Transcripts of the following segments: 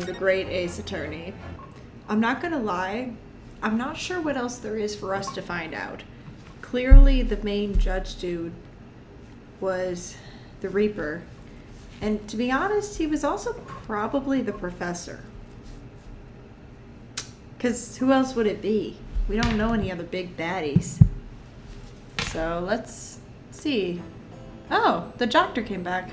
the great ace attorney. I'm not gonna lie, I'm not sure what else there is for us to find out. Clearly the main judge dude was the Reaper. And to be honest, he was also probably the professor. Because who else would it be? We don't know any other big baddies. So let's see. Oh, the doctor came back.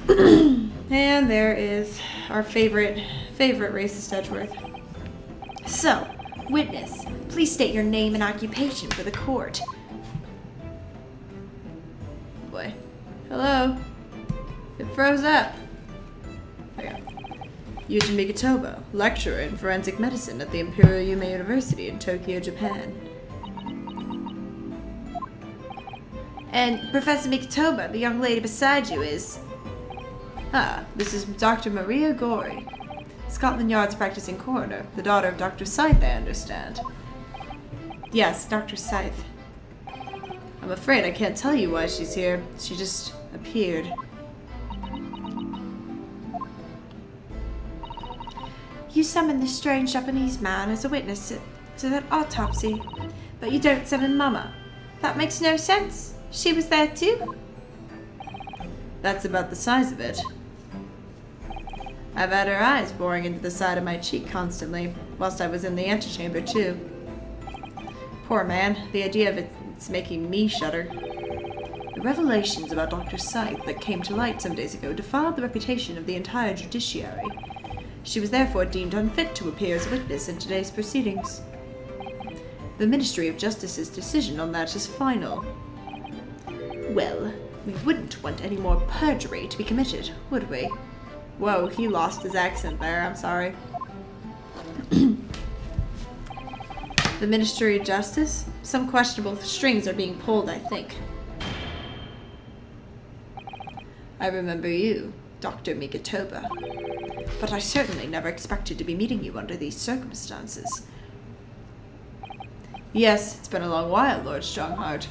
And there is our favorite racist Edgeworth. So, witness, please state your name and occupation for the court. Boy. Hello. It froze up. Okay. Yuji Migatobo, lecturer in forensic medicine at the Imperial Yume University in Tokyo, Japan. And Professor Migatobo, the young lady beside you is... Ah, this is Dr. Maria Gori, Scotland Yard's practicing coroner, the daughter of Dr. Scythe, I understand. Yes, Dr. Scythe. I'm afraid I can't tell you why she's here. She just appeared. You summoned this strange Japanese man as a witness to that autopsy, but you don't summon Mama. That makes no sense. She was there too? That's about the size of it. I've had her eyes boring into the side of my cheek constantly, whilst I was in the antechamber too. Poor man, the idea of it's making me shudder. The revelations about Dr. Scythe that came to light some days ago defiled the reputation of the entire judiciary. She was therefore deemed unfit to appear as a witness in today's proceedings. The Ministry of Justice's decision on that is final. Well, we wouldn't want any more perjury to be committed, would we? Whoa, he lost his accent there, I'm sorry. The Ministry of Justice? Some questionable strings are being pulled, I think. I remember you, Dr. Migatoba. But I certainly never expected to be meeting you under these circumstances. Yes, it's been a long while, Lord Strongheart.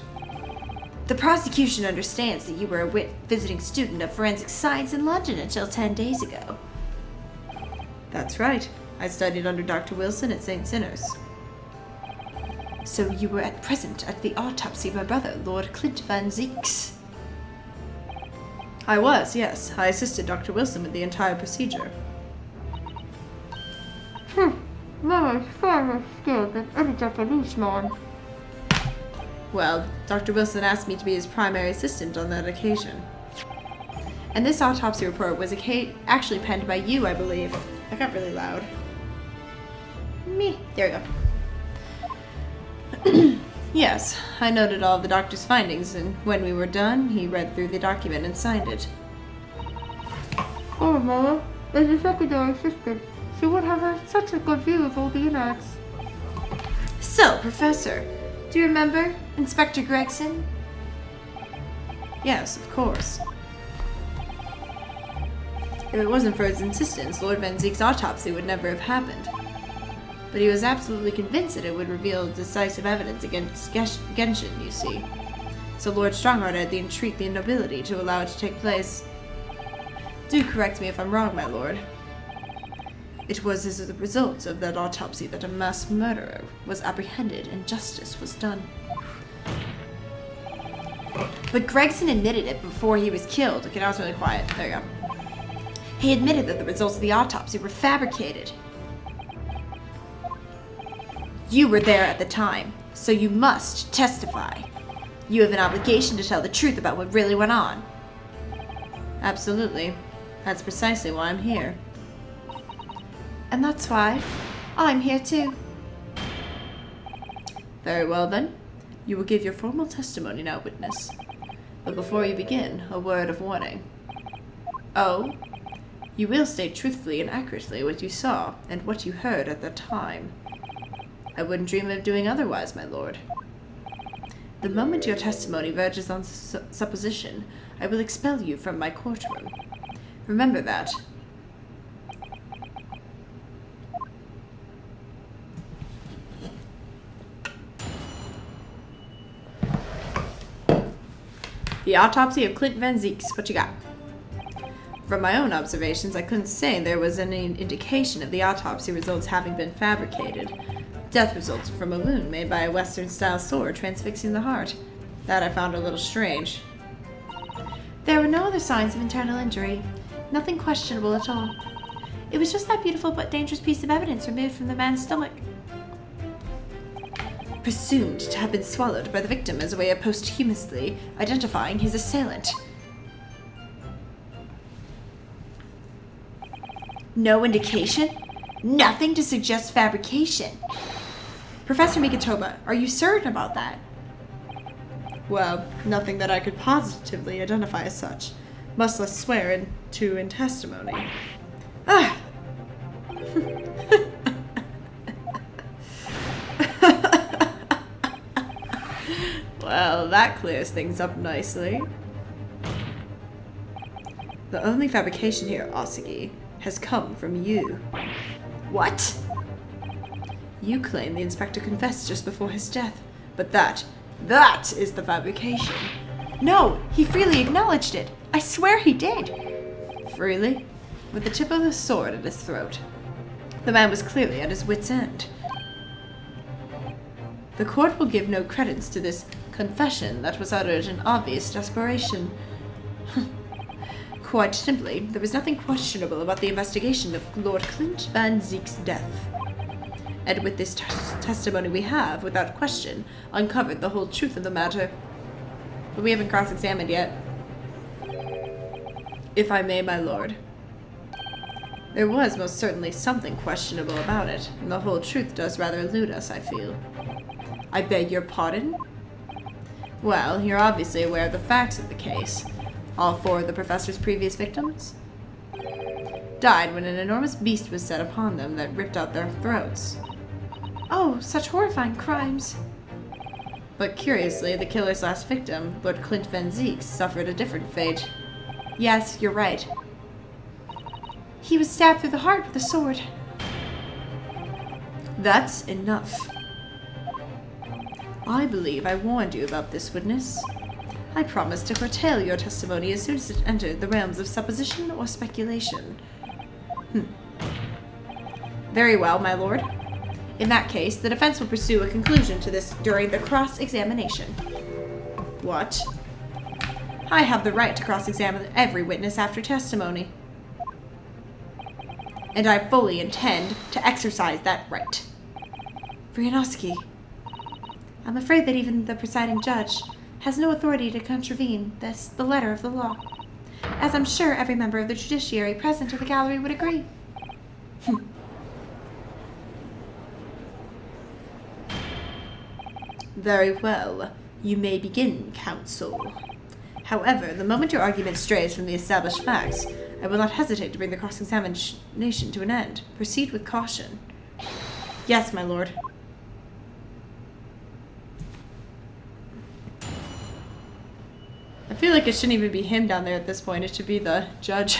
The prosecution understands that you were a visiting student of forensic science in London until 10 days ago. That's right. I studied under Dr. Wilson at St. Sinners. So you were at present at the autopsy of my brother, Lord Clint Van Zeeks. I was, yes. I assisted Dr. Wilson with the entire procedure. Mama is far more skilled than any Japanese man. Well, Dr. Wilson asked me to be his primary assistant on that occasion. And this autopsy report was actually penned by you, I believe. I got really loud. Me. There we go. Yes, I noted all of the doctor's findings, and when we were done, he read through the document and signed it. Oh, Mama, as a secondary assistant, she would have had such a good view of all the innards. So, Professor, do you remember Inspector Gregson? Yes, of course. If it wasn't for his insistence, Lord Van Zeek's autopsy would never have happened. But he was absolutely convinced that it would reveal decisive evidence against Genshin, you see. So Lord Strongheart had to entreat the nobility to allow it to take place. Do correct me if I'm wrong, my lord. It was as a result of that autopsy that a mass murderer was apprehended and justice was done. But Gregson admitted it before he was killed. Okay, now it's really quiet. There you go. He admitted that the results of the autopsy were fabricated. You were there at the time, so you must testify. You have an obligation to tell the truth about what really went on. Absolutely. That's precisely why I'm here. And that's why I'm here too. Very well then. You will give your formal testimony now, witness. But before you begin, a word of warning. Oh, you will state truthfully and accurately what you saw and what you heard at the time. I wouldn't dream of doing otherwise, my lord. The moment your testimony verges on supposition, I will expel you from my courtroom. Remember that. The autopsy of Clint Van Zeeks. What you got? From my own observations, I couldn't say there was any indication of the autopsy results having been fabricated. Death resulted from a wound made by a Western-style sword transfixing the heart. That I found a little strange. There were no other signs of internal injury. Nothing questionable at all. It was just that beautiful but dangerous piece of evidence removed from the man's stomach. Presumed to have been swallowed by the victim as a way of posthumously identifying his assailant. No indication? Nothing to suggest fabrication. Professor Mikitoba, are you certain about that? Well, nothing that I could positively identify as such, much less swear in testimony. Ah! Well, that clears things up nicely. The only fabrication here, Asagi, has come from you. What? You claim the inspector confessed just before his death, but that is the fabrication. No, he freely acknowledged it. I swear he did. Freely? With the tip of the sword at his throat. The man was clearly at his wit's end. The court will give no credence to this confession that was uttered in obvious desperation. Quite simply, there was nothing questionable about the investigation of Lord Clint Van Zeek's death. And with this testimony we have, without question, uncovered the whole truth of the matter. But we haven't cross-examined yet. If I may, my lord. There was most certainly something questionable about it, and the whole truth does rather elude us, I feel. I beg your pardon? Well, you're obviously aware of the facts of the case. All 4 of the professor's previous victims died when an enormous beast was set upon them that ripped out their throats. Oh, such horrifying crimes. But curiously, the killer's last victim, Lord Clint Van Zeek, suffered a different fate. Yes, you're right. He was stabbed through the heart with a sword. That's enough. I believe I warned you about this, witness. I promised to curtail your testimony as soon as it entered the realms of supposition or speculation. Very well, my lord. In that case, the defense will pursue a conclusion to this during the cross-examination. What? I have the right to cross-examine every witness after testimony. And I fully intend to exercise that right. Ryunosuke, I'm afraid that even the presiding judge has no authority to contravene the letter of the law, as I'm sure every member of the judiciary present at the gallery would agree. Very well. You may begin, counsel. However, the moment your argument strays from the established facts, I will not hesitate to bring the cross-examination to an end. Proceed with caution. Yes, my lord. I feel like it shouldn't even be him down there at this point. It should be the judge.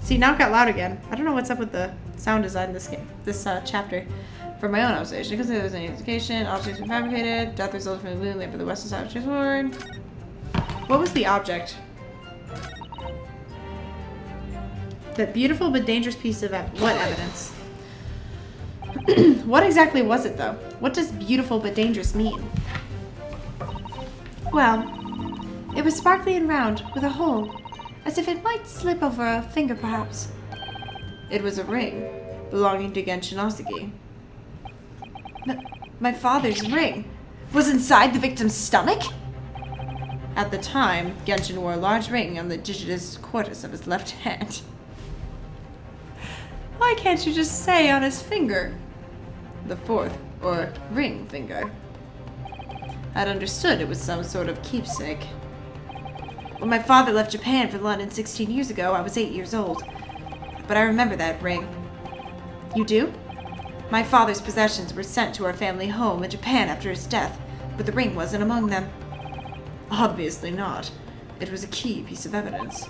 See, now it got loud again. I don't know what's up with the sound design in this game, this chapter. From my own observation, because there was any indication, objects were fabricated, death resulted from a wound laid by the western side of the sword. What was the object? That beautiful but dangerous piece of what evidence? What exactly was it, though? What does beautiful but dangerous mean? Well, it was sparkly and round, with a hole, as if it might slip over a finger, perhaps. It was a ring, belonging to Genshin Asagi. My father's ring was inside the victim's stomach? At the time, Genshin wore a large ring on the digitus quartus of his left hand. Why can't you just say on his finger? The 4th, or ring finger. I'd understood it was some sort of keepsake. When my father left Japan for London 16 years ago, I was 8 years old. But I remember that ring. You do? My father's possessions were sent to our family home in Japan after his death, but the ring wasn't among them. Obviously not. It was a key piece of evidence.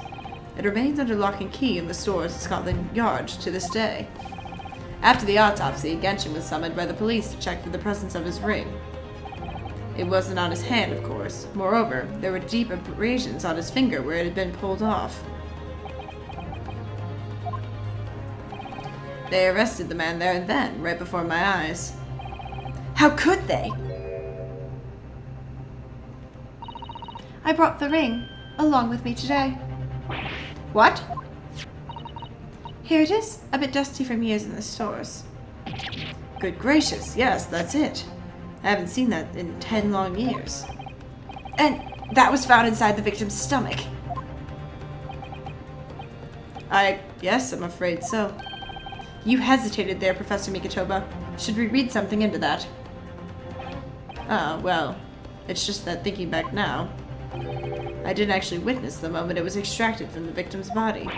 It remains under lock and key in the stores at Scotland Yard to this day. After the autopsy, Genshin was summoned by the police to check for the presence of his ring. It wasn't on his hand, of course. Moreover, there were deep abrasions on his finger where it had been pulled off. They arrested the man there and then, right before my eyes. How could they? I brought the ring along with me today. What? Here it is, a bit dusty from years in the stores. Good gracious, yes, that's it. I haven't seen that in 10 long years. And that was found inside the victim's stomach. Yes, I'm afraid so. You hesitated there, Professor Mikotoba. Should we read something into that? Well, it's just that thinking back now, I didn't actually witness the moment it was extracted from the victim's body.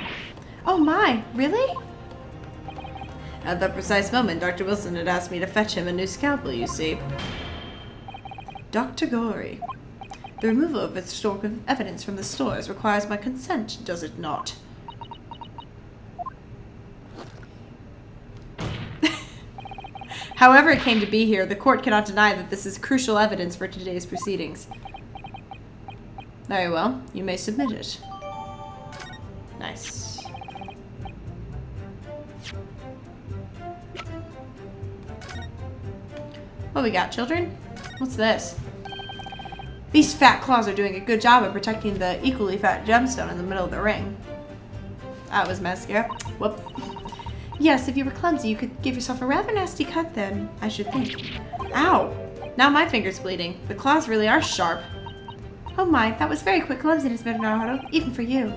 Oh my, really? At that precise moment, Dr. Wilson had asked me to fetch him a new scalpel, you see. Dr. Gory, the removal of historical evidence from the stores requires my consent, does it not? However it came to be here, the court cannot deny that this is crucial evidence for today's proceedings. Very well, you may submit it. Nice. What we got, children? What's this? These fat claws are doing a good job of protecting the equally fat gemstone in the middle of the ring. That was mascara. Whoops. Yes, if you were clumsy, you could give yourself a rather nasty cut then, I should think. Ow! Now my finger's bleeding. The claws really are sharp. Oh my, that was very quick clumsiness, Mr. Naruhodo, even for you.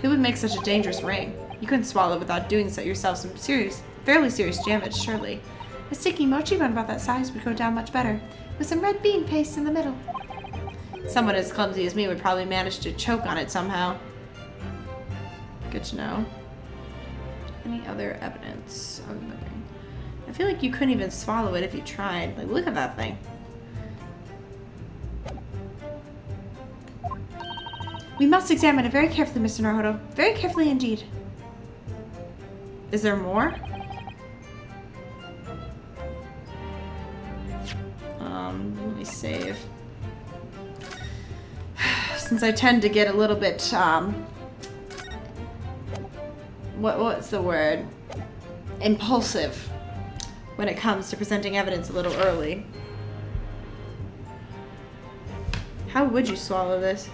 Who would make such a dangerous ring? You couldn't swallow without doing so yourself some fairly serious damage, surely. A sticky mochi bun about that size would go down much better, with some red bean paste in the middle. Someone as clumsy as me would probably manage to choke on it somehow. Good to know. Any other evidence of the ring? I feel like you couldn't even swallow it if you tried. Like, look at that thing. We must examine it very carefully, Mr. Naruhodo. Very carefully indeed. Is there more? Let me save. Since I tend to get a little bit, what's the word? Impulsive when it comes to presenting evidence a little early. How would you swallow this?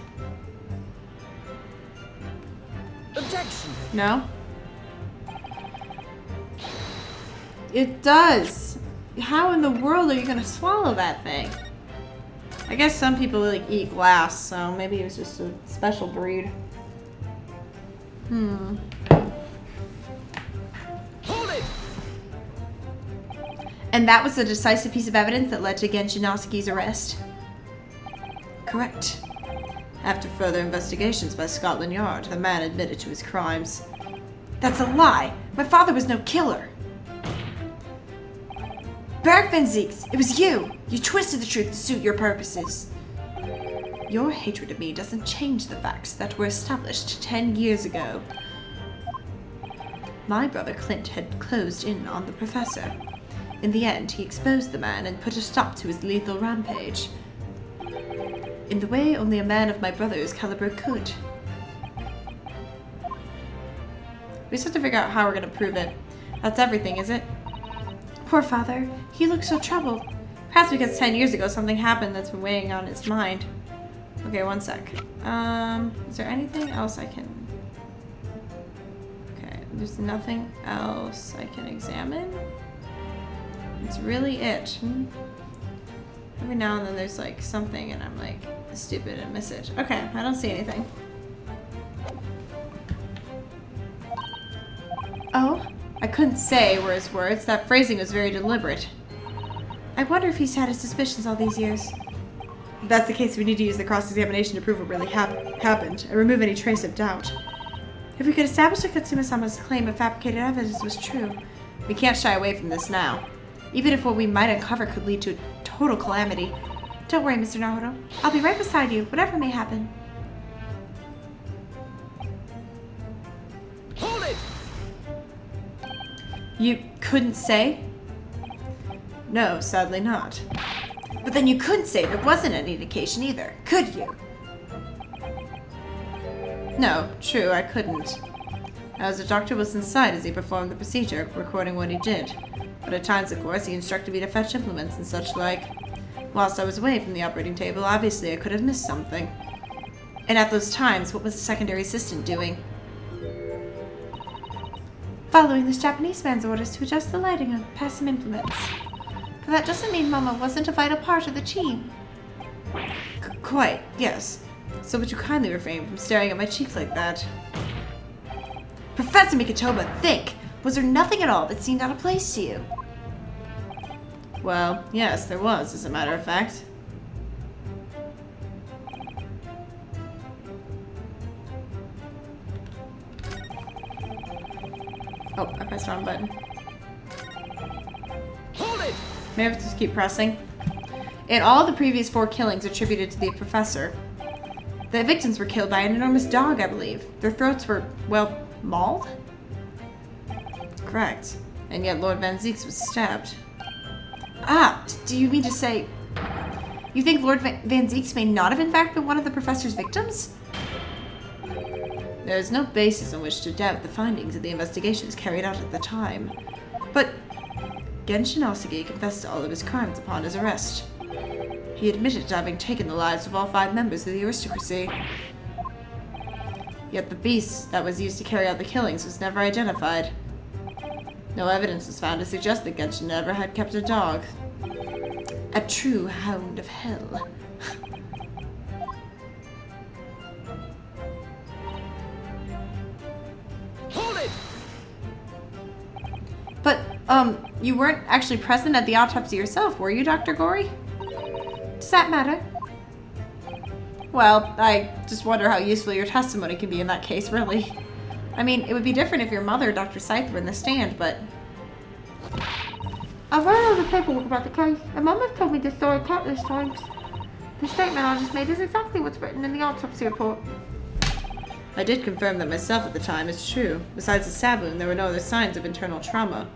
Objection! No? It does! How in the world are you gonna swallow that thing? I guess some people like eat glass, so maybe it was just a special breed. Hold it! And that was the decisive piece of evidence that led to Ryunosuke's arrest? Correct. After further investigations by Scotland Yard, the man admitted to his crimes. That's a lie! My father was no killer! Barak Van Zieks, it was you! You twisted the truth to suit your purposes. Your hatred of me doesn't change the facts that were established 10 years ago. My brother Clint had closed in on the professor. In the end, he exposed the man and put a stop to his lethal rampage. In the way only a man of my brother's caliber could. We just have to figure out how we're going to prove it. That's everything, is it? Poor father. He looks so troubled. Perhaps because 10 years ago something happened that's been weighing on his mind. Okay, one sec. Is there anything else I can... Okay, there's nothing else I can examine. It's really it. Every now and then there's like something and I'm like stupid and miss it. Okay, I don't see anything. Oh? I couldn't say were his words. That phrasing was very deliberate. I wonder if he's had his suspicions all these years. If that's the case, we need to use the cross-examination to prove what really happened and remove any trace of doubt. If we could establish that Katsuma-sama's claim of fabricated evidence was true. We can't shy away from this now. Even if what we might uncover could lead to a total calamity. Don't worry, Mr. Naruhodo. I'll be right beside you, whatever may happen. Hold it! You couldn't say? No, sadly not. But then you couldn't say there wasn't any indication either, could you? No, true, I couldn't. As the doctor was inside as he performed the procedure, recording what he did. But at times, of course, he instructed me to fetch implements and such like. Whilst I was away from the operating table, obviously I could have missed something. And at those times, what was the secondary assistant doing? Following this Japanese man's orders to adjust the lighting and pass some implements. But that doesn't mean Mama wasn't a vital part of the team. Quite, yes. So would you kindly refrain from staring at my cheeks like that? Professor Mikitoba, think! Was there nothing at all that seemed out of place to you? Well, yes, there was, as a matter of fact. Oh, I pressed the wrong button. Hold it! May I just keep pressing? In all the previous 4 killings attributed to the professor, the victims were killed by an enormous dog, I believe. Their throats were, well, mauled? Correct. And yet Lord Van Zieks was stabbed. Ah, do you mean to say... You think Lord Van Zieks may not have in fact been one of the professor's victims? There is no basis on which to doubt the findings of the investigations carried out at the time. But Genshin Osugi confessed to all of his crimes upon his arrest. He admitted to having taken the lives of all 5 members of the aristocracy. Yet the beast that was used to carry out the killings was never identified. No evidence was found to suggest that Genshin ever had kept a dog. A true hound of hell. Hold it! But, you weren't actually present at the autopsy yourself, were you, Dr. Gory? Does that matter? Well, I just wonder how useful your testimony can be in that case, really. I mean, it would be different if your mother, Dr. Scythe, were in the stand, but... I've read all the paperwork about the case, and Mom has told me this story countless times. The statement I just made is exactly what's written in the autopsy report. I did confirm that myself at the time, it's true. Besides the stab wound, there were no other signs of internal trauma.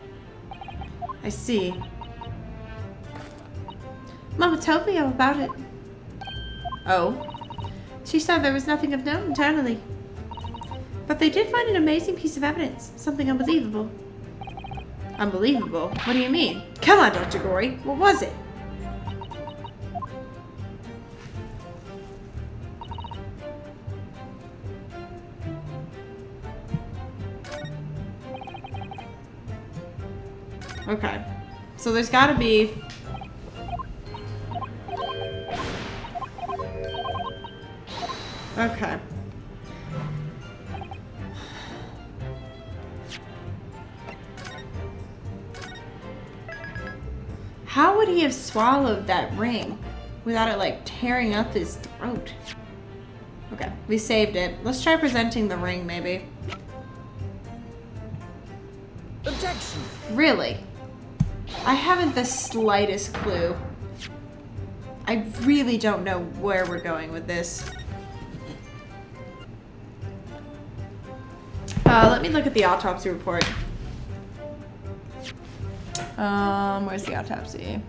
I see. Mama told me all about it. Oh? She said there was nothing of note internally. But they did find an amazing piece of evidence. Something unbelievable. Unbelievable? What do you mean? Come on, Dr. Gory. What was it? Okay. So there's gotta be... Okay. How would he have swallowed that ring without it, like, tearing up his throat? Okay, we saved it. Let's try presenting the ring, maybe. Objection! Really? I haven't the slightest clue. I really don't know where we're going with this. Let me look at the autopsy report. Where's the autopsy?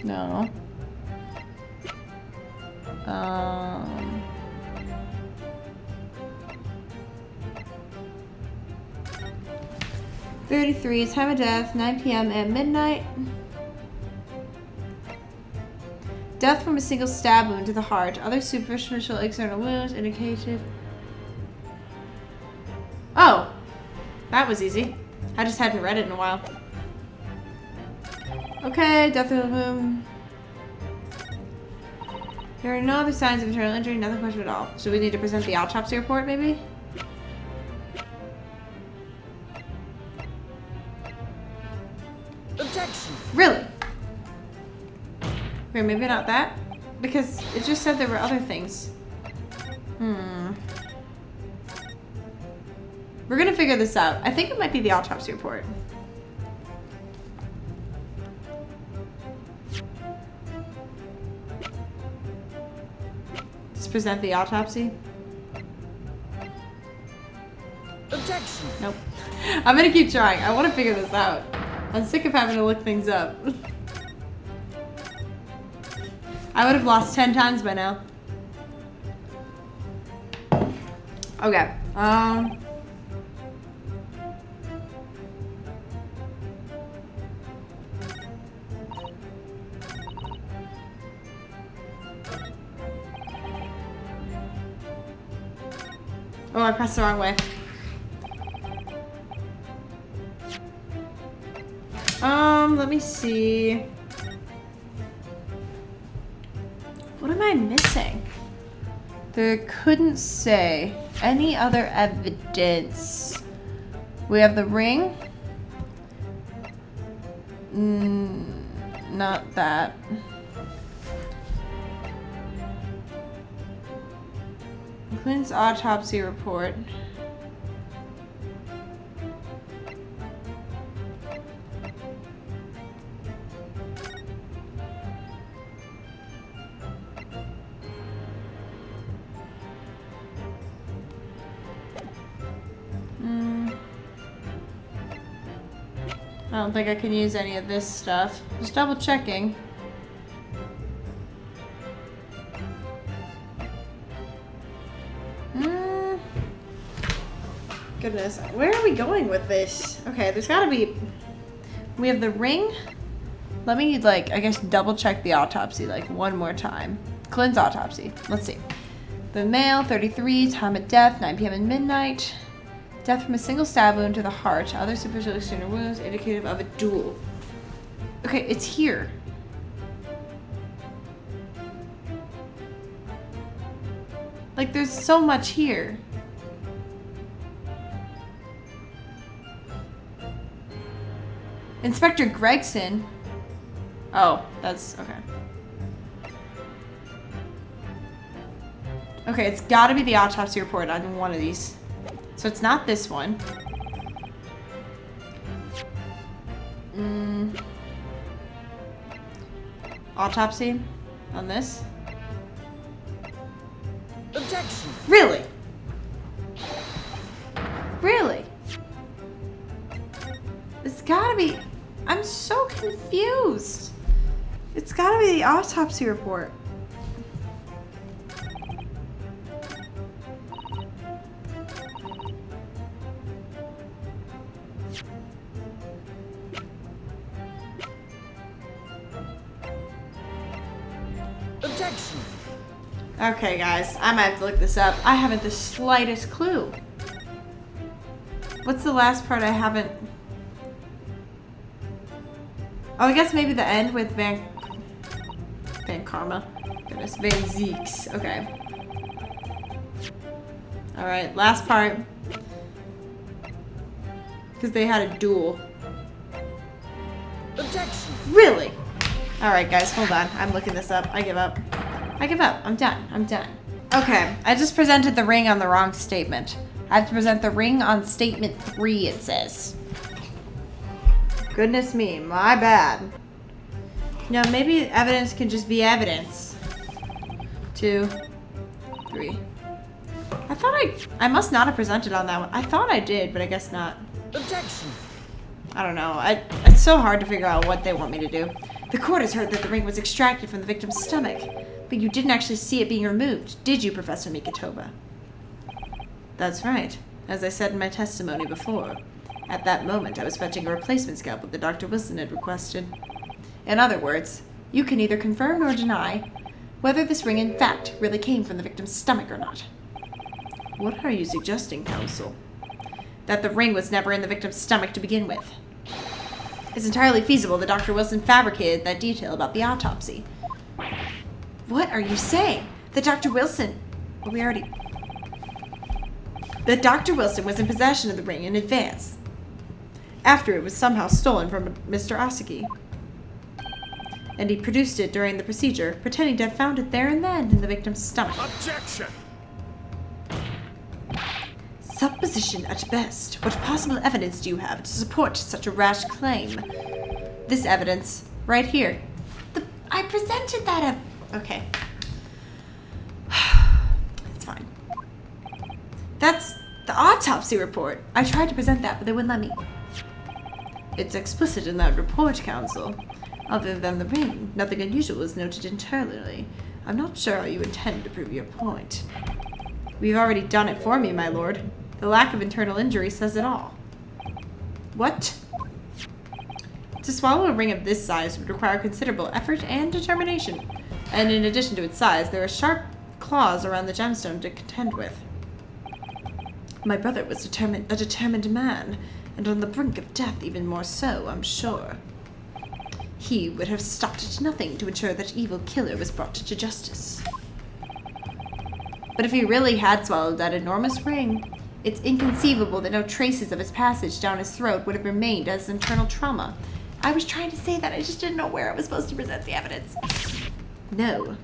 No. 33, time of death, 9 p.m. at midnight. Death from a single stab wound to the heart. Other superficial external wounds indicated. Oh! That was easy. I just hadn't read it in a while. Okay, death of the wound. There are no other signs of internal injury, nothing question at all. So we need to present the autopsy report, maybe? Objection! Really? Okay, maybe not that? Because it just said there were other things. We're gonna figure this out. I think it might be the autopsy report. Just present the autopsy. Objection! Nope. I'm gonna keep trying. I want to figure this out. I'm sick of having to look things up. I would have lost 10 times by now. Okay. Oh, I pressed the wrong way. Let me see. What am I missing? They couldn't say any other evidence. We have the ring. Not that. Clint's autopsy report. I don't think I can use any of this stuff. Just double checking. Goodness, where are we going with this? Okay, there's gotta be... We have the ring. Let me, like, I guess double check the autopsy, like, one more time. Clint's autopsy. Let's see. The male, 33, time of death, 9 p.m. and midnight. Death from a single stab wound to the heart. Other superficial external wounds indicative of a duel. Okay, it's here. Like, there's so much here. Inspector Gregson. Oh, that's okay. Okay, it's gotta be the autopsy report on one of these. So it's not this one. Autopsy on this. Objection. Really? Really? It's gotta be... I'm so confused. It's gotta be the autopsy report. Objection. Okay, guys, I might have to look this up. I haven't the slightest clue. What's the last part I haven't... Oh, I guess maybe the end with Van Karma. Goodness, Van Zeeks. Okay. Alright, last part. Because they had a duel. Objection. Really? Alright, guys, hold on. I'm looking this up. I give up. I give up. I'm done. I'm done. Okay, I just presented the ring on the wrong statement. I have to present the ring on statement 3, it says. Goodness me, my bad. No, maybe evidence can just be evidence. 2, 3. I thought I must not have presented on that one. I thought I did, but I guess not. Objection. I don't know. It's so hard to figure out what they want me to do. The court has heard that the ring was extracted from the victim's stomach, but you didn't actually see it being removed, did you, Professor Mikitoba? That's right. As I said in my testimony before, at that moment I was fetching a replacement scalpel that Dr. Wilson had requested. In other words, you can neither confirm nor deny whether this ring in fact really came from the victim's stomach or not. What are you suggesting, counsel? That the ring was never in the victim's stomach to begin with. It's entirely feasible that Dr. Wilson fabricated that detail about the autopsy. What are you saying? That Dr. Wilson... That Dr. Wilson was in possession of the ring in advance, after it was somehow stolen from Mr. Asaki. And he produced it during the procedure, pretending to have found it there and then in the victim's stomach. Objection. Supposition at best. What possible evidence do you have to support such a rash claim? This evidence, right here. I presented that okay. It's fine. That's the autopsy report. I tried to present that, but they wouldn't let me. It's explicit in that report, Counsel. Other than the ring, nothing unusual is noted internally. I'm not sure how you intend to prove your point. We've already done it for me, my lord. The lack of internal injury says it all. What? To swallow a ring of this size would require considerable effort and determination. And in addition to its size, there are sharp claws around the gemstone to contend with. My brother was a determined man, and on the brink of death even more so, I'm sure. He would have stopped at nothing to ensure that evil killer was brought to justice. But if he really had swallowed that enormous ring, it's inconceivable that no traces of its passage down his throat would have remained as internal trauma. I was trying to say that, I just didn't know where I was supposed to present the evidence. No.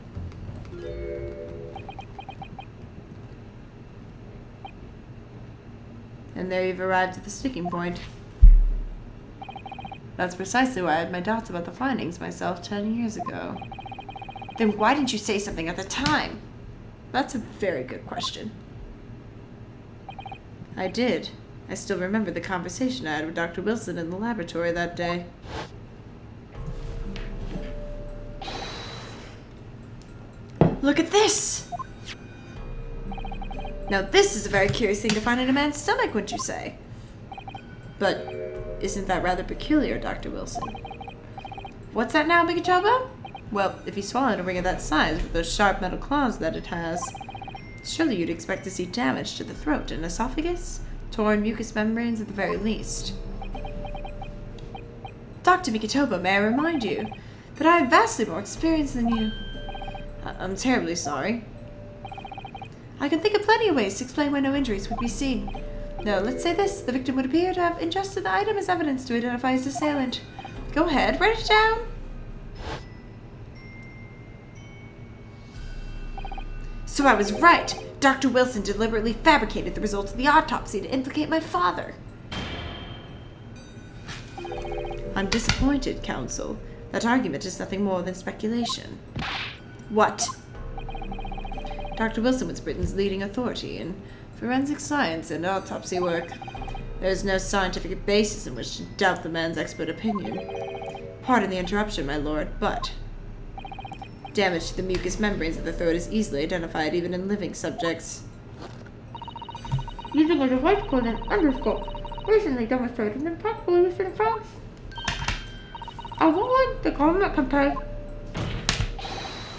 And there you've arrived at the sticking point. That's precisely why I had my doubts about the findings myself 10 years ago. Then why didn't you say something at the time? That's a very good question. I did. I still remember the conversation I had with Dr. Wilson in the laboratory that day. Look at this! Now this is a very curious thing to find in a man's stomach, wouldn't you say? But isn't that rather peculiar, Dr. Wilson? What's that now, Migatobo? Well, if you swallowed a ring of that size with those sharp metal claws that it has, surely you'd expect to see damage to the throat and esophagus? Torn mucous membranes at the very least. Dr. Migatobo, may I remind you that I have vastly more experience than you. I'm terribly sorry. I can think of plenty of ways to explain why no injuries would be seen. No, let's say this. The victim would appear to have ingested the item as evidence to identify his assailant. Go ahead, write it down. So I was right. Dr. Wilson deliberately fabricated the results of the autopsy to implicate my father. I'm disappointed, Counsel. That argument is nothing more than speculation. What? Dr. Wilson was Britain's leading authority in forensic science and autopsy work. There is no scientific basis in which to doubt the man's expert opinion. Pardon the interruption, my lord, but damage to the mucous membranes of the throat is easily identified even in living subjects. Using a device called an endoscope, recently demonstrated in practical use in France. I won't let the government can pay.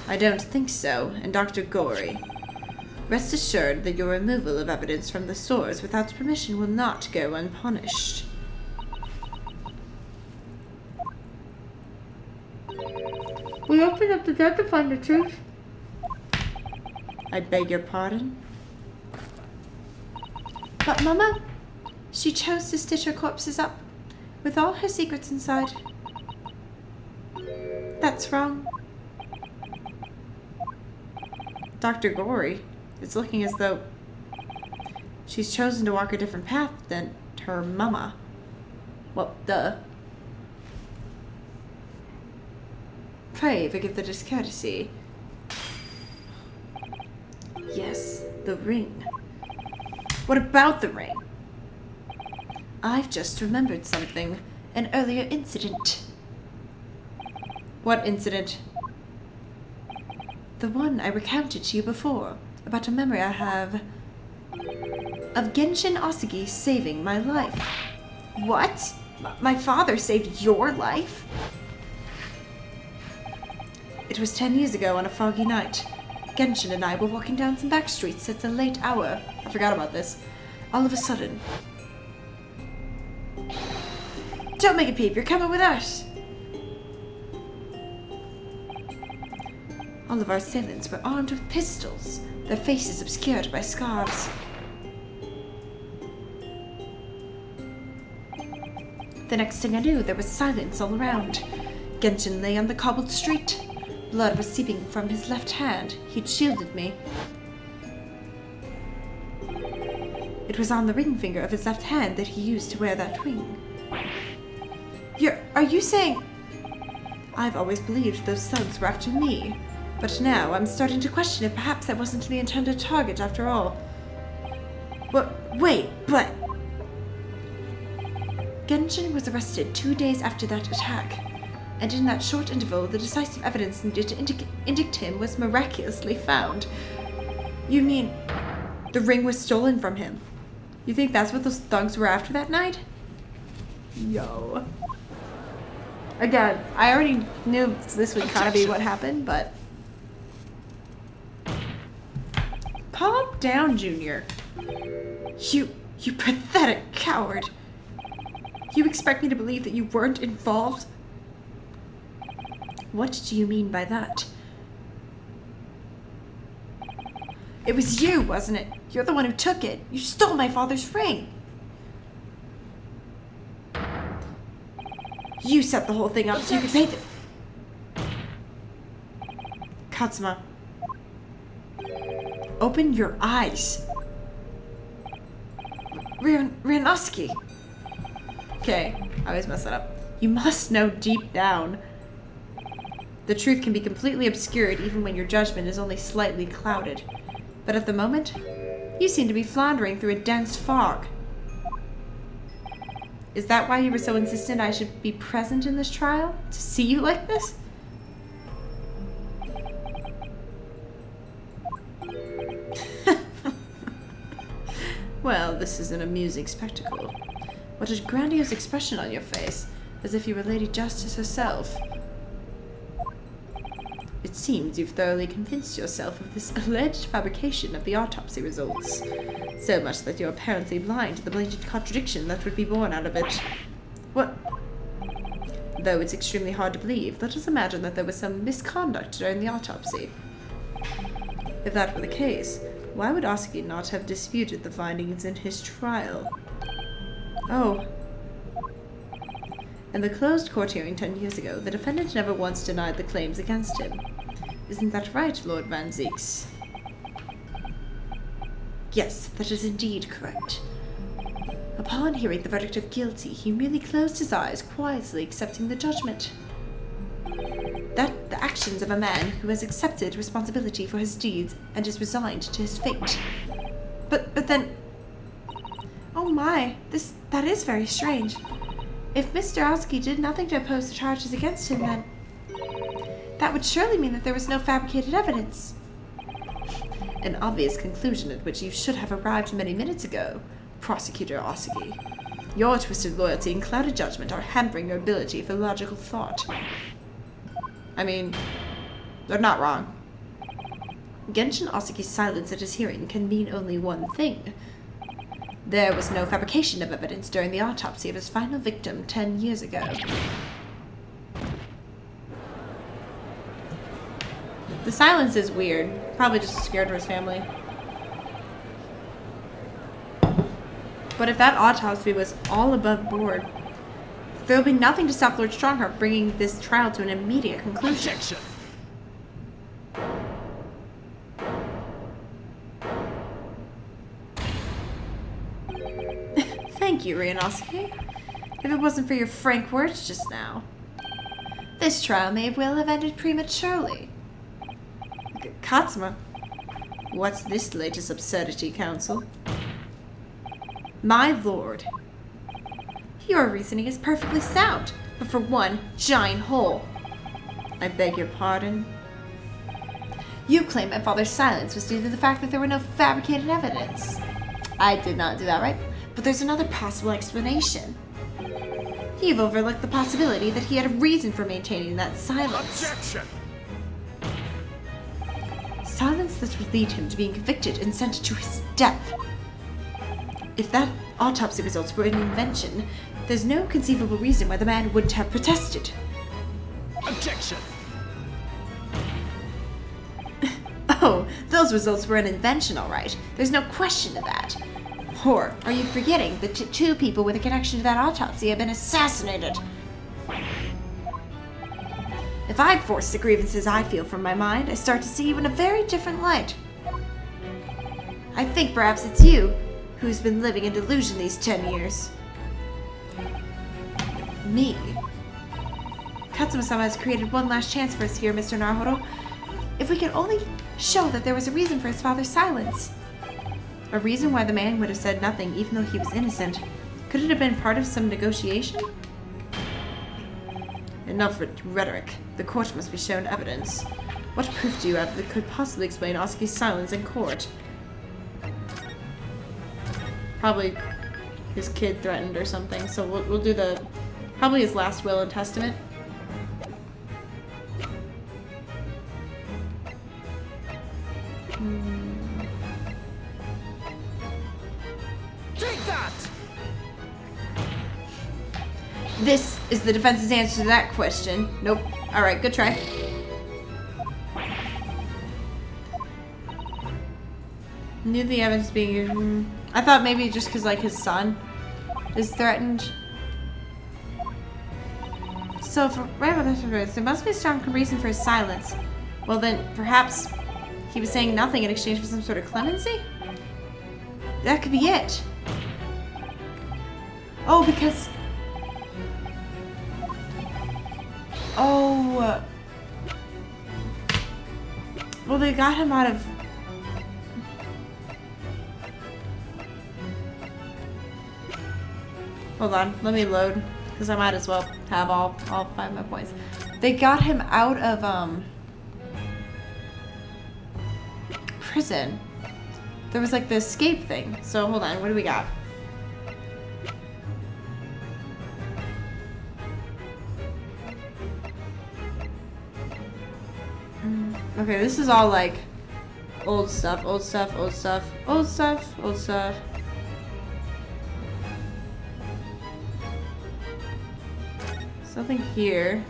I don't think so, and Dr. Gorey, rest assured that your removal of evidence from the source without permission will not go unpunished. We opened up the dead to find the truth. I beg your pardon? But Mama, she chose to stitch her corpses up, with all her secrets inside. That's wrong. Dr. Gorey, it's looking as though she's chosen to walk a different path than her mama. Well, duh. Pray forgive the discourtesy. Yes, the ring. What about the ring? I've just remembered something. An earlier incident. What incident? The one I recounted to you before, about a memory I have of Genshin Osugi saving my life. What? My father saved your life? It was 10 years ago on a foggy night. Genshin and I were walking down some back streets at a late hour. I forgot about this. All of a sudden... Don't make a peep, you're coming with us! All of our assailants were armed with pistols, their faces obscured by scarves. The next thing I knew, there was silence all around. Genshin lay on the cobbled street. Blood was seeping from his left hand. He'd shielded me. It was on the ring finger of his left hand that he used to wear that ring. Are you saying... I've always believed those thugs were after me. But now I'm starting to question if perhaps I wasn't the intended target after all. But wait, but... Genshin was arrested 2 days after that attack, and in that short interval, the decisive evidence needed to indict him was miraculously found. You mean the ring was stolen from him? You think that's what those thugs were after that night? Yo. Again, I already knew this would kind of be what happened, but... Calm down, Junior. You pathetic coward. You expect me to believe that you weren't involved? What do you mean by that? It was you, wasn't it? You're the one who took it. You stole my father's ring. You set the whole thing up so you could pay the... Katsuma. Open your eyes. Ryunosuke. Okay, I always mess that up. You must know deep down. The truth can be completely obscured even when your judgment is only slightly clouded. But at the moment, you seem to be floundering through a dense fog. Is that why you were so insistent I should be present in this trial? To see you like this? Well, this is an amusing spectacle. What a grandiose expression on your face, as if you were Lady Justice herself. It seems you've thoroughly convinced yourself of this alleged fabrication of the autopsy results. So much that you're apparently blind to the blatant contradiction that would be born out of it. What? Though it's extremely hard to believe, let us imagine that there was some misconduct during the autopsy. If that were the case, why would Osuke not have disputed the findings in his trial? Oh. In the closed court hearing 10 years ago, the defendant never once denied the claims against him. Isn't that right, Lord Van Zieks? Yes, that is indeed correct. Upon hearing the verdict of guilty, he merely closed his eyes, quietly accepting the judgment. That the actions of a man who has accepted responsibility for his deeds and is resigned to his fate. But then... Oh my, that is very strange. If Mr. Osuke did nothing to oppose the charges against him, then... that would surely mean that there was no fabricated evidence. An obvious conclusion at which you should have arrived many minutes ago, Prosecutor Osuke. Your twisted loyalty and clouded judgment are hampering your ability for logical thought. I mean, they're not wrong. Genshin Osuke's silence at his hearing can mean only one thing. There was no fabrication of evidence during the autopsy of his final victim 10 years ago. The silence is weird. Probably just scared for his family. But if that autopsy was all above board, there will be nothing to stop Lord Strongheart bringing this trial to an immediate conclusion. Objection. Thank you, Ryunosuke. If it wasn't for your frank words just now, this trial may well have ended prematurely. Katsuma, what's this latest absurdity, Counsel? My lord, your reasoning is perfectly sound, but for one giant hole. I beg your pardon? You claim my father's silence was due to the fact that there were no fabricated evidence. I did not do that, right? But there's another possible explanation. You've overlooked the possibility that he had a reason for maintaining that silence. Objection. Silence that would lead him to being convicted and sent to his death. If that autopsy results were an invention, there's no conceivable reason why the man wouldn't have protested. Objection. Oh, those results were an invention, all right. There's no question of that. Or are you forgetting that two people with a connection to that autopsy have been assassinated? If I force the grievances I feel from my mind, I start to see you in a very different light. I think perhaps it's you who's been living in delusion these 10 years. Me. Katsuma-sama has created one last chance for us here, Mr. Naruhodo. If we could only show that there was a reason for his father's silence. A reason why the man would have said nothing even though he was innocent. Could it have been part of some negotiation? Enough rhetoric. The court must be shown evidence. What proof do you have that could possibly explain Osuke's silence in court? Probably his kid threatened or something. So we'll do probably his last will and testament. Take that! This is the defense's answer to that question. Nope. Alright, good try. Knew the evidence being used. I thought maybe just because, like, his son is threatened. So, for right about this, there must be a strong reason for his silence. Well, then, perhaps he was saying nothing in exchange for some sort of clemency? That could be it. Oh, because... Oh. Well, they got him out of... Hold on, let me load, because I might as well have all 5 of my points. They got him out of, prison. There was, like, the escape thing. So, hold on, what do we got? Okay, this is all, like, old stuff, old stuff, old stuff, old stuff, old stuff. Something here.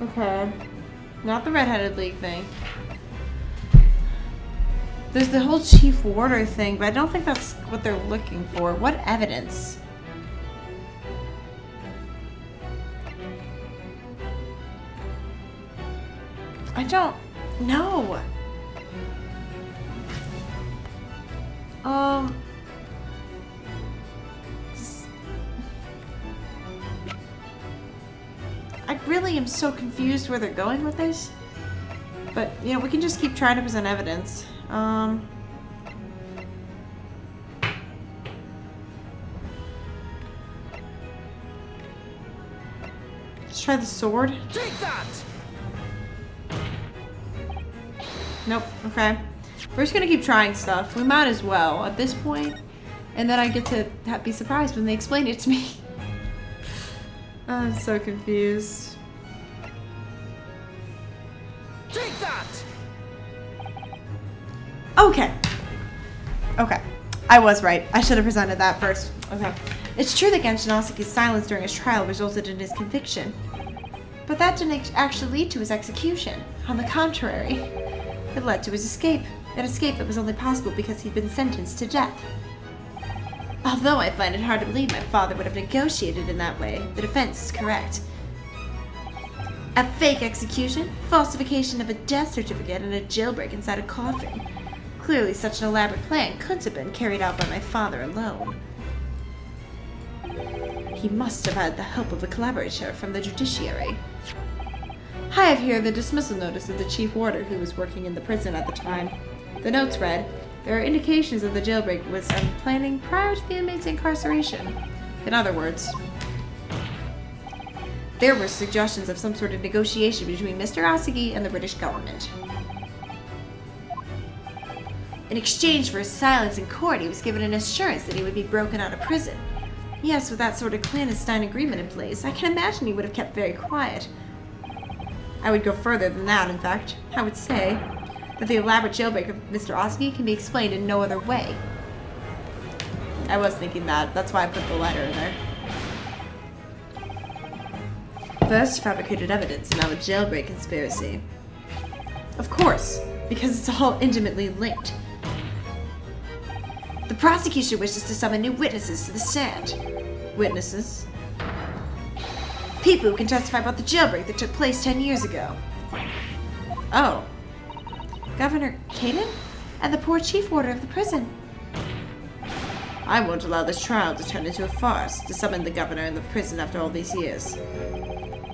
Okay. Not the Red-Headed League thing. There's the whole Chief Warder thing, but I don't think that's what they're looking for. What evidence? I don't know. I really am so confused where they're going with this. But, you know, we can just keep trying to present evidence. Let's try the sword. Take that! Nope. Okay. We're just gonna keep trying stuff. We might as well at this point, and then I get to be surprised when they explain it to me. I'm so confused. Take that! Okay. Okay. I was right. I should have presented that first. Okay. It's true that Genshin Osuke's silence during his trial resulted in his conviction. But that didn't actually lead to his execution. On the contrary, it led to his escape. An escape that was only possible because he'd been sentenced to death. Although I find it hard to believe my father would have negotiated in that way, the defense is correct. A fake execution, falsification of a death certificate, and a jailbreak inside a coffin. Clearly such an elaborate plan couldn't have been carried out by my father alone. He must have had the help of a collaborator from the judiciary. I have here the dismissal notice of the chief warder who was working in the prison at the time. The notes read, "There are indications that the jailbreak was planning prior to the inmate's incarceration." In other words, there were suggestions of some sort of negotiation between Mr. Osuke and the British government. In exchange for his silence in court, he was given an assurance that he would be broken out of prison. Yes, with that sort of clandestine agreement in place, I can imagine he would have kept very quiet. I would go further than that, in fact. I would say that the elaborate jailbreak of Mr. Osuke can be explained in no other way. I was thinking that. That's why I put the letter in there. First, fabricated evidence, and now a jailbreak conspiracy. Of course, because it's all intimately linked. The prosecution wishes to summon new witnesses to the stand. Witnesses? People who can testify about the jailbreak that took place 10 years ago. Oh. Governor Kaden? And the poor chief warder of the prison. I won't allow this trial to turn into a farce, to summon the governor and the prison after all these years.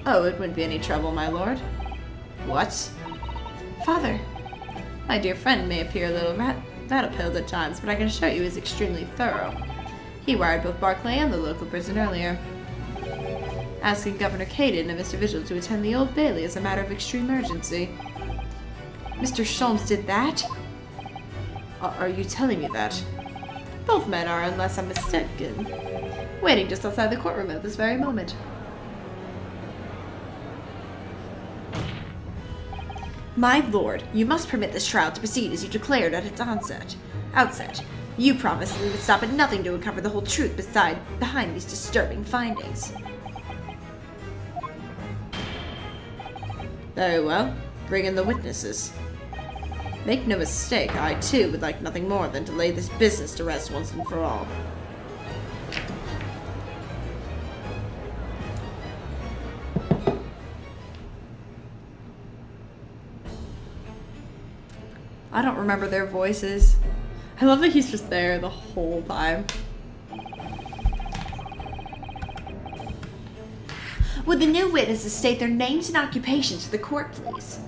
Oh, it wouldn't be any trouble, my lord. What? Father, My dear friend may appear a little rattle-pilled at times, but I can assure you he is extremely thorough. He wired both Barclay and the local prison earlier, asking Governor Caden and Mr. Vigil to attend the Old Bailey as a matter of extreme urgency. Mr. Sholmes did that? Are you telling me that? Both men are, unless I'm mistaken, waiting just outside the courtroom at this very moment. My lord, you must permit this trial to proceed as you declared at its outset. You promised that we would stop at nothing to uncover the whole truth behind these disturbing findings. Very well. Bring in the witnesses. Make no mistake, I too would like nothing more than to lay this business to rest once and for all. I don't remember their voices. I love that he's just there the whole time. Would the new witnesses state their names and occupations for the court, please?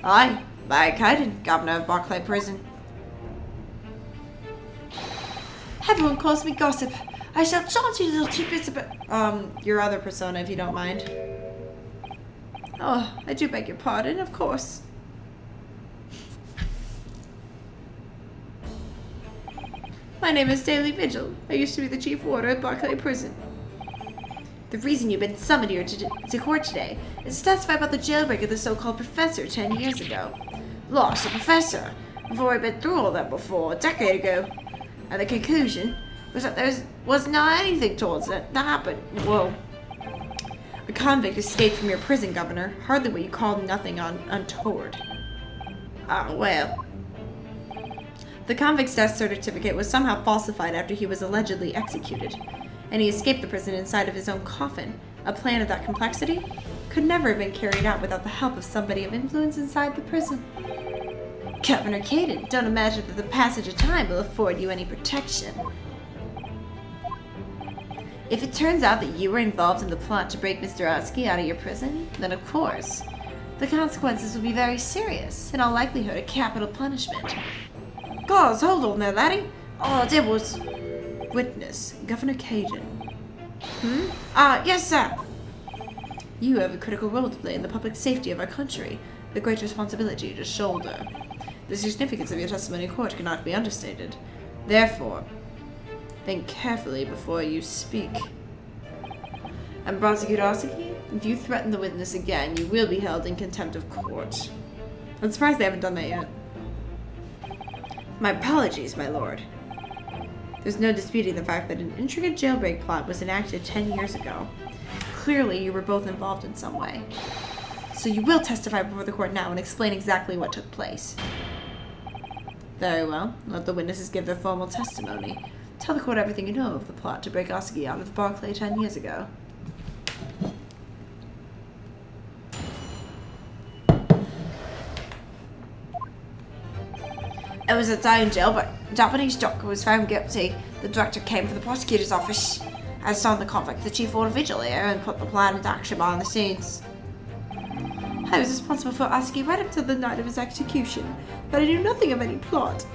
Aye, by Caden, Governor of Barclay Prison. Everyone calls me Gossip. I shall jaunt you little tidbits about... Your other persona, if you don't mind. Oh, I do beg your pardon, of course. My name is Daily Vigil. I used to be the chief warder at Barclay Prison. The reason you've been summoned here to court today is to testify about the jailbreak of the so-called professor 10 years ago. Lost a professor? I've already been through all that before, a decade ago. And the conclusion was that there was not anything towards it that happened. Whoa. A convict escaped from your prison, Governor. Hardly what you call nothing untoward. Ah, well. The convict's death certificate was somehow falsified after he was allegedly executed, and he escaped the prison inside of his own coffin. A plan of that complexity could never have been carried out without the help of somebody of influence inside the prison. Governor Caden, don't imagine that the passage of time will afford you any protection. If it turns out that you were involved in the plot to break Mr. Oski out of your prison, then of course, the consequences will be very serious, in all likelihood a capital punishment. Gods, hold on there, laddie. All I did was... Witness, Governor Caden. Yes, sir. You have a critical role to play in the public safety of our country, a great responsibility to shoulder. The significance of your testimony in court cannot be understated. Therefore, think carefully before you speak. And Prosecutor Osaki, if you threaten the witness again, you will be held in contempt of court. I'm surprised they haven't done that yet. My apologies, my lord. There's no disputing the fact that an intricate jailbreak plot was enacted 10 years ago. Clearly, you were both involved in some way. So you will testify before the court now and explain exactly what took place. Very well. Let the witnesses give their formal testimony. Tell the court everything you know of the plot to break Oski out of Barclay 10 years ago. It was a day in jail, but Japanese doctor was found guilty. The director came from the prosecutor's office. I signed the convict, the chief warder vigil here, and put the plan into action behind the scenes. I was responsible for Oski right up to the night of his execution, but I knew nothing of any plot.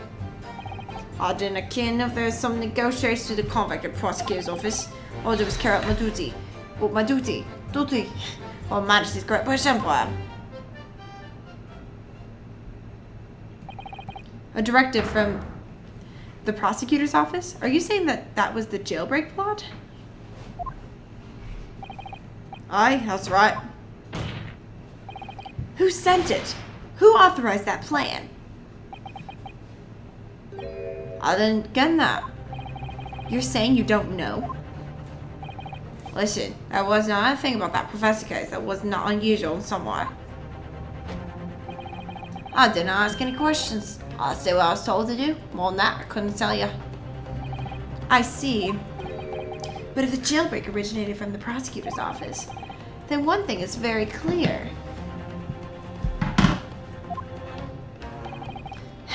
I didn't care if there was some negotiations to the convict at prosecutor's office. All I did was carry out my duty. Well, my duty. Her Majesty's Great British Empire. A directive from the prosecutor's office? Are you saying that that was the jailbreak plot? Aye, that's right. Who sent it? Who authorized that plan? I didn't get that. You're saying you don't know? Listen, there was not anything about that professor case that was not unusual in some way. I didn't ask any questions. I did what I was told to do. More than that, I couldn't tell you. I see. But if the jailbreak originated from the prosecutor's office, then one thing is very clear.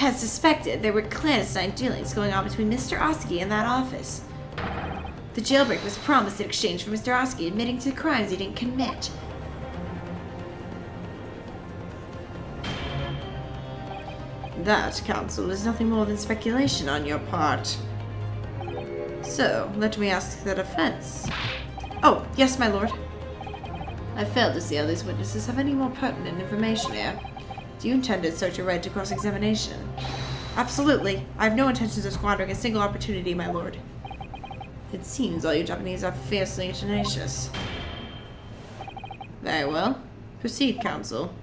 As suspected, there were clandestine dealings going on between Mr. Oski and that office. The jailbreak was promised in exchange for Mr. Oski admitting to crimes he didn't commit. That, Counsel, is nothing more than speculation on your part. So, let me ask the defense. Oh, yes, my lord. I fail to see how these witnesses have any more pertinent information here. Do you intend to assert your right to cross-examination? Absolutely. I have no intentions of squandering a single opportunity, my lord. It seems all you Japanese are fiercely tenacious. Very well. Proceed, Counsel.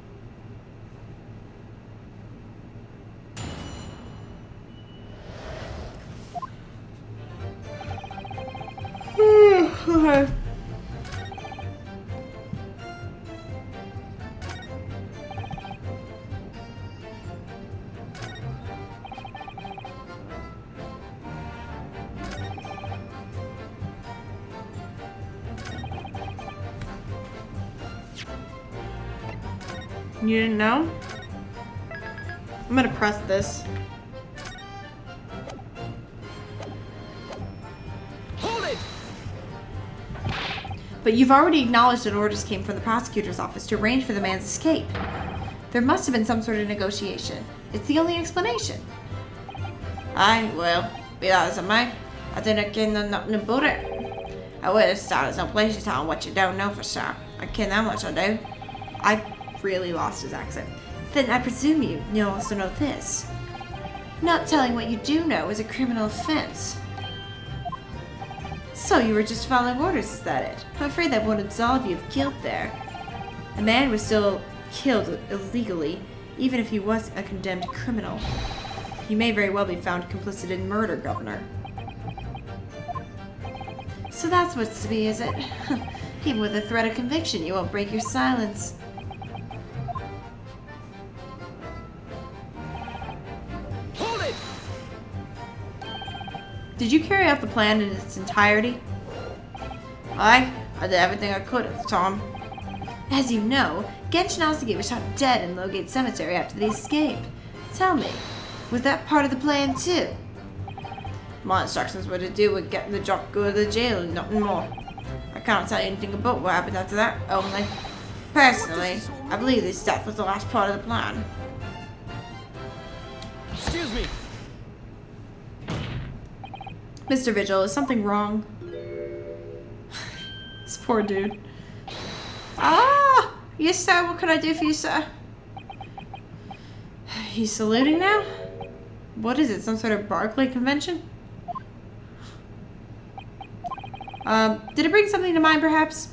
Okay. You didn't know? I'm gonna press this. Hold it! But you've already acknowledged that orders came from the prosecutor's office to arrange for the man's escape. There must have been some sort of negotiation. It's the only explanation. Aye, well, be that as it may, I didn't know nothing about it. I would have started no place to tell what you don't know for sure. I ken how much I do. I really lost his accent. Then I presume you also know this. Not telling what you do know is a criminal offense. So you were just following orders, is that it? I'm afraid that won't absolve you of guilt there. A man was still killed illegally, even if he was a condemned criminal. You may very well be found complicit in murder, Governor. So that's what's to be, is it? Even with the threat of conviction, you won't break your silence. Hold it! Did you carry out the plan in its entirety? Aye, I did everything I could at the time. As you know, Genshin Asagi was shot dead in Lowgate Cemetery after the escape. Tell me, was that part of the plan too? My instructions were to do with getting the jock out of the jail and nothing more. I can't tell you anything about what happened after that, only, personally, I believe this death was the last part of the plan. Excuse me. Mr. Vigil, is something wrong? This poor dude. Ah! Yes, sir, what can I do for you, sir? He's saluting now? What is it, some sort of Barclay convention? Did it bring something to mind, perhaps?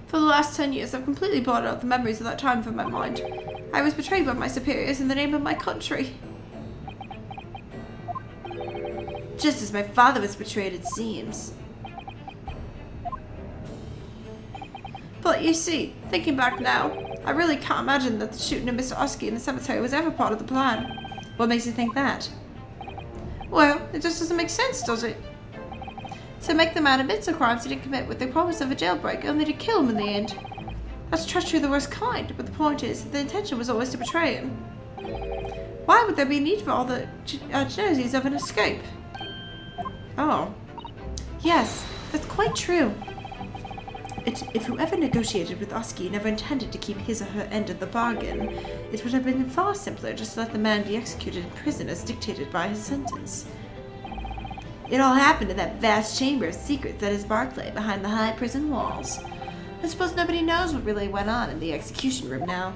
For the last 10 years, I've completely blotted out the memories of that time from my mind. I was betrayed by my superiors in the name of my country. Just as my father was betrayed, it seems. But you see, thinking back now, I really can't imagine that the shooting of Mr. Oski in the cemetery was ever part of the plan. What makes you think that? Well, it just doesn't make sense, does it? To make the man admit to crimes he didn't commit with the promise of a jailbreak, only to kill him in the end. That's treachery of the worst kind, but the point is, the intention was always to betray him. Why would there be need for all the genesis of an escape? Oh. Yes, that's quite true. If whoever negotiated with Oski never intended to keep his or her end of the bargain, it would have been far simpler just to let the man be executed in prison as dictated by his sentence. It all happened in that vast chamber of secrets that is Barclay behind the high prison walls. I suppose nobody knows what really went on in the execution room now.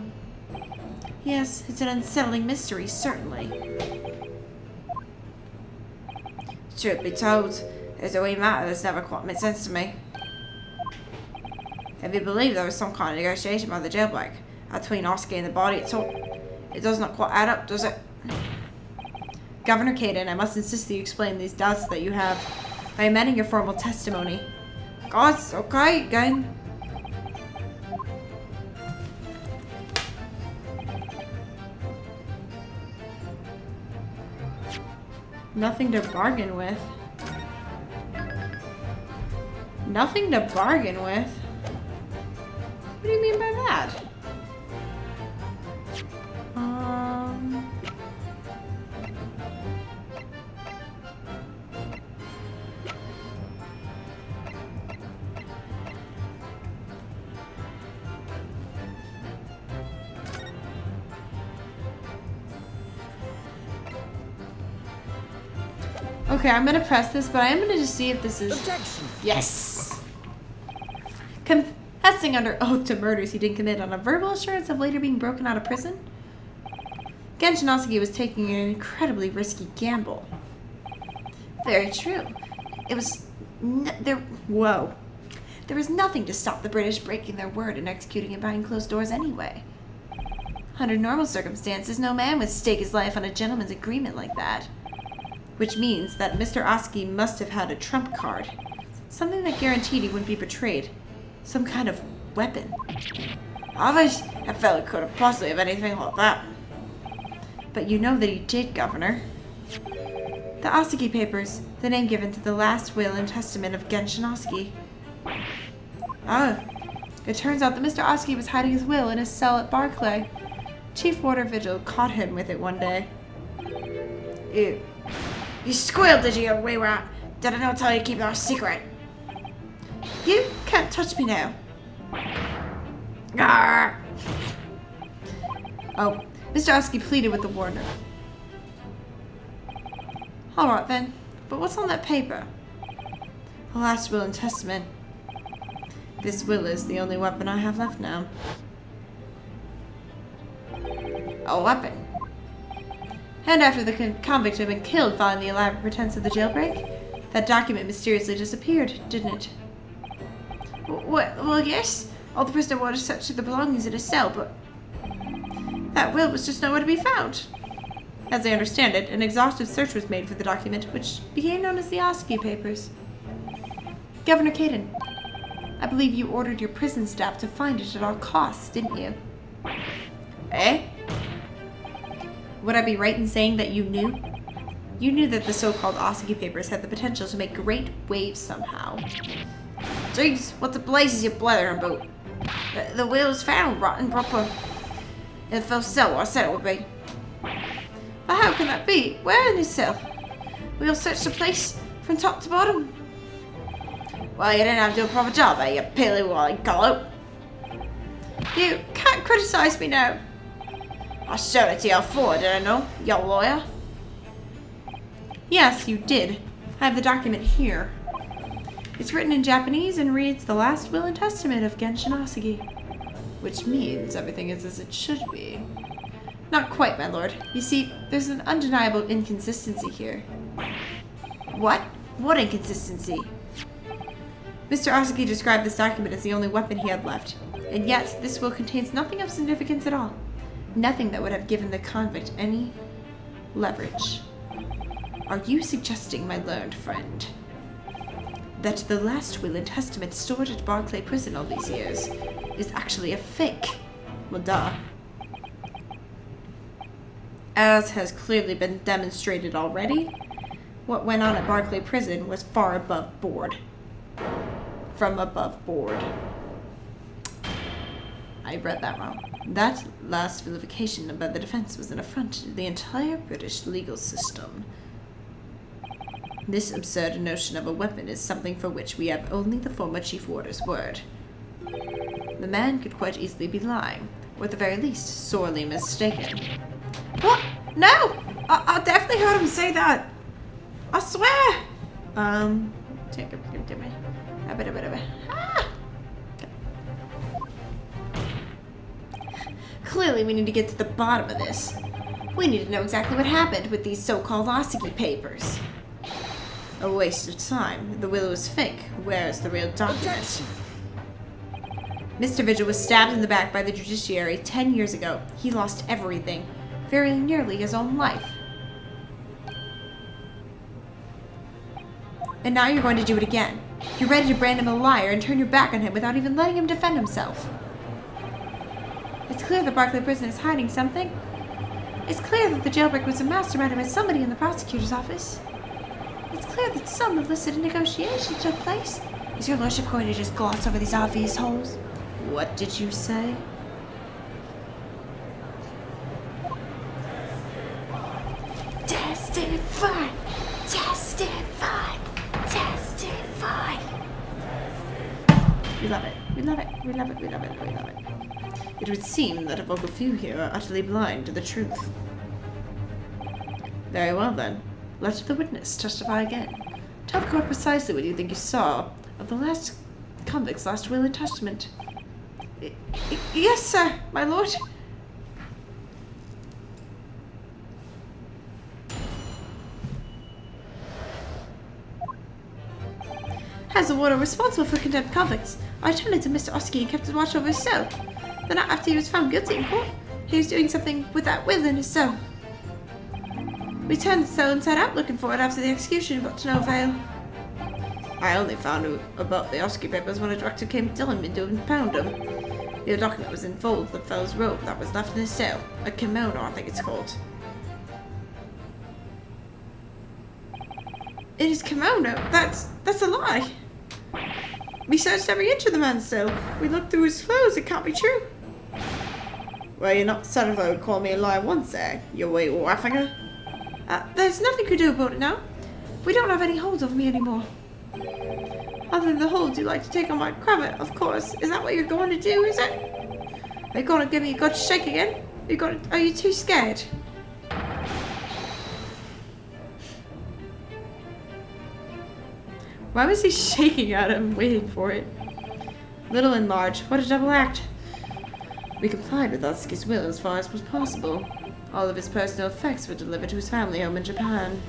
Yes, it's an unsettling mystery, certainly. Truth be told, there's a wee matter that's never quite made sense to me. If you believe there was some kind of negotiation by the jailbreak between Oski and the body itself, it does not quite add up, does it? Governor Caden, I must insist that you explain these doubts that you have by amending your formal testimony. Guys, okay, gang. Nothing to bargain with. Nothing to bargain with? What do you mean by that? Okay, I'm gonna press this, but I am gonna just see if this is... Objection! Yes! Confessing under oath to murders he didn't commit on a verbal assurance of later being broken out of prison? Genshin was taking an incredibly risky gamble. Very true. It was... Whoa. There was nothing to stop the British breaking their word and executing him behind closed doors anyway. Under normal circumstances, no man would stake his life on a gentleman's agreement like that. Which means that Mr. Oski must have had a trump card. Something that guaranteed he wouldn't be betrayed. Some kind of weapon. I wish that fellow could have possibly have anything like that. But you know that he did, Governor. The Oski papers, the name given to the last will and testament of Genshin Oski. Oh, it turns out that Mr. Oski was hiding his will in his cell at Barclay. Chief Warder Vigil caught him with it one day. You squealed, did you, Wayward? Did I not tell you to keep our secret? You can't touch me now. Arr! Oh, Mr. Oski pleaded with the warder. Alright then, but what's on that paper? The last will and testament. This will is the only weapon I have left now. A weapon? And after the convict had been killed following the elaborate pretense of the jailbreak, that document mysteriously disappeared, didn't it? Well, yes. All the prisoner wanted to search through the belongings in his cell, but that will was just nowhere to be found. As I understand it, an exhaustive search was made for the document, which became known as the Oski Papers. Governor Caden, I believe you ordered your prison staff to find it at all costs, didn't you? Eh? Would I be right in saying that you knew? You knew that the so-called Oski Papers had the potential to make great waves somehow. Jeez, what the blazes you blathering about? The will is found, rotten proper. In the first cell I said it would be. But how can that be? Where in his cell? We'll search the place from top to bottom. Well, you didn't have to do a proper job, eh, you pilly-wally gullo. You can't criticize me now. I showed it to you before, did I know, you lawyer? Yes, you did. I have the document here. It's written in Japanese and reads the last will and testament of Genshin Oski. Which means everything is as it should be. Not quite, my lord. You see, there's an undeniable inconsistency here. What? What inconsistency? Mr. Oski described this document as the only weapon he had left, and yet this will contains nothing of significance at all. Nothing that would have given the convict any leverage. Are you suggesting, my learned friend, that the last will and testament stored at Barclay Prison all these years is actually a fake? Well, duh. As has clearly been demonstrated already, what went on at Barclay Prison was far above board. From above board. I read that wrong. That last vilification by the defense was an affront to the entire British legal system. This absurd notion of a weapon is something for which we have only the former Chief Warder's word. The man could quite easily be lying, or at the very least, sorely mistaken. What? No! I definitely heard him say that! I swear! Take a minute. Ah! Clearly we need to get to the bottom of this. We need to know exactly what happened with these so-called Oski papers. A waste of time. The will was fake. Where's the real document? Mr. Vigil was stabbed in the back by the judiciary 10 years ago. He lost everything. Very nearly his own life. And now you're going to do it again. You're ready to brand him a liar and turn your back on him without even letting him defend himself. It's clear that Barclay Prison is hiding something. It's clear that the jailbreak was a mastermind by somebody in the prosecutor's office. It's clear that some illicit negotiation took place. Is your lordship going to just gloss over these obvious holes? What did you say? Testify! Testify! Testify! We love it. We love it. We love it. We love it. We love it. It would seem that a vocal few here are utterly blind to the truth. Very well then. Let the witness testify again. Tell the court precisely what you think you saw of the last convict's last will and testament. Yes, sir, my lord. As the warder responsible for condemned convicts, I attended to Mr. Oski and kept his watch over his cell. The night after he was found guilty in court, he was doing something with that will in his cell. We turned the cell inside out looking for it after the execution, but to no avail. I only found out about the Oski papers when a director came telling me to impound them. The document was in folds of the fellow's robe that was left in his cell. A kimono, I think it's called. It is kimono. That's a lie. We searched every inch of the man's cell. We looked through his clothes. It can't be true. Well, you're not satisfied with calling me a liar once, eh? You wee waffinger. There's nothing you can do about it now. We don't have any holds over me anymore. Other than the holds you like to take on my cravat, of course. Is that what you're going to do, is it? Are you going to give me a good shake again? Are you too scared? Why was he shaking at him, waiting for it? Little and large, what a double act. We complied with Oski's will as far as was possible. All of his personal effects were delivered to his family home in Japan.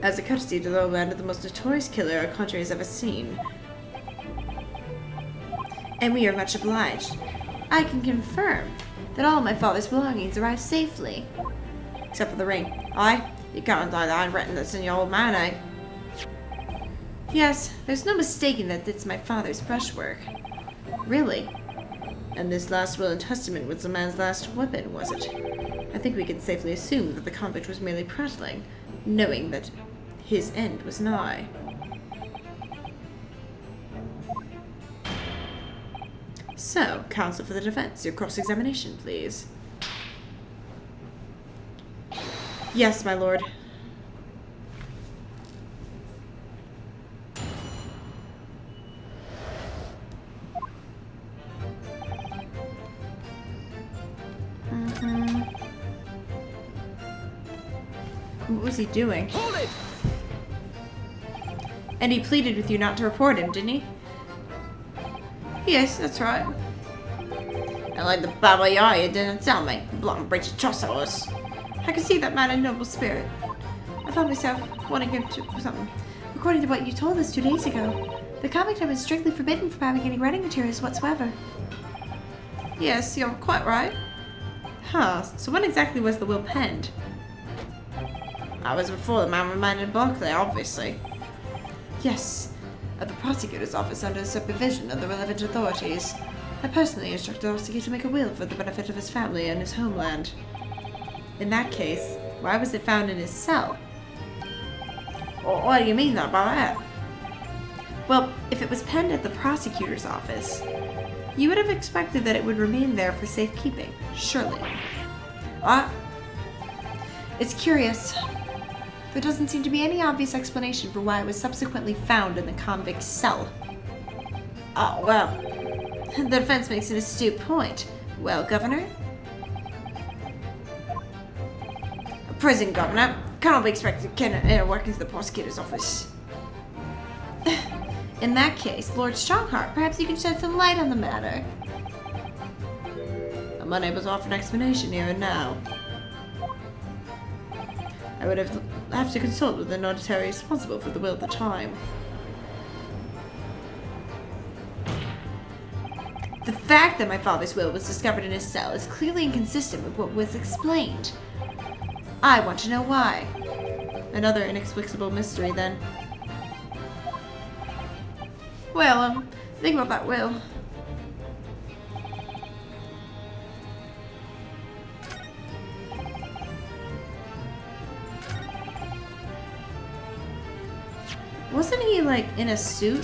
As a courtesy to the land of the most notorious killer our country has ever seen. And we are much obliged. I can confirm that all my father's belongings arrived safely. Except for the ring. Aye, you can't deny that I've written this in your old man, eh? Yes, there's no mistaking that it's my father's brushwork. Really? And this last will and testament was the man's last weapon, was it? I think we can safely assume that the convict was merely prattling, knowing that his end was nigh. So, counsel for the defense, your cross-examination, please. Yes, my lord. What was he doing? Hold it! And he pleaded with you not to report him, didn't he? Yes, that's right. And like the Baba Yaga, you didn't tell me. Blonde breach of trust us. I could see that man in noble spirit. I found myself wanting him to something. According to what you told us 2 days ago, the convict had been strictly forbidden from having any writing materials whatsoever. Yes, you're quite right. Huh, so when exactly was the will penned? I was before the man remanded Barclay, obviously. Yes, at the prosecutor's office under the supervision of the relevant authorities. I personally instructed Oski to make a will for the benefit of his family and his homeland. In that case, why was it found in his cell? Or what do you mean by that? Well, if it was penned at the prosecutor's office, you would have expected that it would remain there for safekeeping, surely. It's curious. There doesn't seem to be any obvious explanation for why it was subsequently found in the convict's cell. Oh, well. The defense makes an astute point. Well, Governor? A prison governor cannot be expected to work into the prosecutor's office. In that case, Lord Strongheart, perhaps you can shed some light on the matter. I'm unable to offer an explanation here and now. I would have to consult with the notary responsible for the will at the time. The fact that my father's will was discovered in his cell is clearly inconsistent with what was explained. I want to know why. Another inexplicable mystery, then. Well, think about that will. Wasn't he, like, in a suit?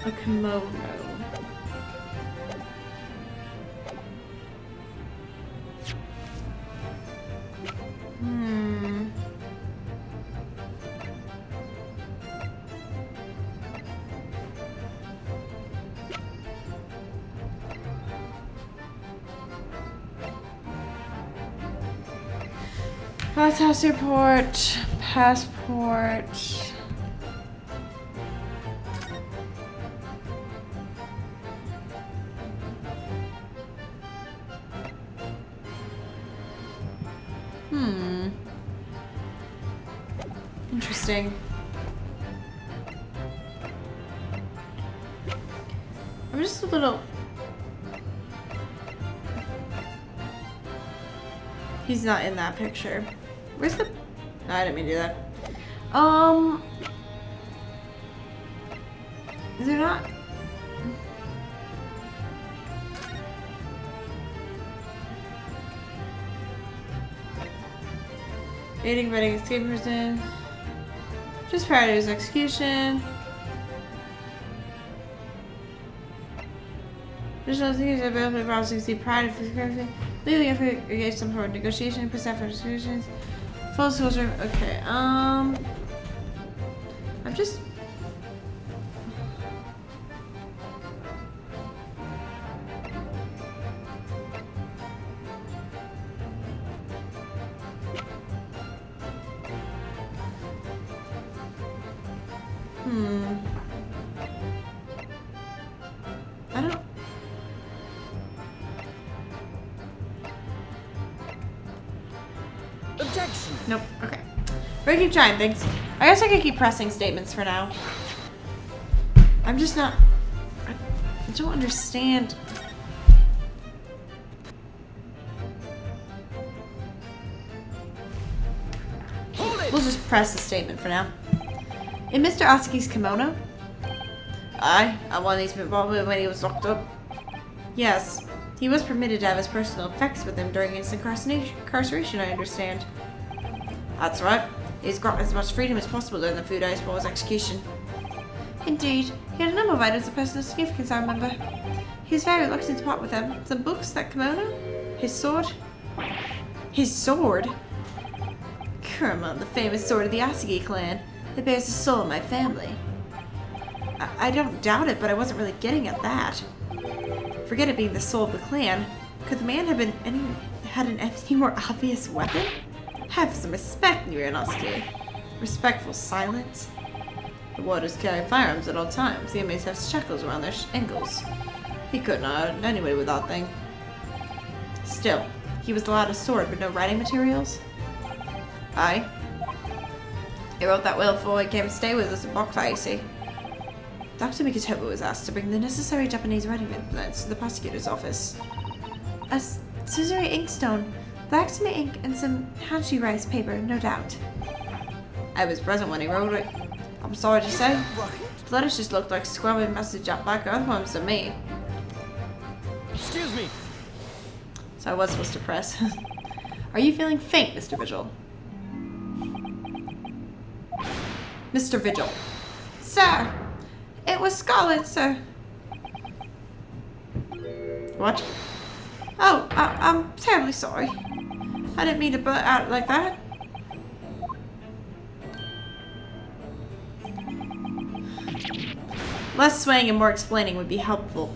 A kimono. Lighthouse report, passport. Interesting. I'm just a little... He's not in that picture. Where's the... No, I didn't mean to do that. Is there not... Aiding, abetting, escape person. Just prior to his execution. Additional things available to processing prior to his execution. Legally engage some sort of negotiation, present for discussions. Full disclosure. Okay. I'm just. I don't. Objection! Nope. Okay. We're gonna keep trying things. I guess I could keep pressing statements for now. I'm just not. I don't understand. Hold it! We'll just press the statement for now. In Mr. Atsuki's kimono? Aye, I won his involvement when he was locked up. Yes, he was permitted to have his personal effects with him during his incarceration, I understand. That's right. He's got as much freedom as possible during the few days before his execution. Indeed, he had a number of items of personal significance, I remember. He was very reluctant to part with them. Some books, that kimono, his sword. His sword? Kurama, the famous sword of the Atsuki clan, that bears the soul of my family. I don't doubt it, but I wasn't really getting at that. Forget it being the soul of the clan. Could the man have been had any more obvious weapon? Have some respect, Ryunosuke. Respectful silence. The warders carry firearms at all times. The inmates have shackles around their ankles. He couldn't have hurt anybody with that thing. Still, he was allowed a sword with no writing materials? Aye. He wrote that will before he came to stay with us at Bokutai, you see. Dr. Mikotoba was asked to bring the necessary Japanese writing implements to the prosecutor's office. A scissory inkstone, black cement ink, and some hanshi rice paper, no doubt. I was present when he wrote it. I'm sorry to say, the letters just looked like scrubbing message up black earthworms to me. Excuse me! So I was supposed to press. Are you feeling faint, Mr. Vigil? Mr. Vigil. Sir, it was scarlet, sir. What? Oh, I'm terribly sorry. I didn't mean to blurt out like that. Less swaying and more explaining would be helpful.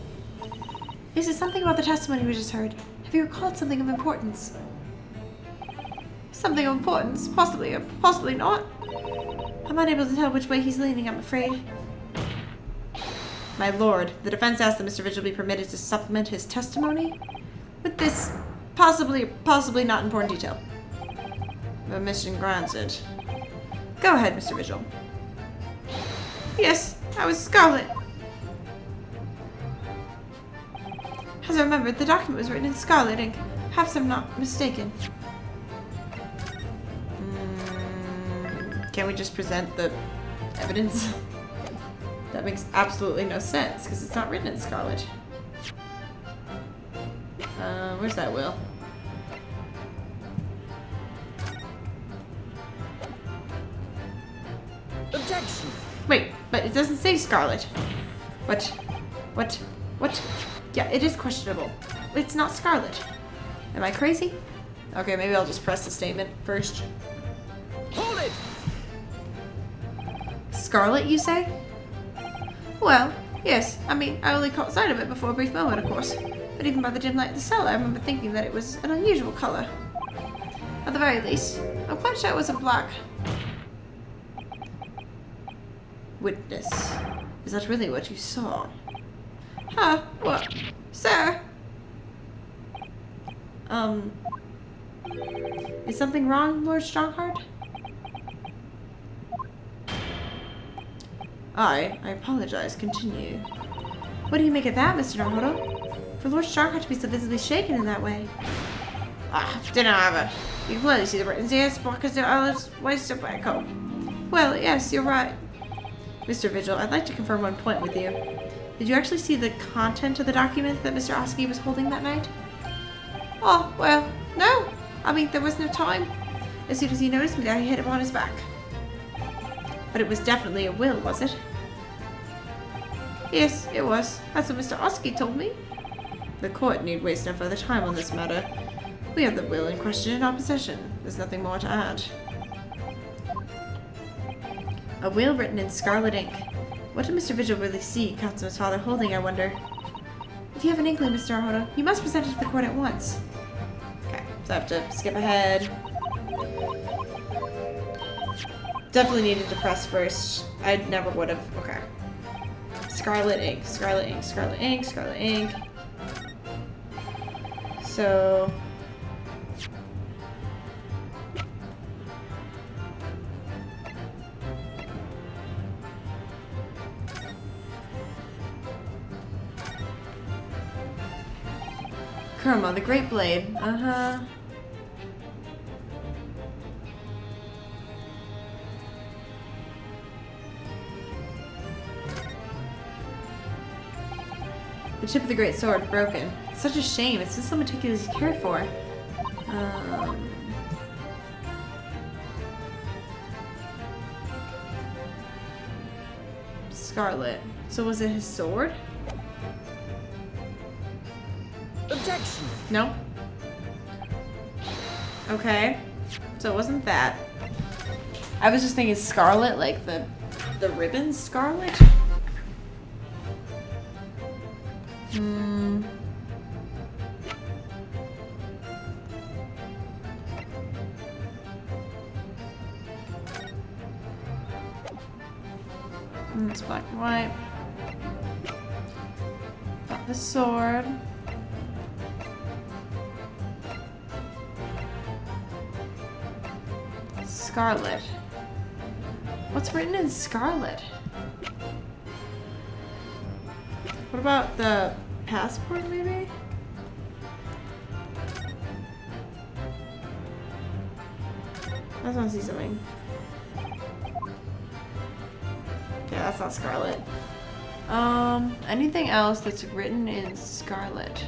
Is it something about the testimony we just heard? Have you recalled something of importance? Something of importance? Possibly or possibly not. I'm unable to tell which way he's leaning, I'm afraid. My lord, the defense asked that Mr. Vigil be permitted to supplement his testimony with this possibly not important detail. Permission granted. Go ahead, Mr. Vigil. Yes, I was scarlet. As I remember, the document was written in scarlet ink. Perhaps I'm not mistaken. Can we just present the evidence? That makes absolutely no sense, because it's not written in scarlet. Where's that will? Objection! Wait, but it doesn't say scarlet. What? Yeah, it is questionable. It's not scarlet. Am I crazy? Okay, maybe I'll just press the statement first. Hold it! Scarlet, you say? Well, yes. I mean, I only caught sight of it before a brief moment, of course. But even by the dim light of the cell, I remember thinking that it was an unusual color. At the very least, I'm quite sure it wasn't black. Witness. Is that really what you saw? Huh? What? Sir? Is something wrong, Lord Strongheart? I apologize. Continue. What do you make of that, Mr. Naruhodo? For Lord Strongheart to be so visibly shaken in that way. Didn't have it. You can clearly see the Britons here, because their eyelids wasted by a coat. Well, yes, you're right. Mr. Vigil, I'd like to confirm one point with you. Did you actually see the content of the document that Mr. Oski was holding that night? Oh, well, no. I mean, there was no time. As soon as he noticed me there, he hit upon his back. But it was definitely a will, was it? Yes, it was. That's what Mr. Oski told me. The court need waste no further time on this matter. We have the will in question in our possession. There's nothing more to add. A will written in scarlet ink. What did Mr. Vigil really see Katsuma's father holding, I wonder? If you have an inkling, Mr. Naruhodo, you must present it to the court at once. Okay, so I have to skip ahead. Definitely needed to press first. I never would have. Okay. Scarlet ink, scarlet ink, scarlet ink, scarlet ink. So... Kurama, the Great Blade. Uh-huh. The tip of the great sword broken. It's such a shame. It's been so meticulously cared for. Scarlet. So was it his sword? Objection! No. Okay. So it wasn't that. I was just thinking scarlet, like the ribbon scarlet. It's black and white. Got the sword. Scarlet. What's written in scarlet? What about the passport, maybe? I just want to see something. Okay, that's not scarlet. Anything else that's written in scarlet?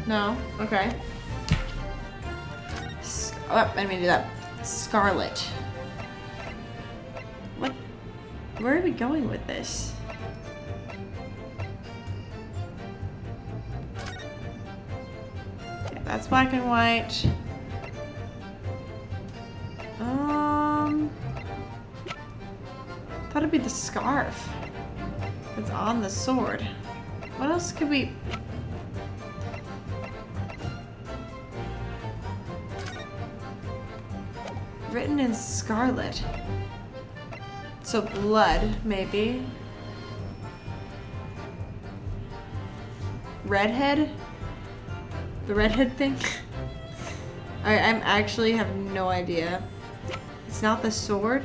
No? Okay. Oh, I didn't mean to do that. Scarlet. What? Where are we going with this? Okay, that's black and white. Thought it'd be the scarf that's on the sword. What else could we... Written in scarlet. So blood, maybe. Redhead? The redhead thing? I actually have no idea. It's not the sword?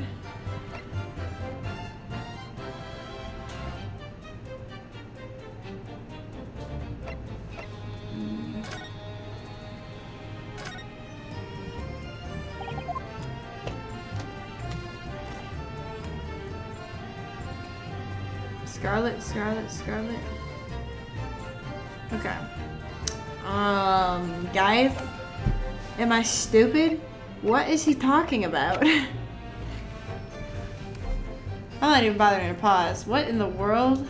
Scarlet, scarlet, scarlet. Okay. Guys? Am I stupid? What is he talking about? I'm not even bothering to pause. What in the world?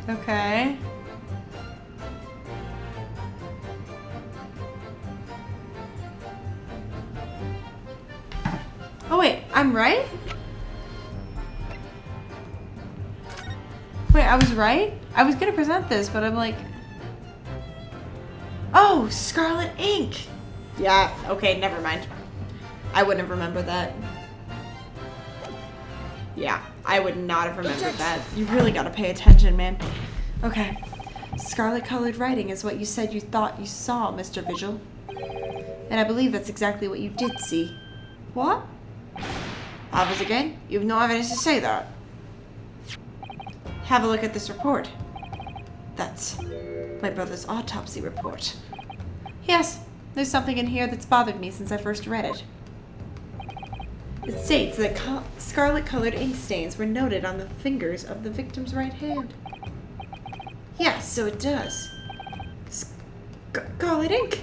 Okay. Oh wait, I'm right? Wait, I was right? I was gonna present this, but I'm like... Oh, scarlet ink! Yeah, okay, never mind. I wouldn't have remembered that. Yeah, I would not have remembered that. You really gotta pay attention, man. Okay. Scarlet colored writing is what you said you thought you saw, Mr. Vigil. And I believe that's exactly what you did see. What? Others again? You have no evidence to say that. Have a look at this report. That's my brother's autopsy report. Yes, there's something in here that's bothered me since I first read it. It states that scarlet-colored ink stains were noted on the fingers of the victim's right hand. Yes, so it does. Scarlet ink?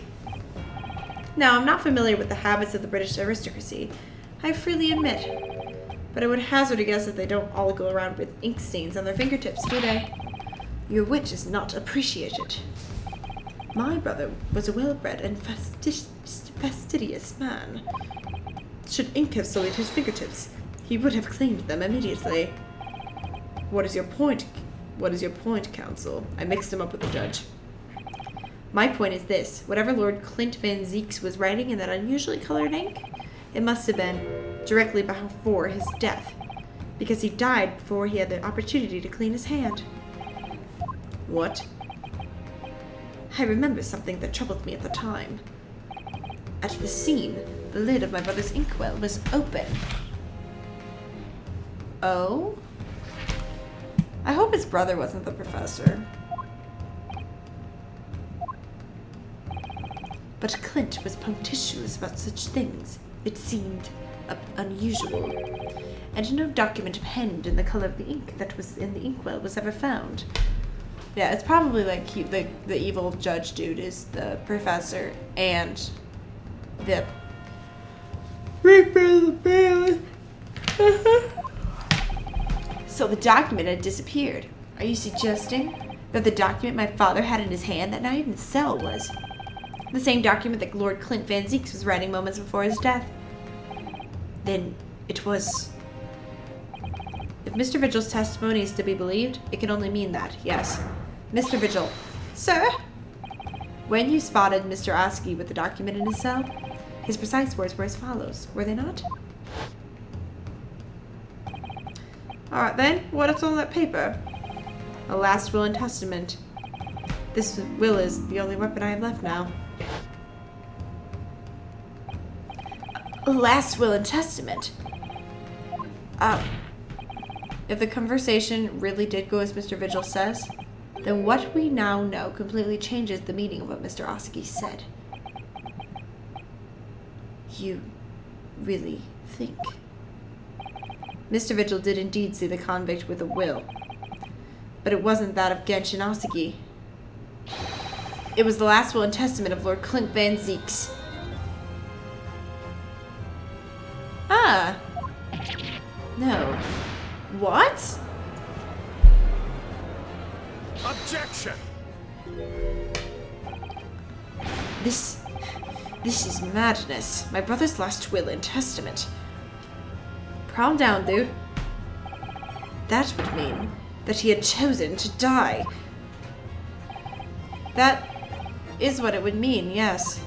Now, I'm not familiar with the habits of the British aristocracy, I freely admit. But I would hazard a guess that they don't all go around with ink stains on their fingertips, do they? Your wit is not appreciated. My brother was a well-bred and fastidious man. Should ink have sullied his fingertips, he would have cleaned them immediately. What is your point? What is your point, counsel? I mixed him up with the judge. My point is this. Whatever Lord Clint Van Zeeks was writing in that unusually colored ink, it must have been directly before his death, because he died before he had the opportunity to clean his hand. What? I remember something that troubled me at the time. At the scene, the lid of my brother's inkwell was open. Oh? I hope his brother wasn't the professor. But Clint was punctilious about such things. It seemed unusual. And no document penned in the color of the ink that was in the inkwell was ever found. Yeah, it's probably like the evil judge dude is the professor and the So the document had disappeared. Are you suggesting that the document my father had in his hand that night in the cell was the same document that Lord Clint Van Zeeks was writing moments before his death? Then it was... If Mr. Vigil's testimony is to be believed, it can only mean that, yes. Mr. Vigil. Sir? When you spotted Mr. Oski with the document in his cell, his precise words were as follows, were they not? Alright then, what is on that paper? A last will and testament. This will is the only weapon I have left now. A last will and testament? If the conversation really did go as Mr. Vigil says, then what we now know completely changes the meaning of what Mr. Oski said. You really think? Mr. Vigil did indeed see the convict with a will, but it wasn't that of Genshin Osugi. It was the last will and testament of Lord Clint Van Zeeks. Ah. No. What? Objection! This is madness. My brother's last will and testament. Calm down, dude. That would mean that he had chosen to die. That is what it would mean, yes.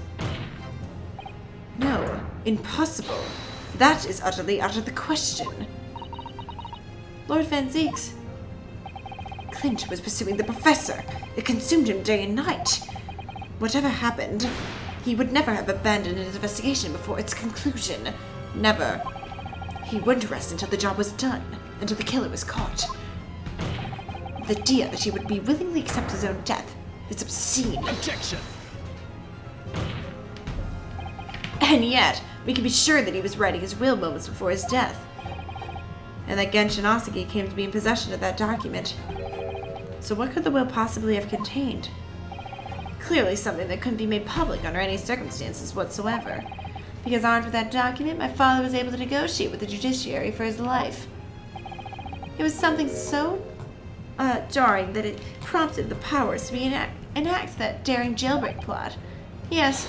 No, impossible. That is utterly out of the question. Lord Van Zeeks. Clint was pursuing the professor. It consumed him day and night. Whatever happened, he would never have abandoned his investigation before its conclusion. Never. He wouldn't rest until the job was done, until the killer was caught. The idea that he would be willingly accept his own death is obscene. Objection! And yet, we can be sure that he was writing his will moments before his death. And that Genshin Osugi came to be in possession of that document. So what could the will possibly have contained? Clearly something that couldn't be made public under any circumstances whatsoever. Because armed with that document, my father was able to negotiate with the judiciary for his life. It was something so jarring that it prompted the powers to enact that daring jailbreak plot. Yes,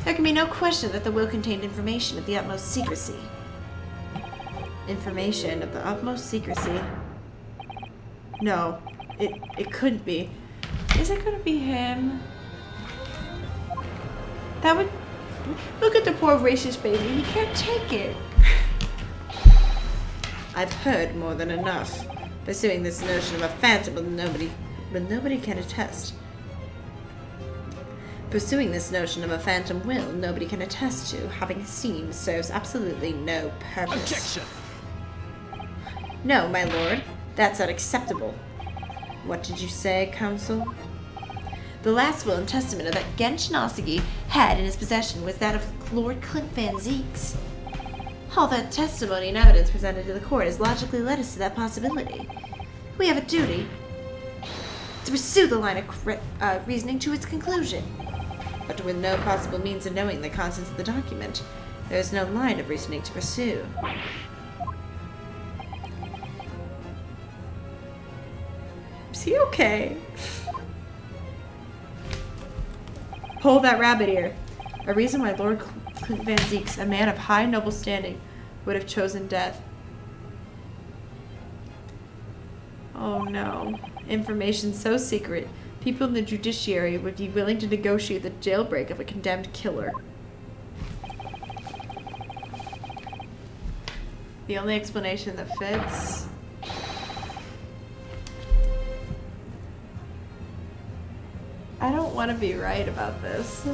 there can be no question that the will contained information of the utmost secrecy. Information of the utmost secrecy? No, it couldn't be. Is it gonna be him? That would... Look at the poor racist baby. He can't take it. I've heard more than enough. Pursuing this notion of a phantom will nobody can attest. Pursuing this notion of a phantom will nobody can attest to, having seen, serves absolutely no purpose. Objection! No, my lord, that's unacceptable. What did you say, counsel? The last will and testament that Ryunosuke had in his possession was that of Lord Clint Van Zeeks. All the testimony and evidence presented to the court has logically led us to that possibility. We have a duty to pursue the line of reasoning to its conclusion. But with no possible means of knowing the contents of the document, there is no line of reasoning to pursue. Is he okay? Pull that rabbit ear. A reason why Lord Clint Van Zeeks, a man of high noble standing, would have chosen death. Oh no. Information so secret, people in the judiciary would be willing to negotiate the jailbreak of a condemned killer. The only explanation that fits... I don't want to be right about this.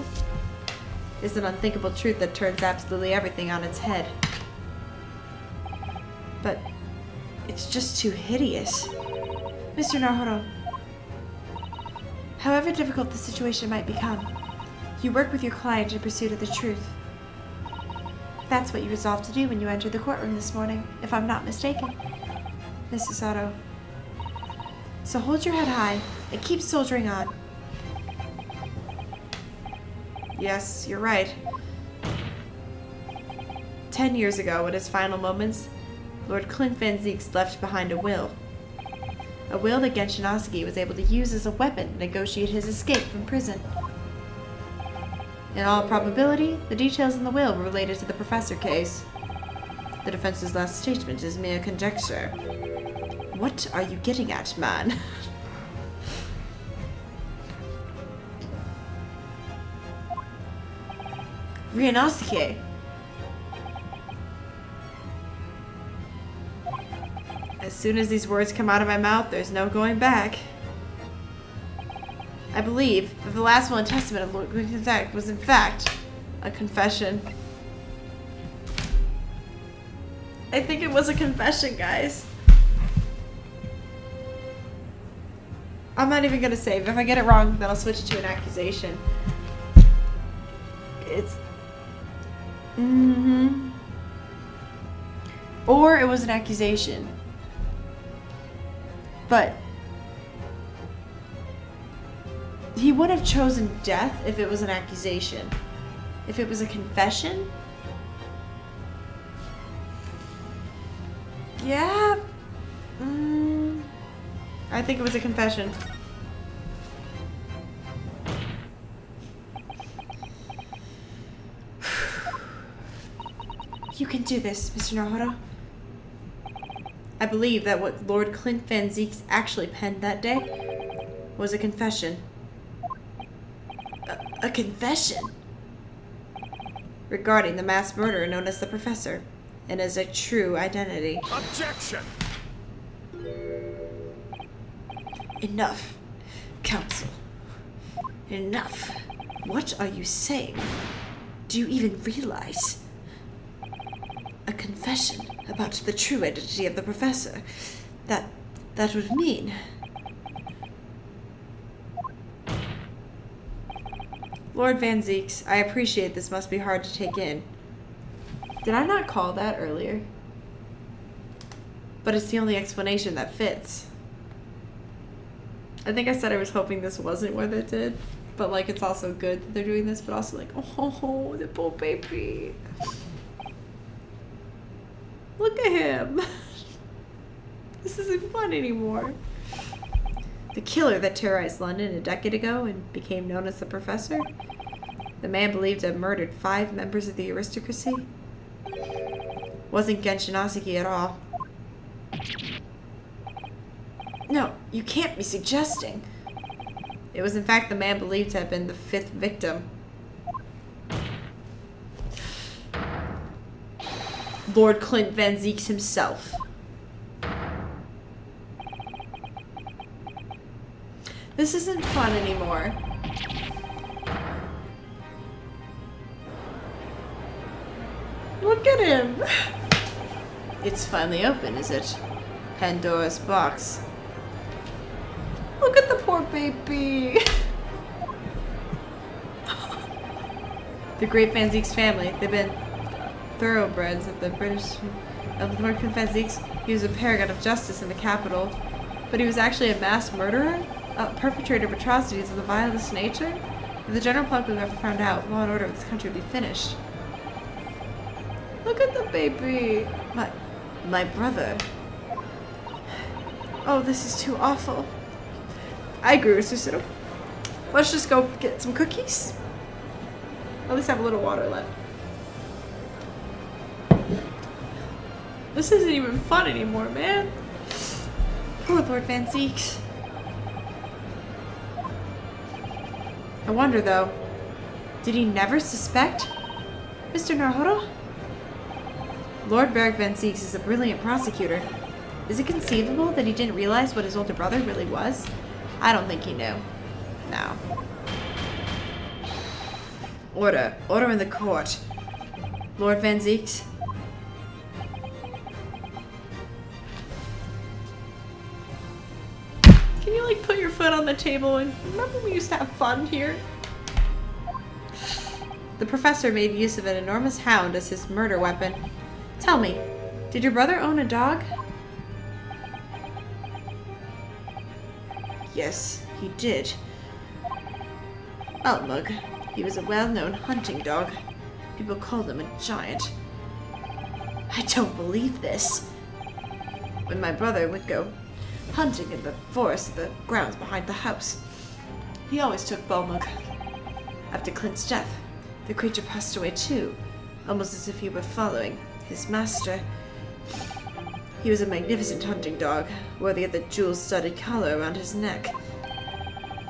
Is an unthinkable truth that turns absolutely everything on its head. But it's just too hideous. Mr. Naruhodo, however difficult the situation might become, you work with your client in pursuit of the truth. That's what you resolved to do when you entered the courtroom this morning, if I'm not mistaken, Mrs. Otto. So hold your head high and keep soldiering on. Yes, you're right. 10 years ago, in his final moments, Lord Clint Van Zeeks left behind a will. A will that Ryunosuke was able to use as a weapon to negotiate his escape from prison. In all probability, the details in the will were related to the professor case. The defense's last statement is mere conjecture. What are you getting at, man? Ryunosuke! As soon as these words come out of my mouth, there's no going back. I believe that the last will and testament of Lord Ryunosuke was in fact a confession. I think it was a confession, guys. I'm not even gonna save. If I get it wrong, then I'll switch to an accusation. It's... Or it was an accusation. But he would have chosen death if it was an accusation. If it was a confession? Yeah. I think it was a confession. You can do this, Mr. Naruhodo. I believe that what Lord Clint Van Zeeks actually penned that day was a confession. A confession? Regarding the mass murderer known as the Professor, and as a true identity. Objection! Enough, counsel. Enough. What are you saying? Do you even realize? A confession about the true identity of the Professor. That would mean... Lord Van Zeeks, I appreciate this must be hard to take in. Did I not call that earlier? But it's the only explanation that fits. I think I said I was hoping this wasn't what it did, but like it's also good that they're doing this, but also like, oh, the poor baby. Look at him. This isn't fun anymore. The killer that terrorized London a decade ago and became known as the Professor? The man believed to have murdered 5 members of the aristocracy? Wasn't Ryunosuke at all. No, you can't be suggesting. It was in fact the man believed to have been the 5th victim. Lord Clint Van Zieks himself. This isn't fun anymore. Look at him! It's finally open, is it? Pandora's box. Look at the poor baby! The great Van Zieks family, they've been thoroughbreds of the Lord Clint Van Zieks. He was a paragon of justice in the capital, but he was actually a mass murderer? A perpetrator of atrocities of the vilest nature? If the general public ever found out, law and order of this country would be finished. Look at the baby! My brother. Oh, this is too awful. I agree with Susanoo. Let's just go get some cookies. At least have a little water left. This isn't even fun anymore, man. Poor Lord Van Zieks. I wonder, though, did he never suspect Mr. Naruhodo? Lord Berg Van Zieks is a brilliant prosecutor. Is it conceivable that he didn't realize what his older brother really was? I don't think he knew. No. Order. Order in the court. Lord Van Zieks. Can you, like, put your foot on the table and remember we used to have fun here? The professor made use of an enormous hound as his murder weapon. Tell me, did your brother own a dog? Yes, he did. Altmug. He was a well-known hunting dog. People called him a giant. I don't believe this. When my brother would go hunting in the forest, the grounds behind the house, he always took Balmug. After Clint's death, the creature passed away too, almost as if he were following his master. He was a magnificent hunting dog, worthy of the jewel-studded collar around his neck.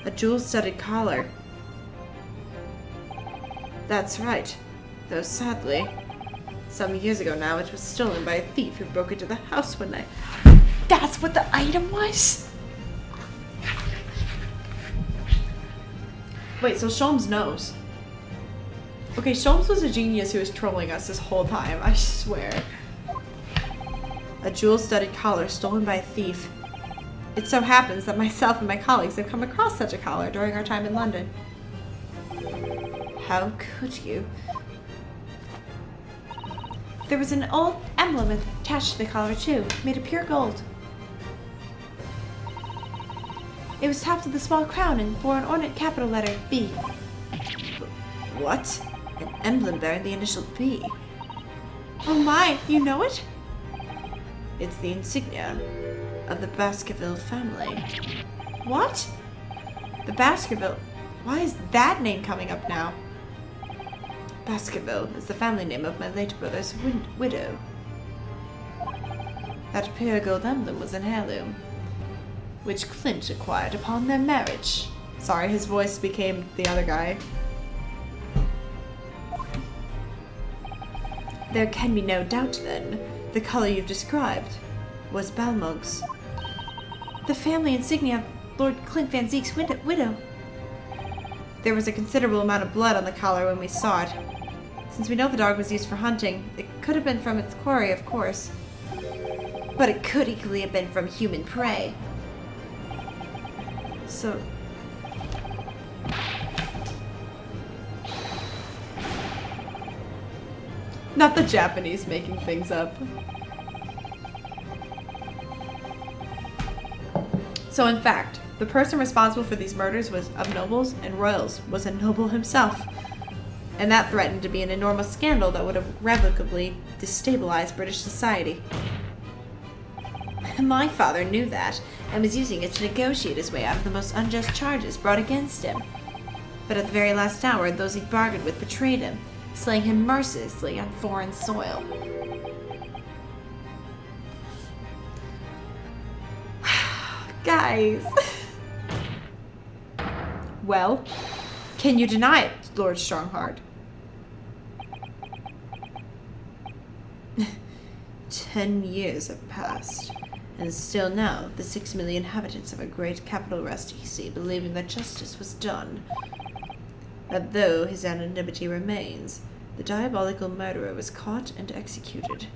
A jewel-studded collar. That's right, though sadly, some years ago now it was stolen by a thief who broke into the house one night. That's what the item was? Wait, so Sholmes knows. Okay, Sholmes was a genius who was trolling us this whole time, I swear. A jewel-studded collar stolen by a thief. It so happens that myself and my colleagues have come across such a collar during our time in London. How could you? There was an old emblem attached to the collar too, made of pure gold. It was topped with a small crown and bore an ornate capital letter B. What? An emblem bearing the initial B? Oh my, you know it? It's the insignia of the Baskerville family. What? The Baskerville? Why is that name coming up now? Baskerville is the family name of my late brother's widow. That pure gold emblem was an heirloom, which Clint acquired upon their marriage. Sorry, his voice became the other guy. There can be no doubt, then, the color you've described was Balmug's. The family insignia of Lord Clint Van Zieks' widow. There was a considerable amount of blood on the collar when we saw it. Since we know the dog was used for hunting, it could have been from its quarry, of course. But it could equally have been from human prey. So... Not the Japanese making things up. So in fact, the person responsible for these murders was of nobles and royals, was a noble himself. And that threatened to be an enormous scandal that would have irrevocably destabilized British society. My father knew that, and was using it to negotiate his way out of the most unjust charges brought against him. But at the very last hour, those he bargained with betrayed him, slaying him mercilessly on foreign soil. Guys. Well, can you deny it, Lord Strongheart? 10 years have passed, and still now the 6 million inhabitants of our great capital rest easy, believing that justice was done. That though his anonymity remains, the diabolical murderer was caught and executed.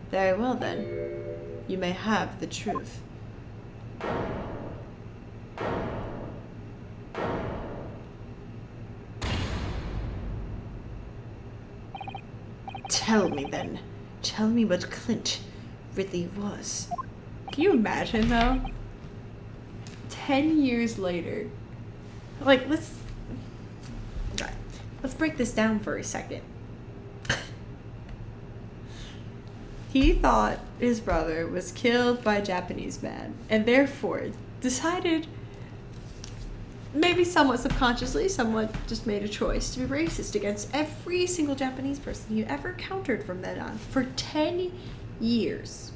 Very well then, you may have the truth. Tell me then. Tell me what Clint really was. Can you imagine though? 10 years later. Like, let's break this down for a second. He thought his brother was killed by a Japanese man, and therefore decided, maybe somewhat subconsciously, somewhat just made a choice to be racist against every single Japanese person he ever encountered from then on for 10 years.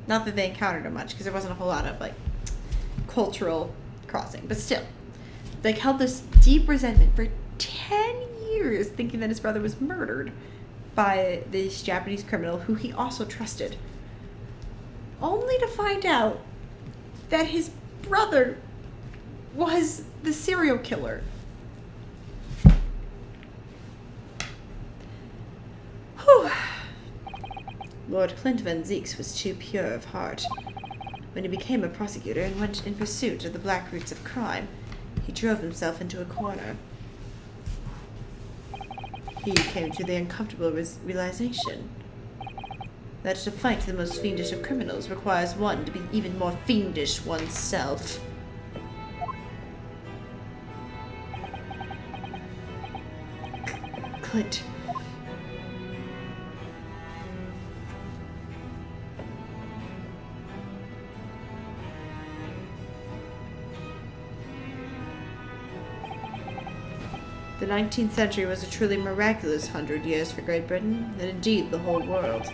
Not that they encountered him much, because there wasn't a whole lot of, like, cultural crossing, but still. Like, held this deep resentment for 10 years, thinking that his brother was murdered by this Japanese criminal who he also trusted. Only to find out that his brother was the serial killer. Whew. Lord Clint Van Zieks was too pure of heart. When he became a prosecutor and went in pursuit of the black roots of crime, he drove himself into a corner. He came to the uncomfortable realization that to fight the most fiendish of criminals requires one to be even more fiendish oneself. Clint. The 19th century was a truly miraculous 100 years for Great Britain, and indeed the whole world.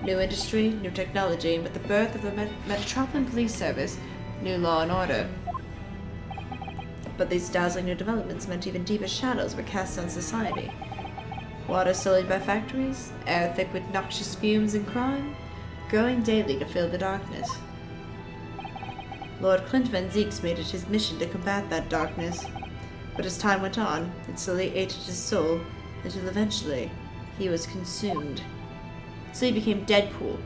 New industry, new technology, and with the birth of the Metropolitan Police Service, new law and order. But these dazzling new developments meant even deeper shadows were cast on society. Water sullied by factories, air thick with noxious fumes and crime, growing daily to fill the darkness. Lord Clint Van Zieks made it his mission to combat that darkness. But as time went on, it slowly ate at his soul, until eventually he was consumed. So he became Deadpool,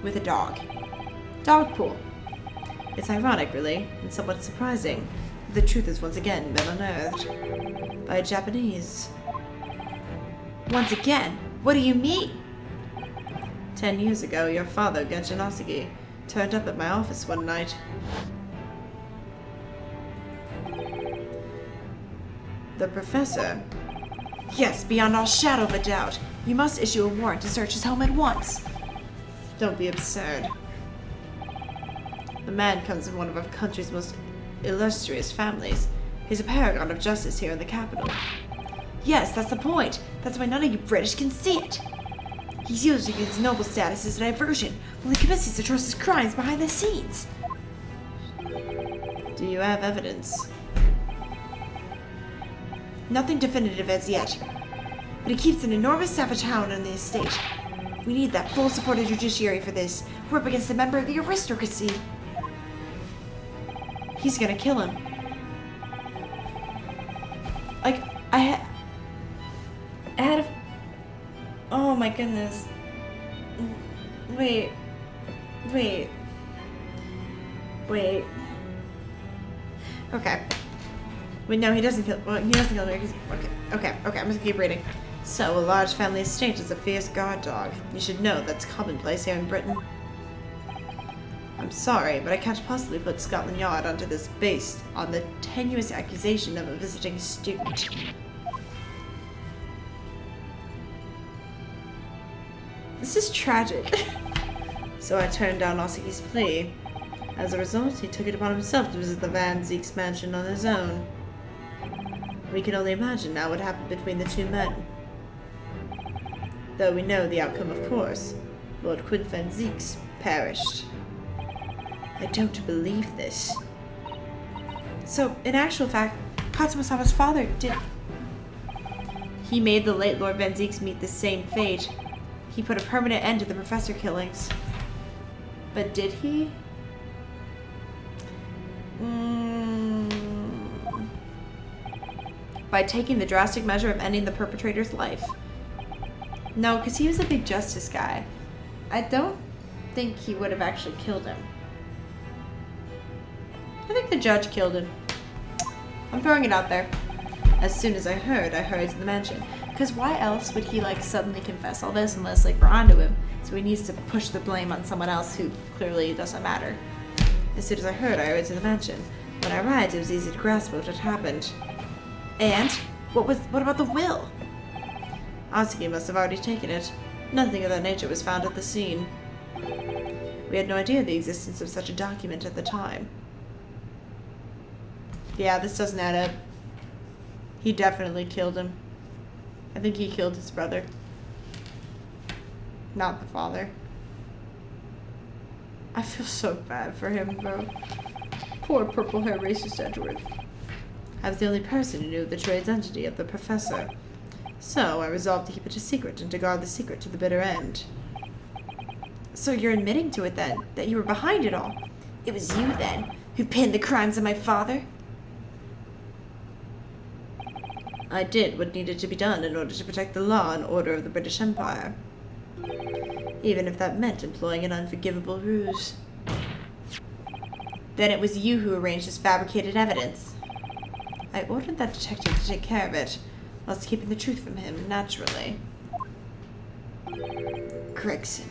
with a dog. Dogpool. It's ironic, really, and somewhat surprising, that the truth is once again been unearthed by a Japanese. Once again? What do you mean? 10 years ago, your father, Ryunosuke, turned up at my office one night. The professor? Yes, beyond all shadow of a doubt. You must issue a warrant to search his home at once. Don't be absurd. The man comes from one of our country's most illustrious families. He's a paragon of justice here in the capital. Yes, that's the point. That's why none of you British can see it. He's using his noble status as a diversion while he commits these atrocious crimes behind the scenes. Do you have evidence? Nothing definitive as yet, but he keeps an enormous savage hound on the estate. We need that full support of judiciary for this. We're up against a member of the aristocracy. He's gonna kill him. Like, I had a... Oh my goodness. Wait. Okay. Wait, no, he doesn't kill. Well, he doesn't kill me. Okay. I'm just gonna keep reading. So, a large family estate is a fierce guard dog. You should know that's commonplace here in Britain. I'm sorry, but I can't possibly put Scotland Yard onto this based on the tenuous accusation of a visiting student. This is tragic. So I turned down Osuke's plea. As a result, he took it upon himself to visit the Van Zeek's mansion on his own. We can only imagine now what happened between the two men. Though we know the outcome, of course. Lord Quint Van Zeek's perished. I don't believe this. So, in actual fact, Katsuma-sama's father did... He made the late Lord Van Zeeks meet the same fate. He put a permanent end to the professor killings. But did he? By taking the drastic measure of ending the perpetrator's life. No, because he was a big justice guy. I don't think he would have actually killed him. I think the judge killed him. I'm throwing it out there. As soon as I hurried to the mansion. Because why else would he, like, suddenly confess all this unless, like, we're onto him? So he needs to push the blame on someone else who clearly doesn't matter. As soon as I hurried to the mansion. When I arrived, it was easy to grasp what had happened. And? What about the will? Osuke must have already taken it. Nothing of that nature was found at the scene. We had no idea of the existence of such a document at the time. Yeah, this doesn't add up. He definitely killed him. I think he killed his brother. Not the father. I feel so bad for him, bro. Poor purple-haired racist Edward. I was the only person who knew the true identity of the professor. So I resolved to keep it a secret and to guard the secret to the bitter end. So you're admitting to it then, that you were behind it all? It was you then, who pinned the crimes on my father? I did what needed to be done in order to protect the law and order of the British Empire. Even if that meant employing an unforgivable ruse. Then it was you who arranged this fabricated evidence. I ordered that detective to take care of it, whilst keeping the truth from him, naturally. Gregson.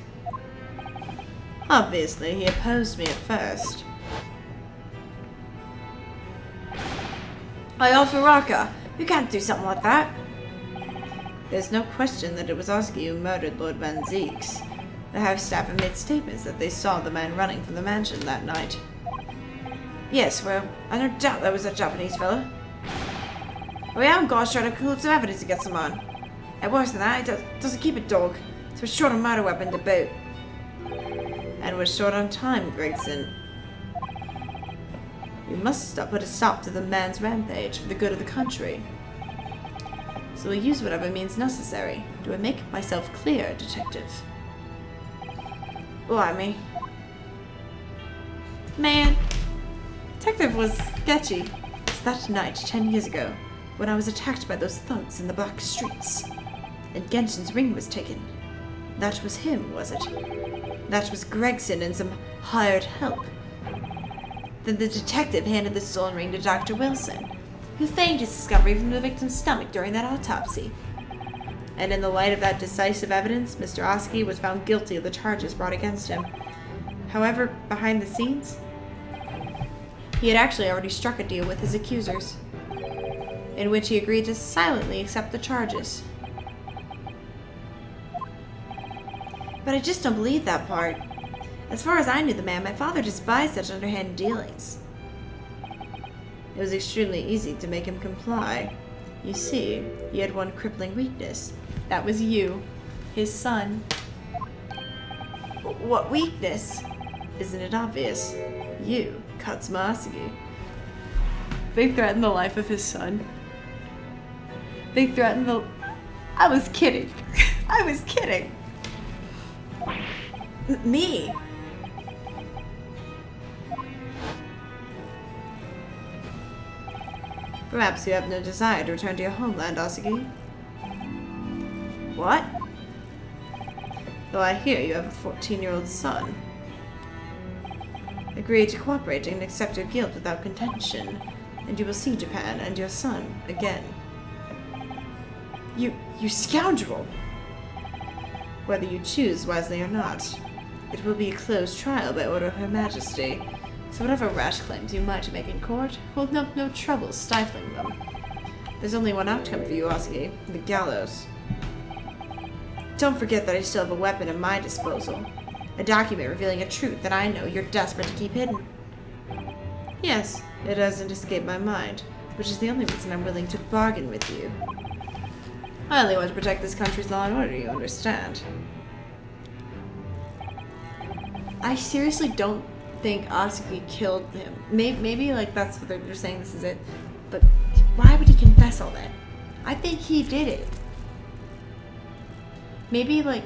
Obviously, he opposed me at first. I offer Raka. You can't do something like that. There's no question that it was Osuke who murdered Lord Van Zeeks. The house staff have made statements that they saw the man running from the mansion that night. Yes, well, I no doubt that was that Japanese fellow. Oh yeah, God's trying to collect some evidence against him on. And worse than that, he doesn't keep a dog, so we're short on murder weapon to boot. And we're short on time, Gregson. We must put a stop to the man's rampage for the good of the country. So we'll use whatever means necessary. Do I make myself clear, Detective? Why me? Man, Detective was sketchy. It's that night, 10 years ago, when I was attacked by those thugs in the black streets. And Genshin's ring was taken. That was him, was it? That was Gregson and some hired help. Then the detective handed the stolen ring to Dr. Wilson, who feigned his discovery from the victim's stomach during that autopsy. And in the light of that decisive evidence, Mr. Osuke was found guilty of the charges brought against him. However, behind the scenes, he had actually already struck a deal with his accusers, in which he agreed to silently accept the charges. But I just don't believe that part. As far as I knew the man, my father despised such underhand dealings. It was extremely easy to make him comply. You see, he had one crippling weakness. That was you, his son. What weakness? Isn't it obvious? You, Katsuma Osuke. They threatened the life of his son. They threatened the... I was kidding. I was kidding. Me? Perhaps you have no desire to return to your homeland, Osuke. What? Though I hear you have a 14-year-old son. Agree to cooperate and accept your guilt without contention, and you will see Japan and your son again. You scoundrel! Whether you choose wisely or not, it will be a closed trial by order of Her Majesty. So whatever rash claims you might make in court, we'll have no trouble stifling them. There's only one outcome for you, Osuke, the gallows. Don't forget that I still have a weapon at my disposal. A document revealing a truth that I know you're desperate to keep hidden. Yes, it hasn't escaped my mind, which is the only reason I'm willing to bargain with you. I only want to protect this country's law and order, you understand? I seriously don't think Asuki killed him. Maybe like that's what they're saying, this is it. But why would he confess all that? I think he did it. Maybe like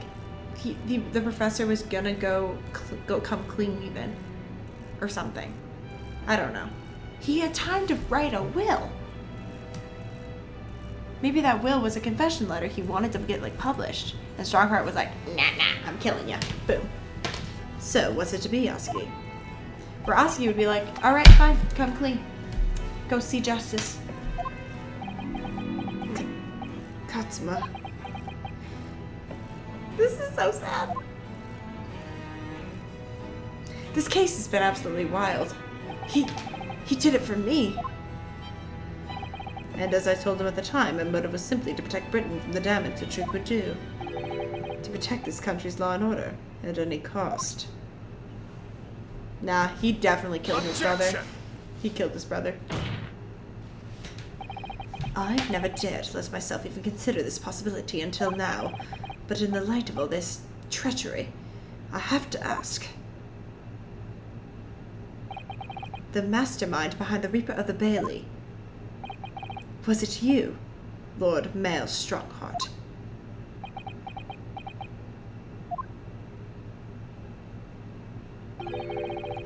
the professor was gonna go come clean even, or something. I don't know. He had time to write a will. Maybe that will was a confession letter he wanted to get like published, and Strongheart was like, nah, I'm killing you. Boom. So what's it to be, Asuki? Where Asuki would be like, all right, fine, come clean, go see justice. Katsuma. This is so sad. This case has been absolutely wild. He did it for me. And as I told him at the time, my motive was simply to protect Britain from the damage the truth would do. To protect this country's law and order, at any cost. Nah, he definitely killed his brother. He killed his brother. I've never dared let myself even consider this possibility until now. But in the light of all this treachery, I have to ask. The mastermind behind the Reaper of the Bailey. Was it you, Lord Mael Strongheart?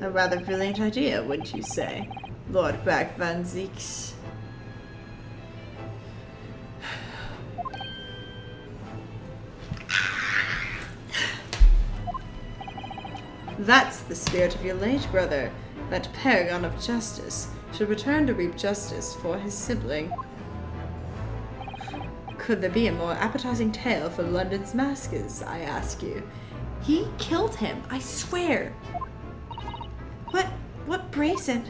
A rather brilliant idea, wouldn't you say, Lord Bag Van Zeeks? That's the spirit of your late brother. That paragon of justice should return to reap justice for his sibling. Could there be a more appetizing tale for London's maskers, I ask you? He killed him, I swear. What brazen?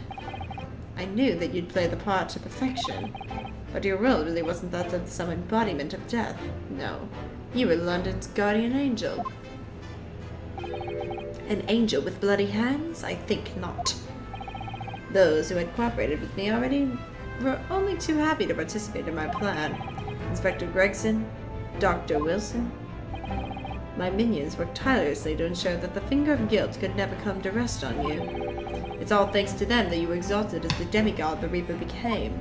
I knew that you'd play the part to perfection, but your role really wasn't that of some embodiment of death. No, you were London's guardian angel. An angel with bloody hands? I think not. Those who had cooperated with me already were only too happy to participate in my plan. Inspector Gregson, Dr. Wilson. My minions worked tirelessly to ensure that the finger of guilt could never come to rest on you. It's all thanks to them that you were exalted as the demigod the Reaper became.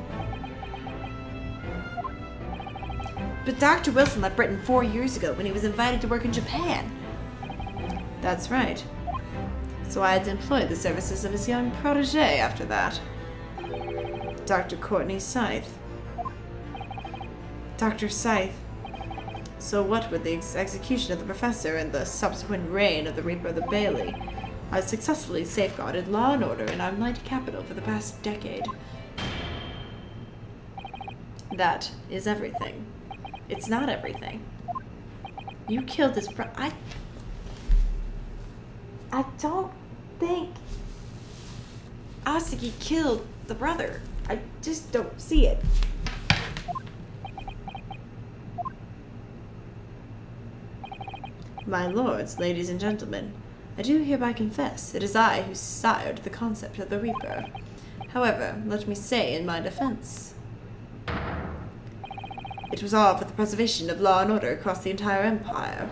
But Dr. Wilson left Britain 4 years ago when he was invited to work in Japan. That's right. So I had to employ the services of his young protege after that. Dr. Courtney Scythe. Dr. Scythe. So what with the execution of the professor and the subsequent reign of the Reaper of the Bailey, I successfully safeguarded law and order in our mighty capital for the past decade. That is everything. It's not everything. You killed his brother. I don't think Asuki killed the brother. I just don't see it. My lords, ladies and gentlemen, I do hereby confess it is I who sired the concept of the Reaper. However, let me say in my defense, it was all for the preservation of law and order across the entire empire.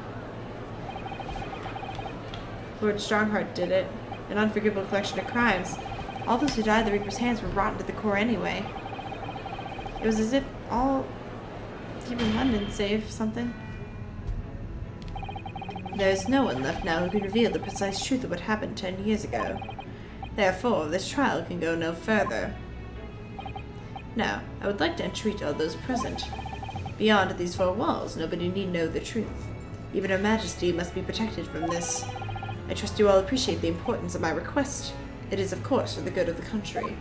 Lord Strongheart did it, an unforgivable collection of crimes. All those who died at the Reaper's hands were rotten to the core anyway. It was as if all keeping London safe, something. There is no one left now who can reveal the precise truth of what happened 10 years ago. Therefore, this trial can go no further. Now, I would like to entreat all those present. Beyond these 4 walls, nobody need know the truth. Even Her Majesty must be protected from this. I trust you all appreciate the importance of my request. It is, of course, for the good of the country.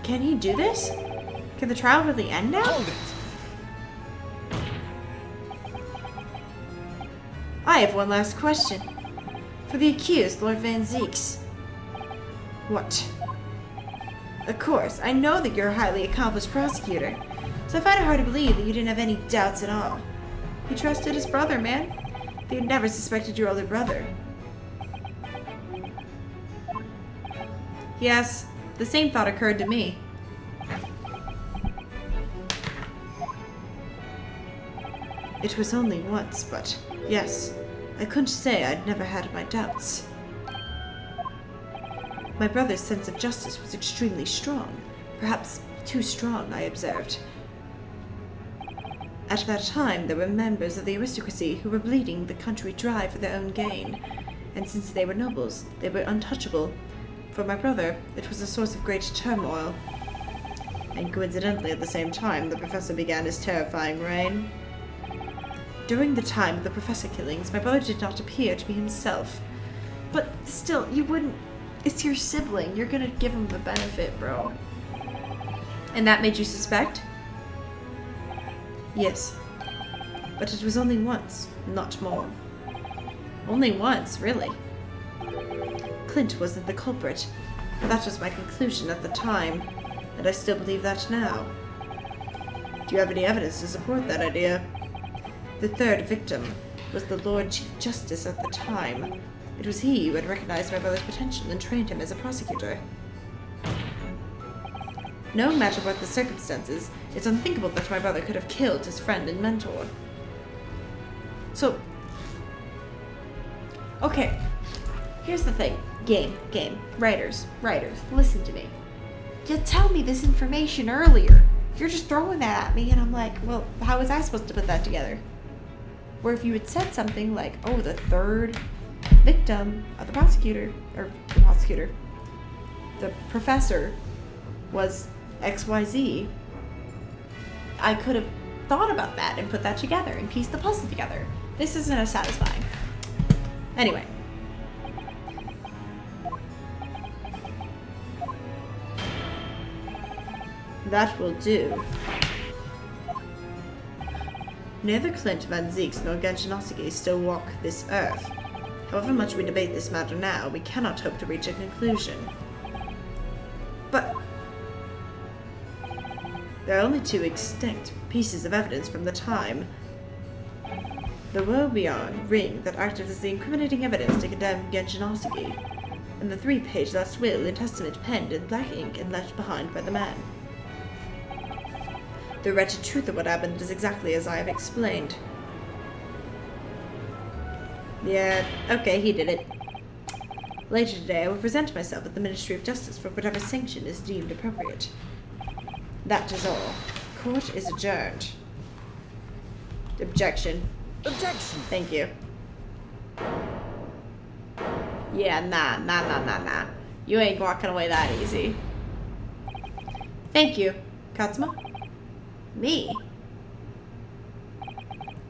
Can he do this? Can the trial really end now? Hold it! I have one last question. For the accused, Lord Van Zeeks. What? Of course, I know that you're a highly accomplished prosecutor, so I find it hard to believe that you didn't have any doubts at all. He trusted his brother, man. They never suspected your older brother. Yes, the same thought occurred to me. It was only once, but yes, I couldn't say I'd never had my doubts. My brother's sense of justice was extremely strong, perhaps too strong, I observed. At that time, there were members of the aristocracy who were bleeding the country dry for their own gain, and since they were nobles, they were untouchable. For my brother, it was a source of great turmoil. And coincidentally, at the same time, the professor began his terrifying reign. During the time of the professor killings, my brother did not appear to be himself. But still, you wouldn't... It's your sibling. You're gonna give him the benefit, bro. And that made you suspect? Yes. But it was only once, not more. Only once, really. Clint wasn't the culprit. That was my conclusion at the time, and I still believe that now. Do you have any evidence to support that idea? The third victim was the Lord Chief Justice at the time. It was he who had recognized my brother's potential and trained him as a prosecutor. No matter what the circumstances, it's unthinkable that my brother could have killed his friend and mentor. So, okay, here's the thing. Game. Writers, listen to me. You tell me this information earlier. You're just throwing that at me, and I'm like, well, how was I supposed to put that together? Where if you had said something like, oh, the third victim of the professor was XYZ, I could have thought about that and put that together and pieced the puzzle together. This isn't as satisfying. Anyway. That will do. Neither Clint Van Zeeks nor Genshin still walk this earth. However much we debate this matter now, we cannot hope to reach a conclusion. But there are only two extinct pieces of evidence from the time. The woe beyond ring that acted as the incriminating evidence to condemn Genshin, and the 3-page last will and testament penned in black ink and left behind by the man. The wretched truth of what happened is exactly as I have explained. Yeah, okay, he did it. Later today, I will present myself at the Ministry of Justice for whatever sanction is deemed appropriate. That is all. Court is adjourned. Objection. Objection! Thank you. Yeah, nah. You ain't walking away that easy. Thank you, Katsuma. Me?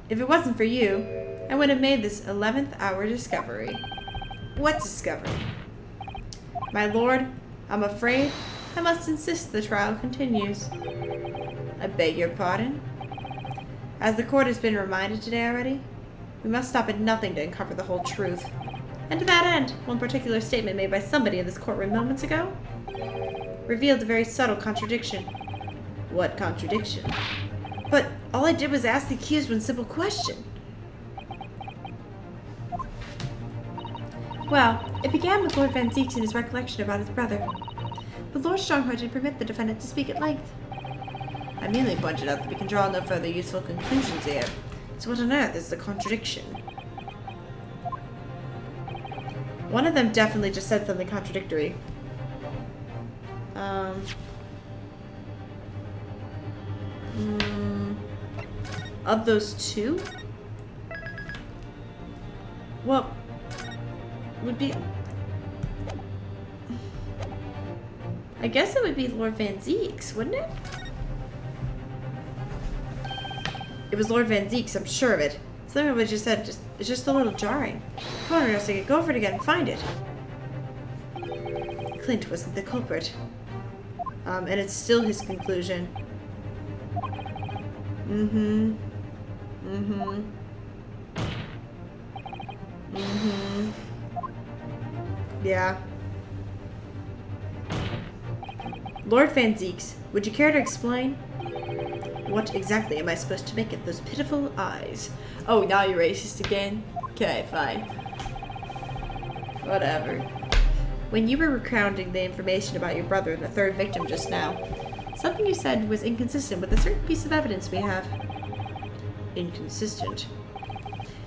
If it wasn't for you, I would have made this 11th hour discovery. What discovery? My lord, I'm afraid I must insist the trial continues. I beg your pardon? As the court has been reminded today already, we must stop at nothing to uncover the whole truth. And to that end, one particular statement made by somebody in this courtroom moments ago revealed a very subtle contradiction. What contradiction? But all I did was ask the accused one simple question. Well, it began with Lord Van Zeeks and his recollection about his brother. But Lord Strongheart did permit the defendant to speak at length. I merely pointed out that we can draw no further useful conclusions here. So what on earth is the contradiction? One of them definitely just said something contradictory. Of those two? Well, would be... I guess it would be Lord Van Zeeks, wouldn't it? It was Lord Van Zeeks, I'm sure of it. Something I just said, it's just a little jarring. Come on, Ryunosuke, go over it again and find it. Clint wasn't the culprit. And it's still his conclusion. Yeah. Lord Van Zeeks, would you care to explain? What exactly am I supposed to make of those pitiful eyes? Oh, now you're racist again? Okay, fine. Whatever. When you were recounting the information about your brother, the third victim just now, something you said was inconsistent with a certain piece of evidence we have. Inconsistent.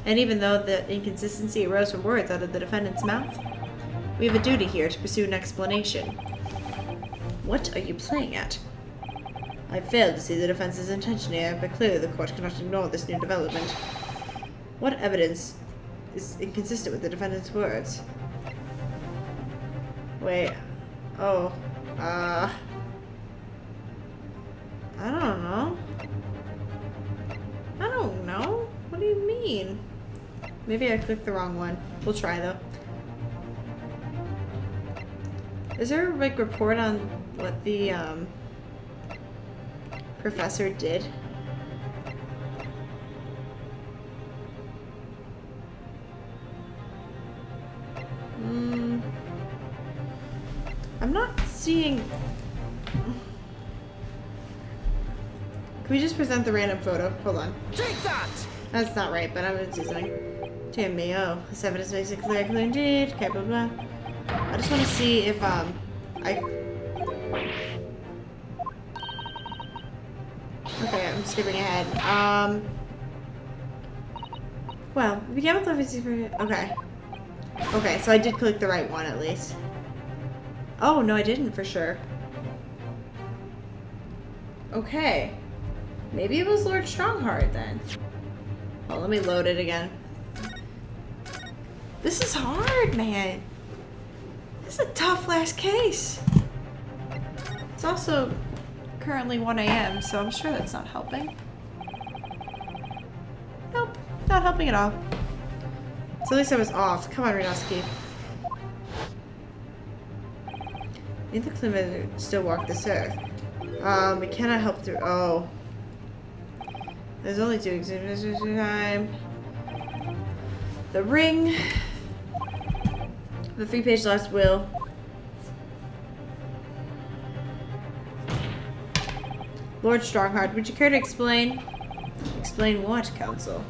And even though the inconsistency arose from words out of the defendant's mouth, we have a duty here to pursue an explanation. What are you playing at? I failed to see the defense's intention here, but clearly the court cannot ignore this new development. What evidence is inconsistent with the defendant's words? Wait. Oh. I don't know. I don't know. What do you mean? Maybe I clicked the wrong one. We'll try though. Is there a like report on what the professor did? I'm not seeing. Can we just present the random photo? Hold on. Take that! That's not right, but I'm gonna do something. Damn me, oh. This evidence makes it clear indeed. Okay, blah blah. I just want to see if Okay, I'm skipping ahead. Well, we began with okay. Okay, so I did click the right one at least. Oh, no, I didn't for sure. Okay. Maybe it was Lord Strongheart then. Oh, let me load it again. This is hard, man. This is a tough last case. It's also currently 1 a.m., so I'm sure that's not helping. Nope, not helping at all. So at least I was off. Come on, Ryunosuke. Neither Clement still walk this earth. We cannot help through. Oh. There's only 2 exhibits at a time. The ring. The 3-page last will. Lord Strongheart, would you care to explain? Explain what, Counsel?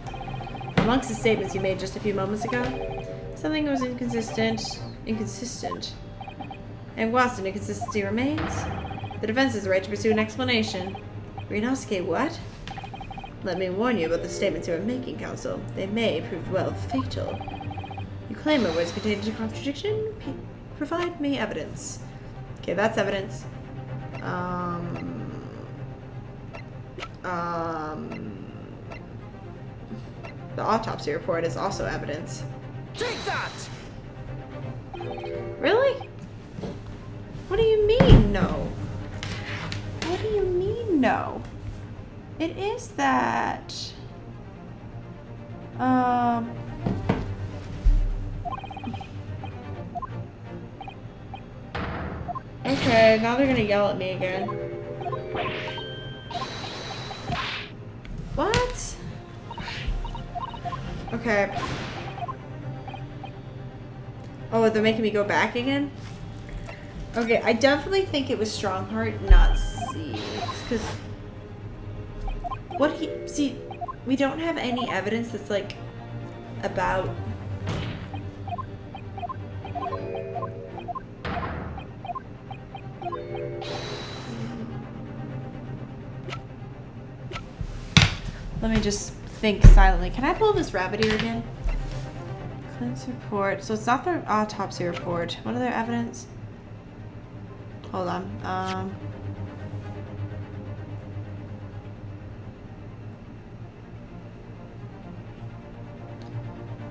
Amongst the statements you made just a few moments ago, something was inconsistent. And whilst an inconsistency remains, the defense has the right to pursue an explanation. Ryunosuke, what? Let me warn you about the statements you are making, Counsel. They may prove, well, fatal. You claim my words contained a contradiction? Provide me evidence. Okay, that's evidence. The autopsy report is also evidence. Take that! Really? What do you mean, no? What do you mean, no? It is that. Okay, now they're gonna yell at me again. What? Okay. Oh, they're making me go back again? Okay, I definitely think it was Strongheart, not C. Because what he see, we don't have any evidence that's like about. Let me just think silently. Can I pull this rabbit ear again? Clint's report. So it's not their autopsy report. What other evidence? Hold on.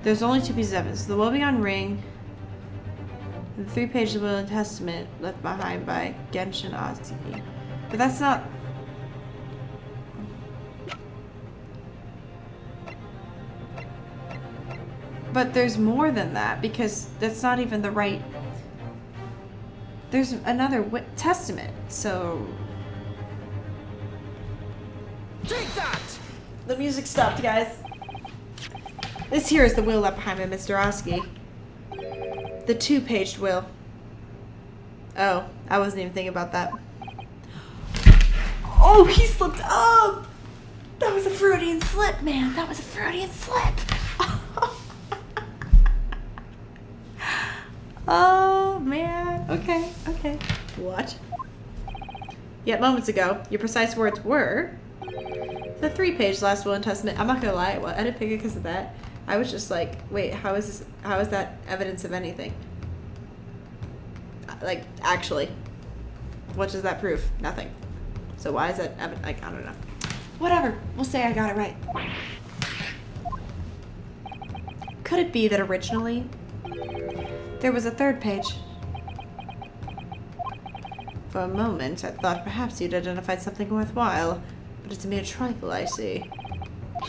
There's only 2 pieces of evidence. The woebegone ring and the 3-page will and testament left behind by Genshin Ozzy. But that's not. But there's more than that, because that's not even the right. There's another testament, so. Take that! The music stopped, guys. This here is the will left behind by Mr. Oski. The 2-paged will. Oh, I wasn't even thinking about that. Oh, he slipped up! That was a Freudian slip, man. That was a Freudian slip. Oh, man. Okay. What? Yet moments ago, your precise words were... The 3-page last will and testament. I'm not gonna lie, well, I didn't pick it because of that. I was just like, wait, how is that evidence of anything? Like, actually. What does that prove? Nothing. So why is that like, I don't know. Whatever. We'll say I got it right. Could it be that originally there was a 3rd page? For a moment, I thought perhaps you'd identified something worthwhile, but it's a mere trifle, I see.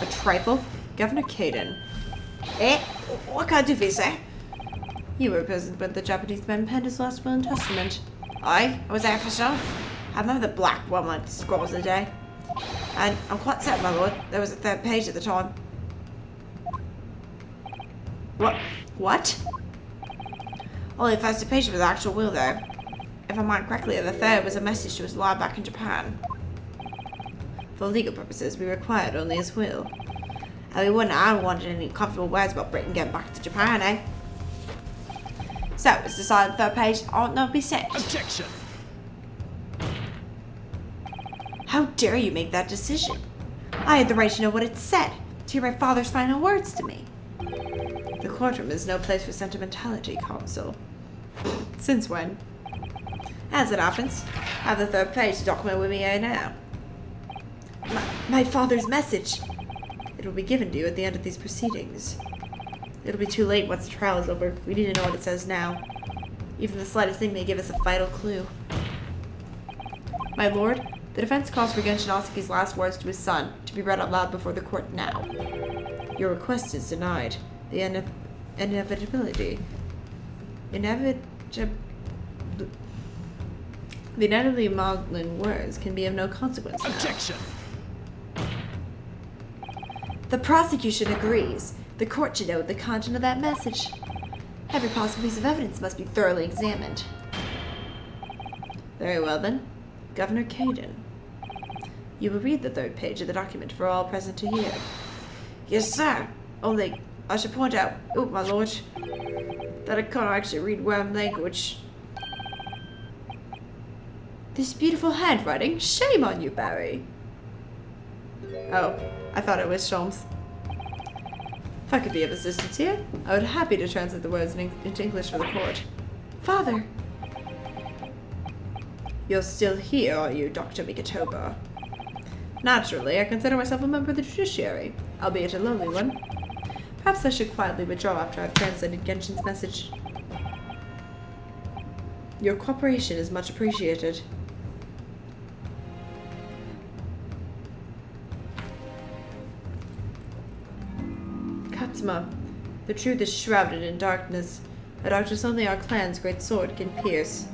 A trifle? Governor Caden. Eh? What can I do for you, sir? You were present when the Japanese man penned his last will and testament. I was there for sure. I remember the black woman scrolls of the day. And I'm quite certain, my lord, there was a 3rd page at the time. What? Only the first page was the actual will, though. If I mind correctly, the 3rd was a message to his lawyer back in Japan. For legal purposes, we required only his will. And we wouldn't have wanted any comfortable words about Britain getting back to Japan, eh? So, it's decided the 3rd page ought not be sent. Objection! How dare you make that decision? I had the right to know what it said, to hear my father's final words to me. The courtroom is no place for sentimentality, Consul. Since when? As it happens, I have the 3rd page to document with me here now. My father's message. It will be given to you at the end of these proceedings. It'll be too late once the trial is over. We need to know what it says now. Even the slightest thing may give us a vital clue. My lord, the defense calls for Ryunosuke's last words to his son to be read out loud before the court now. Your request is denied. The inevitably maudlin words can be of no consequence now. Objection! The prosecution agrees. The court should know the content of that message. Every possible piece of evidence must be thoroughly examined. Very well then. Governor Caden. You will read the 3rd page of the document for all present to hear. Yes, sir. Only, I should point out, oh my lord, that I can't actually read worm language. This beautiful handwriting? Shame on you, Barry. Oh, I thought it was Sholmes. If I could be of assistance here, I would be happy to translate the words into English for the court. Father. You're still here, are you, Dr. Mikotoba? Naturally, I consider myself a member of the judiciary, albeit a lowly one. Perhaps I should quietly withdraw after I've translated Genshin's message. Your cooperation is much appreciated. Katsuma, the truth is shrouded in darkness, a darkness only our clan's great sword can pierce.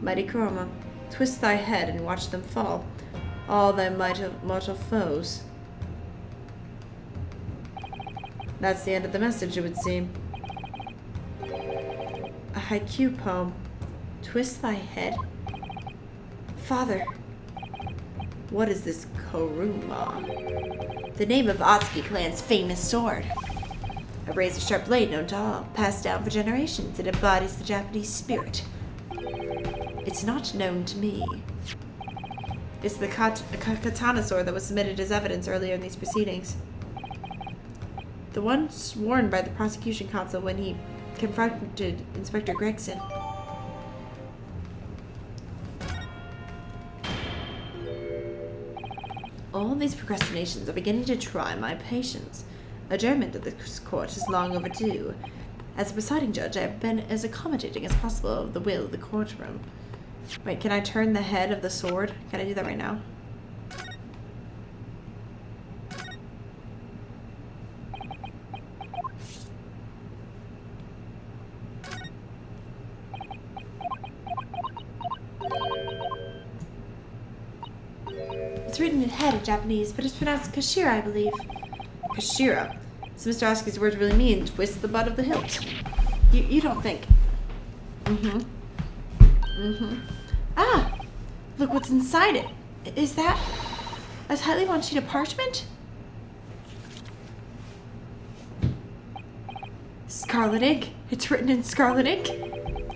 Mighty Kurama, twist thy head and watch them fall, all thy mortal foes. That's the end of the message, it would seem. A haiku poem. Twist thy head? Father, what is this Kuruma? The name of Osuki clan's famous sword. A razor-sharp blade known to all, passed down for generations. It embodies the Japanese spirit. It's not known to me. It's the katana sword that was submitted as evidence earlier in these proceedings. The one sworn by the prosecution counsel when he confronted Inspector Gregson. All these procrastinations are beginning to try my patience. Adjournment of this court is long overdue. As a presiding judge, I have been as accommodating as possible of the will of the courtroom. Wait, can I turn the head of the sword? Can I do that right now? It's written in head in Japanese, but it's pronounced Kashira, I believe. Kashira. So Mr. Osuki's words really mean twist the butt of the hilt. You don't think... Ah! Look what's inside it. Is that... A tightly bound sheet of parchment? Scarlet ink. It's written in scarlet ink.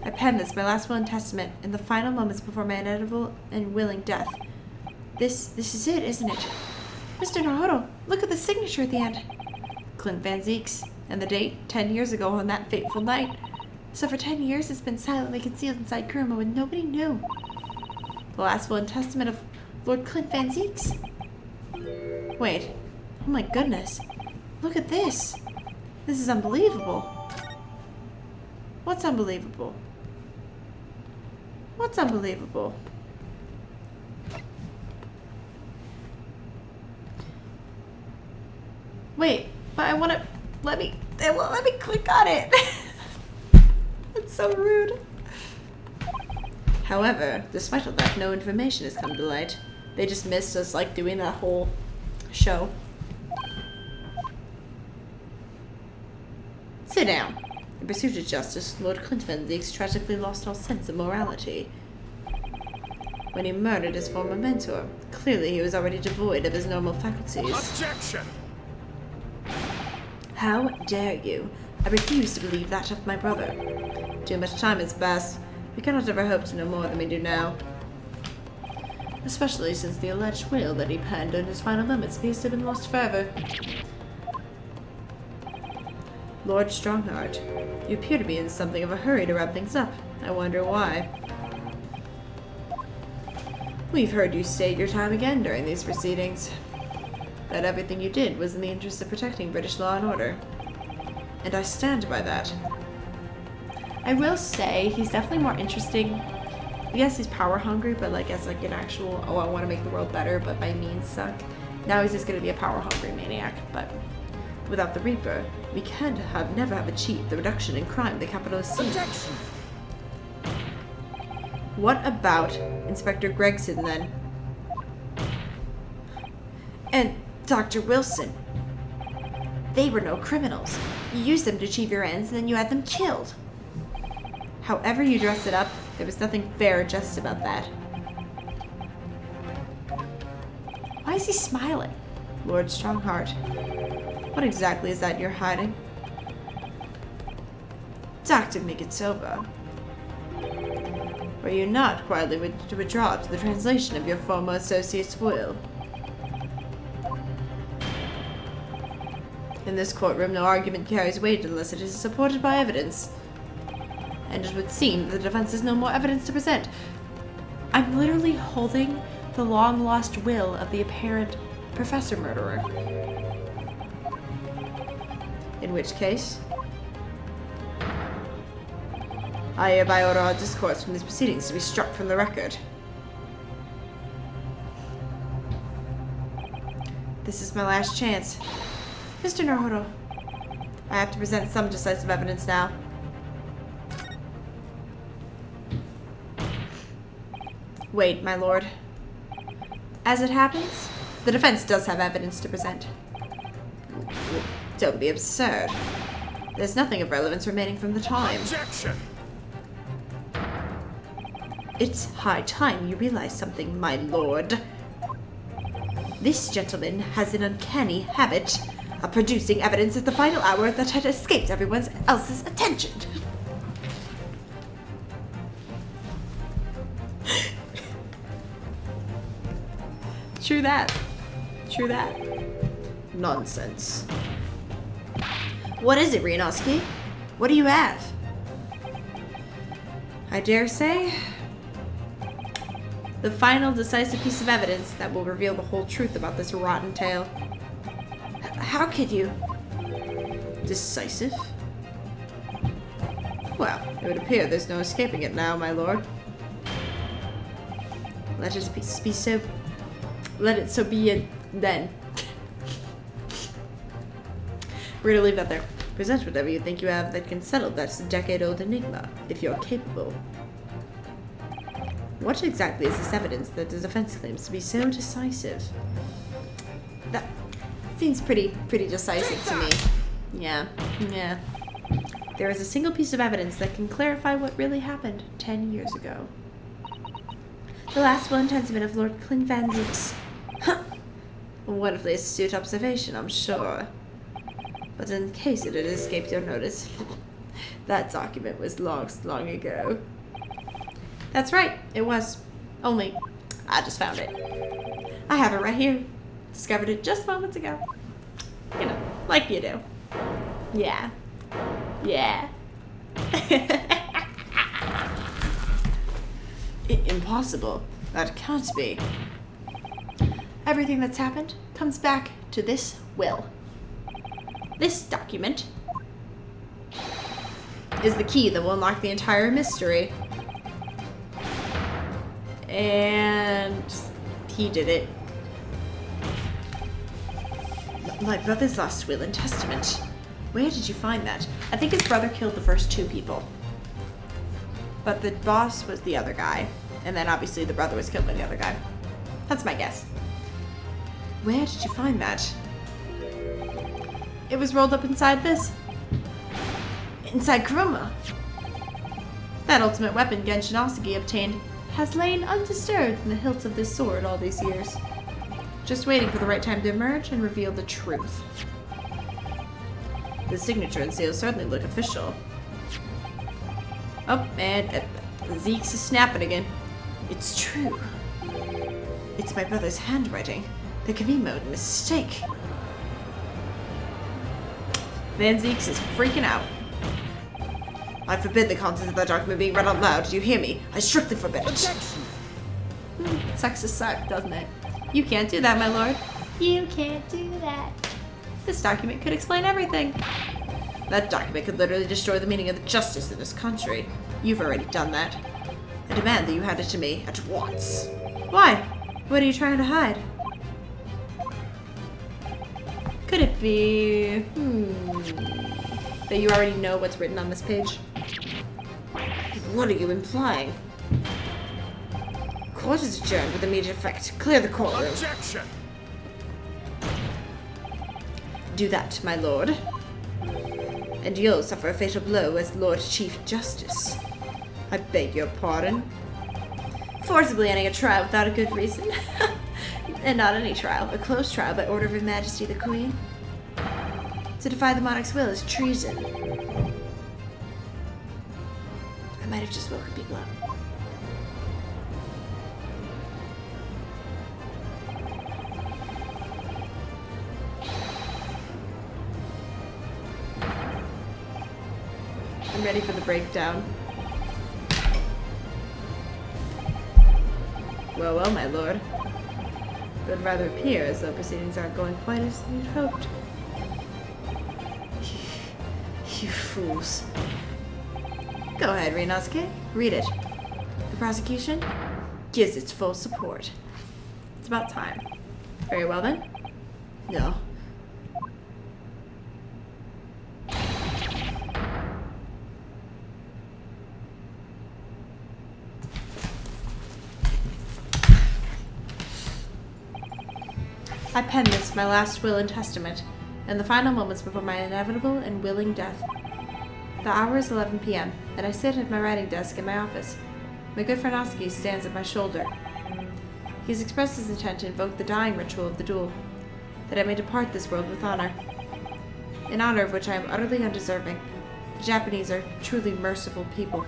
I penned this, my last will and testament, in the final moments before my inevitable and willing death. This is it, isn't it? Mr. Naruhodo, look at the signature at the end. Clint Van Zeek's, and the date, 10 years ago on that fateful night. So for 10 years it's been silently concealed inside Kuruma and nobody knew. The last will and testament of Lord Clint Van Zeek's? Wait. Oh my goodness. Look at this. This is unbelievable. What's unbelievable? What's unbelievable? Wait, but I want to... They won't let me click on it. It's so rude. However, despite all that, no information has come to light. They just missed us, like, doing that whole show. Sit down. In pursuit of justice, Lord Clint Van Zeeks tragically lost all sense of morality. When he murdered his former mentor, clearly he was already devoid of his normal faculties. Objection! How dare you? I refuse to believe that of my brother. Too much time has passed. We cannot ever hope to know more than we do now. Especially since the alleged will that he penned in his final moments appears to have been lost forever. Lord Strongheart, you appear to be in something of a hurry to wrap things up. I wonder why. We've heard you state your time again during these proceedings. That everything you did was in the interest of protecting British law and order. And I stand by that. I will say, he's definitely more interesting. Yes, he's power hungry, but like as like an actual, oh, I want to make the world better, but my means suck. Now he's just going to be a power hungry maniac, but without the Reaper, we can never have achieved the reduction in crime the capital has seen. Objection! What about Inspector Gregson, then? And Dr. Wilson. They were no criminals. You used them to achieve your ends, and then you had them killed. However you dress it up, there was nothing fair or just about that. Why is he smiling? Lord Strongheart. What exactly is that you're hiding? Dr. Mikitsoba. Were you not quietly to withdraw to the translation of your former associate's will? In this courtroom, no argument carries weight unless it is supported by evidence. And it would seem that the defense has no more evidence to present. I'm literally holding the long-lost will of the apparent professor murderer. In which case, I hereby order our discourse from these proceedings to be struck from the record. This is my last chance. Mr. Naruhodo, I have to present some decisive evidence now. Wait, my lord. As it happens, the defense does have evidence to present. Don't be absurd. There's nothing of relevance remaining from the time. Objection! It's high time you realize something, my lord. This gentleman has an uncanny habit of producing evidence at the final hour that had escaped everyone else's attention. True that. True that. Nonsense. What is it, Ryunosuke? What do you have? I dare say, the final decisive piece of evidence that will reveal the whole truth about this rotten tale. How could you? Decisive? Well, it would appear there's no escaping it now, my lord. Let it be so. Let it so be it then. We're gonna leave that there. Present whatever you think you have that can settle that decade-old enigma, if you're capable. What exactly is this evidence that the defense claims to be so decisive? That seems pretty decisive to me. Yeah. There is a single piece of evidence that can clarify what really happened 10 years ago. The last will and testament of Lord Clint Van Zeeks. Huh. A wonderfully astute observation, I'm sure. But in case it had escaped your notice, that document was lost long ago. That's right, it was. Only, I just found it. I have it right here. Discovered it just moments ago. You know, like you do. Yeah. Yeah. Impossible. That can't be. Everything that's happened comes back to this will. This document Is the key that will unlock the entire mystery. And he did it. My brother's last will and testament. Where did you find that? I think his brother killed the first 2 people. But the boss was the other guy. And then obviously the brother was killed by the other guy. That's my guess. Where did you find that? It was rolled up inside this. Inside Kuruma. That ultimate weapon Ryunosuke obtained has lain undisturbed in the hilt of this sword all these years, just waiting for the right time to emerge and reveal the truth. The signature and seal certainly look official. Oh, and Zeke's is snapping again. It's true. It's my brother's handwriting. There can be no mistake. Van Zeeks is freaking out. I forbid the contents of that document being read out loud. Do you hear me? I strictly forbid it. Objection! Sucks to suck, doesn't it? You can't do that, my lord. You can't do that. This document could explain everything. That document could literally destroy the meaning of the justice in this country. You've already done that. I demand that you hand it to me at once. Why? What are you trying to hide? Could it be... that you already know what's written on this page? What are you implying? Court is adjourned with immediate effect. Clear the courtroom. Objection! Do that, my lord. And you'll suffer a fatal blow as Lord Chief Justice. I beg your pardon. Forcibly ending a trial without a good reason. And not any trial, a closed trial by order of Her Majesty the Queen. To defy the monarch's will is treason. I might have just woken people up. I'm ready for the breakdown. Well, well, my lord. It would rather appear as though proceedings aren't going quite as you'd hoped. You fools. Go ahead, Ryunosuke. Read it. The prosecution gives its full support. It's about time. Very well then. No. I pen this, my last will and testament, in the final moments before my inevitable and willing death. The hour is 11 p.m., and I sit at my writing desk in my office. My good friend Ryunosuke stands at my shoulder. He has expressed his intent to invoke the dying ritual of the duel, that I may depart this world with honor. An honor of which I am utterly undeserving. The Japanese are truly merciful people.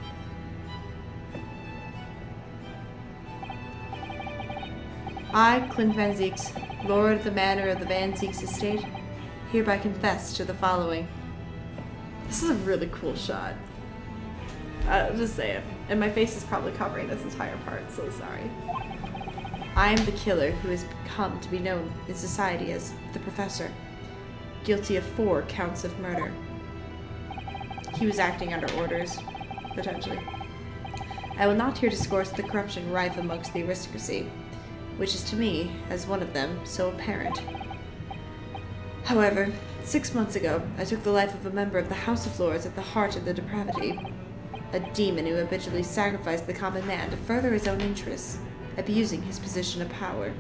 I, Clint Van Zeeks, Lord of the Manor of the Van Zeeks Estate, hereby confess to the following. This is a really cool shot. I'll just say it. And my face is probably covering this entire part, so sorry. I am the killer who has come to be known in society as the Professor, guilty of 4 counts of murder. He was acting under orders, potentially. I will not here discourse the corruption rife amongst the aristocracy, which is to me, as one of them, so apparent. However, 6 months ago, I took the life of a member of the House of Lords at the heart of the depravity. A demon who habitually sacrificed the common man to further his own interests, abusing his position of power.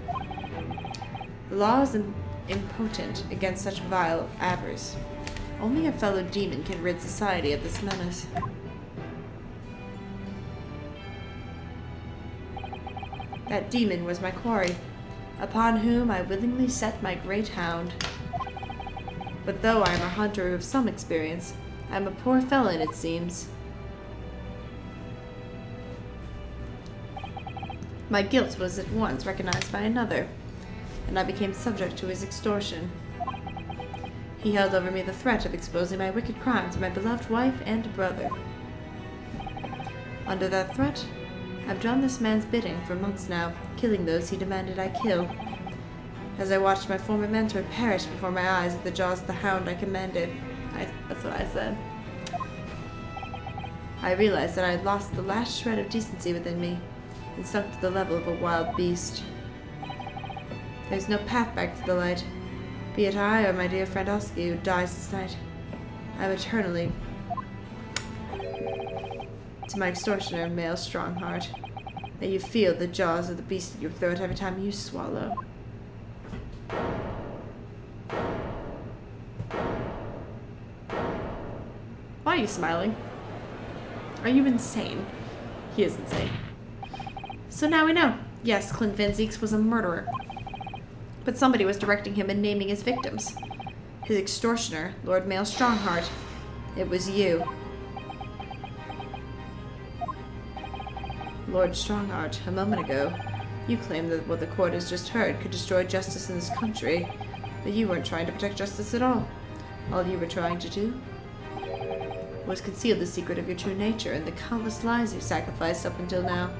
The law is impotent against such vile avarice. Only a fellow demon can rid society of this menace. That demon was my quarry, upon whom I willingly set my great hound. But though I am a hunter of some experience, I am a poor felon, it seems. My guilt was at once recognized by another, and I became subject to his extortion. He held over me the threat of exposing my wicked crime to my beloved wife and brother. Under that threat, I've done this man's bidding for months now, killing those he demanded I kill. As I watched my former mentor perish before my eyes at the jaws of the hound I commanded, that's what I said. I realized that I had lost the last shred of decency within me, and sunk to the level of a wild beast. There's no path back to the light, be it I or my dear friend Oski who dies this night. I'm eternally to my extortioner, male Strongheart. May you feel the jaws of the beast at your throat every time you swallow. Why are you smiling? Are you insane? He is insane. So now we know. Yes, Clint Van Zeeks was a murderer. But somebody was directing him and naming his victims. His extortioner, Lord Male Strongheart. It was you. Lord Strongheart, a moment ago, you claimed that what the court has just heard could destroy justice in this country, but you weren't trying to protect justice at all. All you were trying to do was conceal the secret of your true nature and the countless lives you've sacrificed up until now.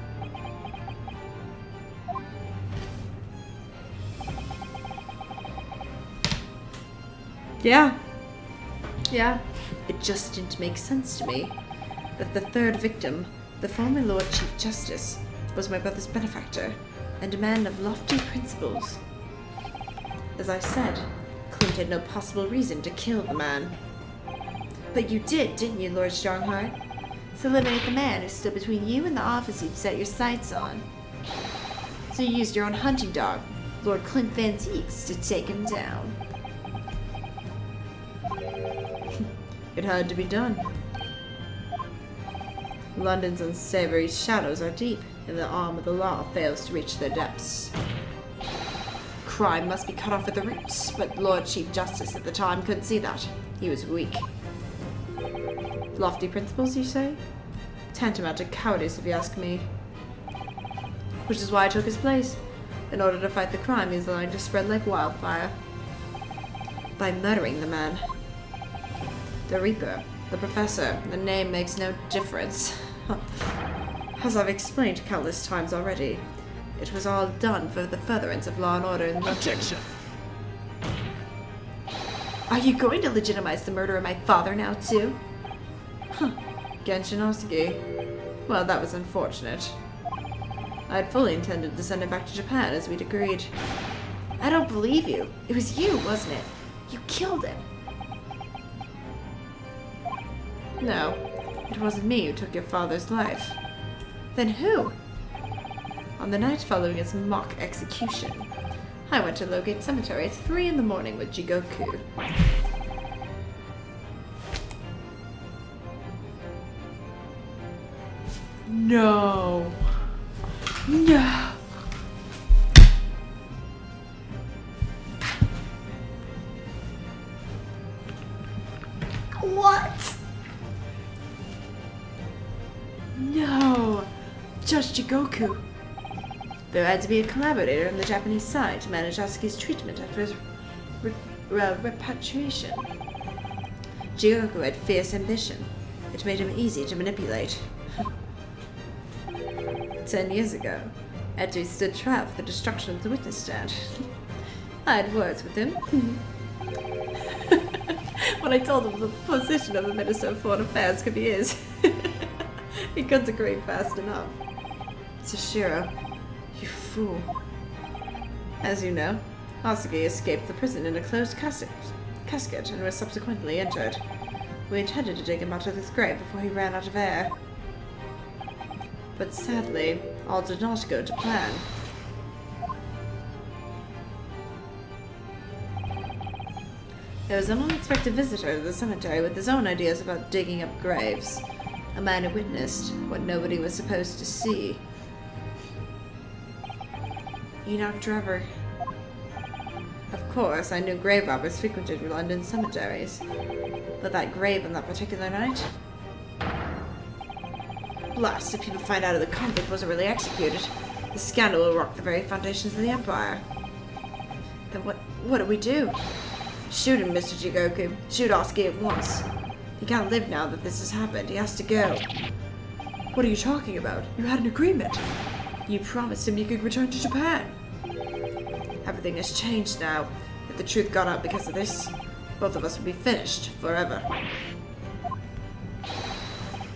Yeah. It just didn't make sense to me that the third victim, the former Lord Chief Justice, was my brother's benefactor and a man of lofty principles. As I said, Clint had no possible reason to kill the man. But you did, didn't you, Lord Strongheart? To eliminate the man who stood between you and the office you'd set your sights on. So you used your own hunting dog, Lord Clint Van Zeeks, to take him down. It had to be done. London's unsavory shadows are deep, and the arm of the law fails to reach their depths. Crime must be cut off at the roots, but Lord Chief Justice at the time couldn't see that. He was weak. Lofty principles, you say? Tantamount to cowardice, if you ask me. Which is why I took his place, in order to fight the crime he's allowing to spread like wildfire. By murdering the man. The Reaper, the Professor, the name makes no difference. As I've explained countless times already, it was all done for the furtherance of law and order in London. Objection. Are you going to legitimize the murder of my father now, too? Ryunosuke. Well, that was unfortunate. I had fully intended to send him back to Japan, as we'd agreed. I don't believe you. It was you, wasn't it? You killed him. No, it wasn't me who took your father's life. Then who? On the night following his mock execution, I went to Logate Cemetery at 3 in the morning with Jigoku. No. No. What? No. Just Jigoku. There had to be a collaborator on the Japanese side to manage Asuki's treatment after his repatriation. Jigoku had fierce ambition. It made him easy to manipulate. 10 years ago, after he stood trial for the destruction of the witness stand, I had words with him. When I told him the position of the Minister of Foreign Affairs could be his, he couldn't agree fast enough. Toshiro, you fool. As you know, Asuki escaped the prison in a closed casket and was subsequently injured. We intended to dig him out of his grave before he ran out of air. But sadly, all did not go to plan. There was an unexpected visitor to the cemetery with his own ideas about digging up graves. A man who witnessed what nobody was supposed to see. Enoch Trevor. Of course, I knew grave robbers frequented London cemeteries. But that grave on that particular night? Blast, if people find out that the convict wasn't really executed, the scandal will rock the very foundations of the Empire. Then what do we do? Shoot him, Mr. Jigoku. Shoot Osuke at once. He can't live now that this has happened. He has to go. What are you talking about? You had an agreement. You promised him you could return to Japan. Everything has changed now. If the truth got out because of this, both of us would be finished forever.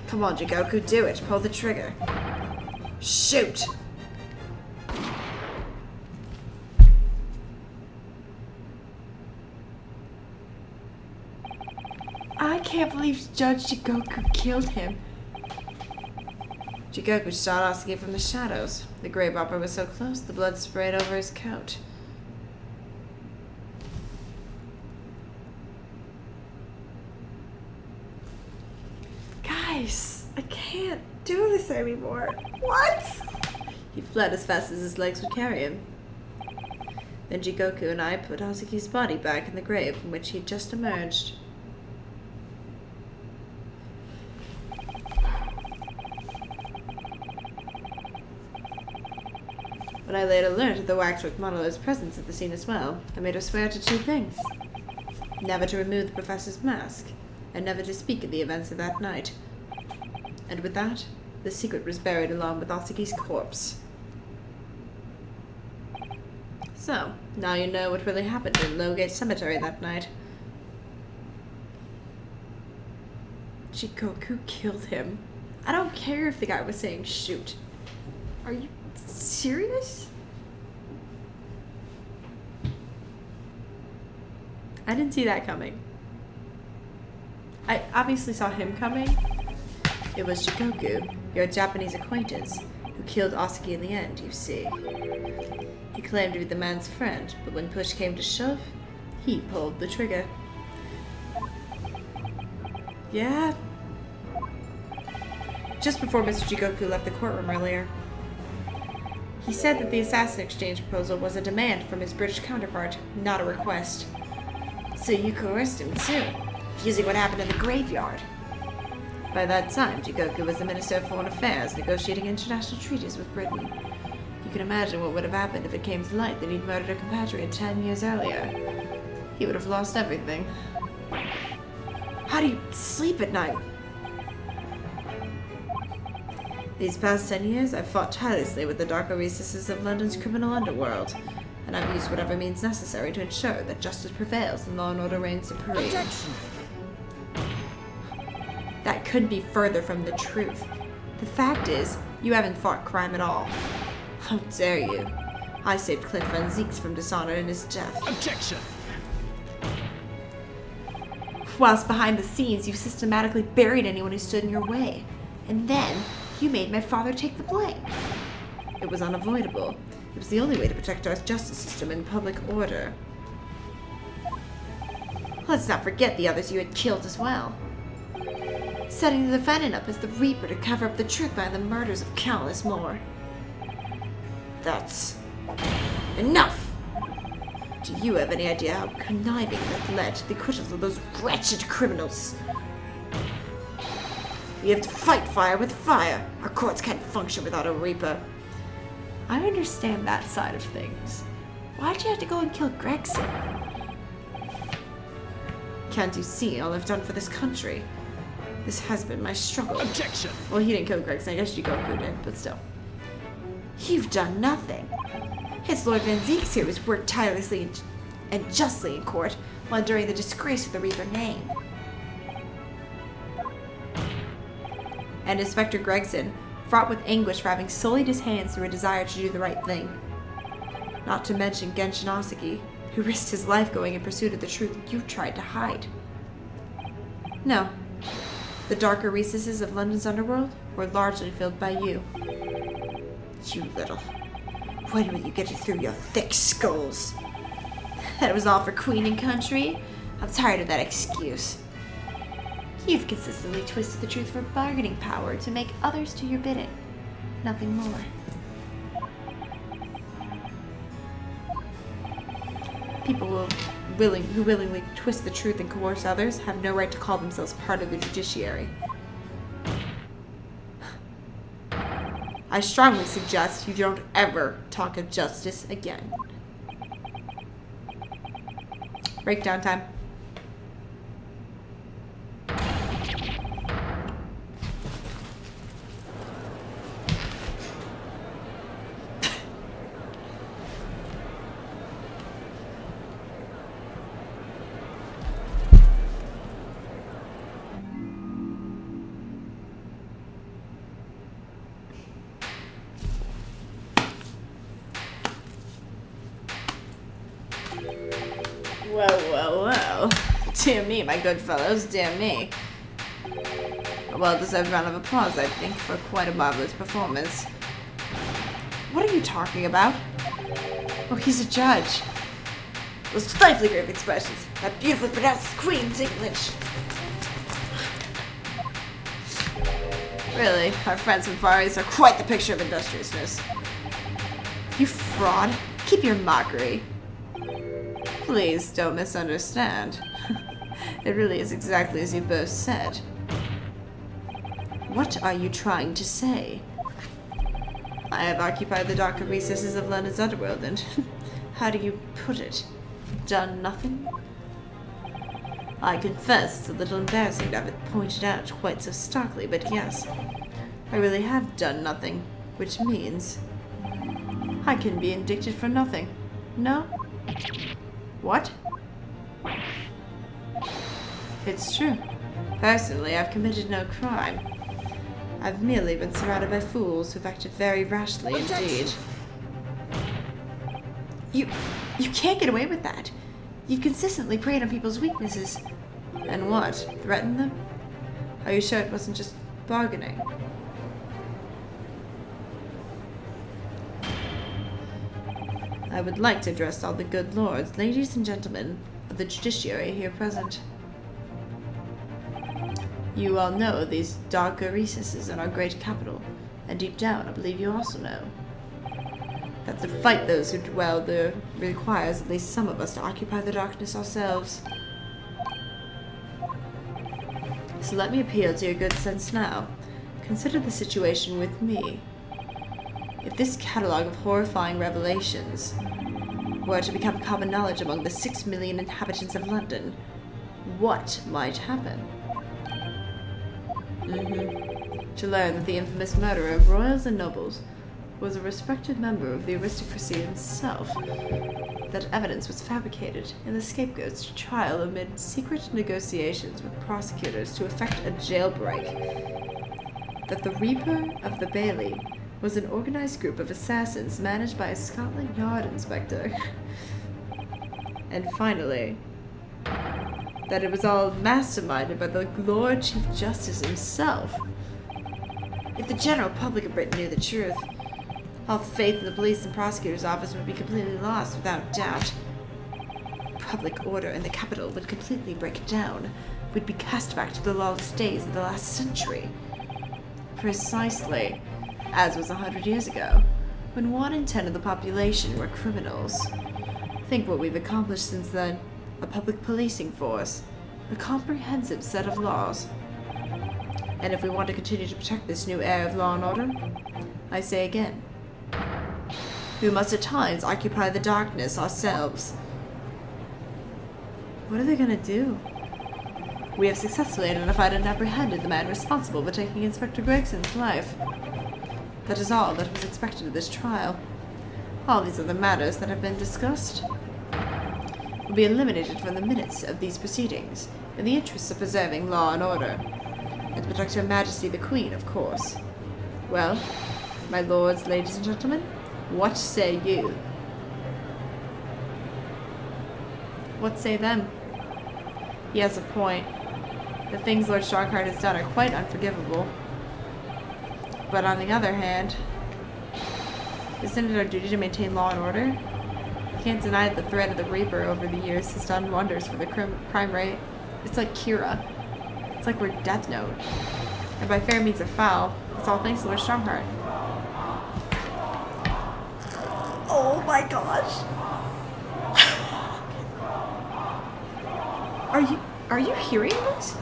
Come on, Jigoku, do it. Pull the trigger. Shoot! I can't believe Judge Jigoku killed him. Jigoku shot Osuke from the shadows. The grave robber was so close, the blood sprayed over his coat. Guys, I can't do this anymore. What? He fled as fast as his legs would carry him. Then Jigoku and I put Osuke's body back in the grave from which he had just emerged. When I later learned that the waxwork model was present at the scene as well, I made her swear to two things. Never to remove the professor's mask, and never to speak of the events of that night. And with that, the secret was buried along with Osuke's corpse. So, now you know what really happened in Lowgate Cemetery that night. Jigoku killed him. I don't care if the guy was saying shoot. Are you serious? I didn't see that coming. I obviously saw him coming. It was Jigoku, your Japanese acquaintance, who killed Osuke in the end, you see. He claimed to be the man's friend, but when push came to shove, he pulled the trigger. Yeah. Just before Mr. Jigoku left the courtroom earlier, he said that the assassin exchange proposal was a demand from his British counterpart, not a request. So you coerced him too, using what happened in the graveyard. By that time, Jigoku was the Minister of Foreign Affairs, negotiating international treaties with Britain. You can imagine what would have happened if it came to light that he'd murdered a compatriot 10 years earlier. He would have lost everything. How do you sleep at night? These past 10 years, I've fought tirelessly with the darker recesses of London's criminal underworld, and I've used whatever means necessary to ensure that justice prevails and law and order reigns supreme. Objection! That couldn't be further from the truth. The fact is, you haven't fought crime at all. How dare you? I saved Clint Van Zeeks from dishonor in his death. Objection! Whilst behind the scenes, you systematically buried anyone who stood in your way. And then, you made my father take the blame. It was unavoidable. It was the only way to protect our justice system and public order. Let's not forget the others you had killed as well. Setting the defendant up as the Reaper to cover up the truth behind the murders of countless more. That's enough! Do you have any idea how conniving that led to the acquittals of those wretched criminals? We have to fight fire with fire. Our courts can't function without a Reaper. I understand that side of things. Why'd you have to go and kill Gregson? Can't you see all I've done for this country? This has been my struggle. Objection! Well, he didn't kill Gregson. I guess Jigoku did, but still. You've done nothing. His Lord Van Zeeks here has worked tirelessly and justly in court while enduring the disgrace of the Reaper name. And Inspector Gregson, fraught with anguish for having sullied his hands through a desire to do the right thing. Not to mention Genshin Osuke, who risked his life going in pursuit of the truth you tried to hide. No. The darker recesses of London's underworld were largely filled by you. You little. When will you get it through your thick skulls? That it was all for Queen and country? I'm tired of that excuse. You've consistently twisted the truth for bargaining power to make others do your bidding. Nothing more. People who willingly twist the truth and coerce others have no right to call themselves part of the judiciary. I strongly suggest you don't ever talk of justice again. Breakdown time. Well. Dear me, my good fellows, dear me. A well-deserved round of applause, I think, for quite a marvelous performance. What are you talking about? Oh, he's a judge. Those delightfully grave expressions. That beautifully pronounced Queen's English. Really, our friends from Far East are quite the picture of industriousness. You fraud. Keep your mockery. Please don't misunderstand. It really is exactly as you both said. What are you trying to say? I have occupied the darker recesses of London's underworld and, how do you put it, done nothing? I confess it's a little embarrassing to have it pointed out quite so starkly, but yes, I really have done nothing, which means I can be indicted for nothing. No? What? It's true. Personally, I've committed no crime. I've merely been surrounded by fools who've acted very rashly indeed. You can't get away with that. You've consistently preyed on people's weaknesses. And what? Threatened them? Are you sure it wasn't just bargaining? I would like to address all the good lords, ladies and gentlemen of the judiciary here present. You all know these darker recesses in our great capital, and deep down I believe you also know that to fight those who dwell there requires at least some of us to occupy the darkness ourselves. So let me appeal to your good sense now. Consider the situation with me. If this catalogue of horrifying revelations were to become common knowledge among the 6 million inhabitants of London, what might happen? To learn that the infamous murderer of royals and nobles was a respected member of the aristocracy himself, that evidence was fabricated and the scapegoats to trial amid secret negotiations with prosecutors to effect a jailbreak, that the Reaper of the Bailey was an organized group of assassins managed by a Scotland Yard inspector, and finally, that it was all masterminded by the Lord Chief Justice himself. If the general public of Britain knew the truth, all faith in the police and prosecutor's office would be completely lost without doubt. Public order in the capital would completely break down, would be cast back to the lawless days of the last century. Precisely, as was 100 years ago, when 1 in 10 of the population were criminals. Think what we've accomplished since then. A public policing force, a comprehensive set of laws. And if we want to continue to protect this new era of law and order, I say again, we must at times occupy the darkness ourselves. What are they gonna do? We have successfully identified and apprehended the man responsible for taking Inspector Gregson's life. That is all that was expected of this trial. All these other matters that have been discussed will be eliminated from the minutes of these proceedings, in the interests of preserving law and order, and to protect Her Majesty the Queen, of course. Well, my lords, ladies and gentlemen, what say you? What say them? He has a point. The things Lord Strongheart has done are quite unforgivable. But on the other hand, isn't it our duty to maintain law and order? Can't deny that the threat of the Reaper over the years has done wonders for the crime rate. It's like Kira. It's like we're Death Note. And by fair means or foul, it's all thanks to Lord Strongheart. Oh my gosh. Are you hearing this?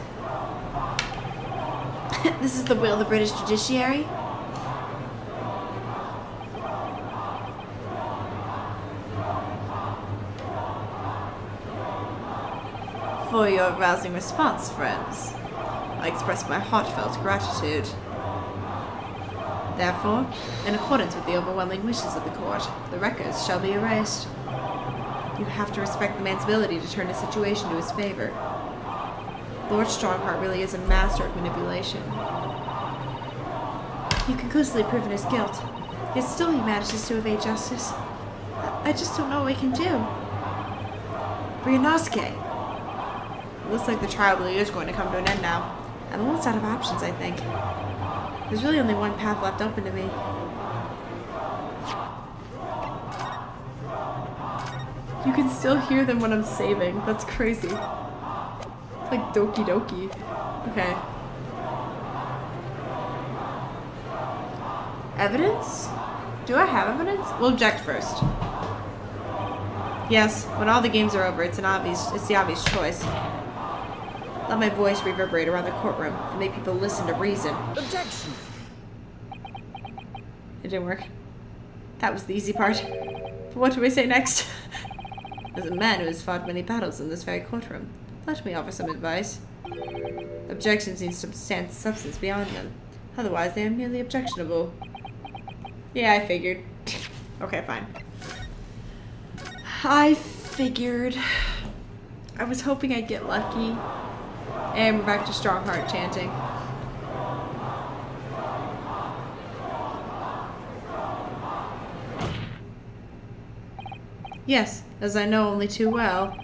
This is the will of the British judiciary? For your rousing response, friends, I express my heartfelt gratitude. Therefore, in accordance with the overwhelming wishes of the court, the records shall be erased. You have to respect the man's ability to turn a situation to his favor. Lord Strongheart really is a master of manipulation. You conclusively proven his guilt, yet still he manages to evade justice. I just don't know what we can do. Ryunosuke! Looks like the trial really is going to come to an end now. I'm almost out of options, I think. There's really only one path left open to me. You can still hear them when I'm saving. That's crazy. It's like Doki Doki. Okay. Evidence? Do I have evidence? We'll object first. Yes, when all the games are over, it's the obvious choice. Let my voice reverberate around the courtroom and make people listen to reason. Objection! It didn't work. That was the easy part. But what do I say next? As a man who has fought many battles in this very courtroom, let me offer some advice. Objections need substance beyond them. Otherwise, they are merely objectionable. Yeah, I figured. Okay, fine. I figured. I was hoping I'd get lucky. And we're back to Strongheart chanting. Yes, as I know only too well.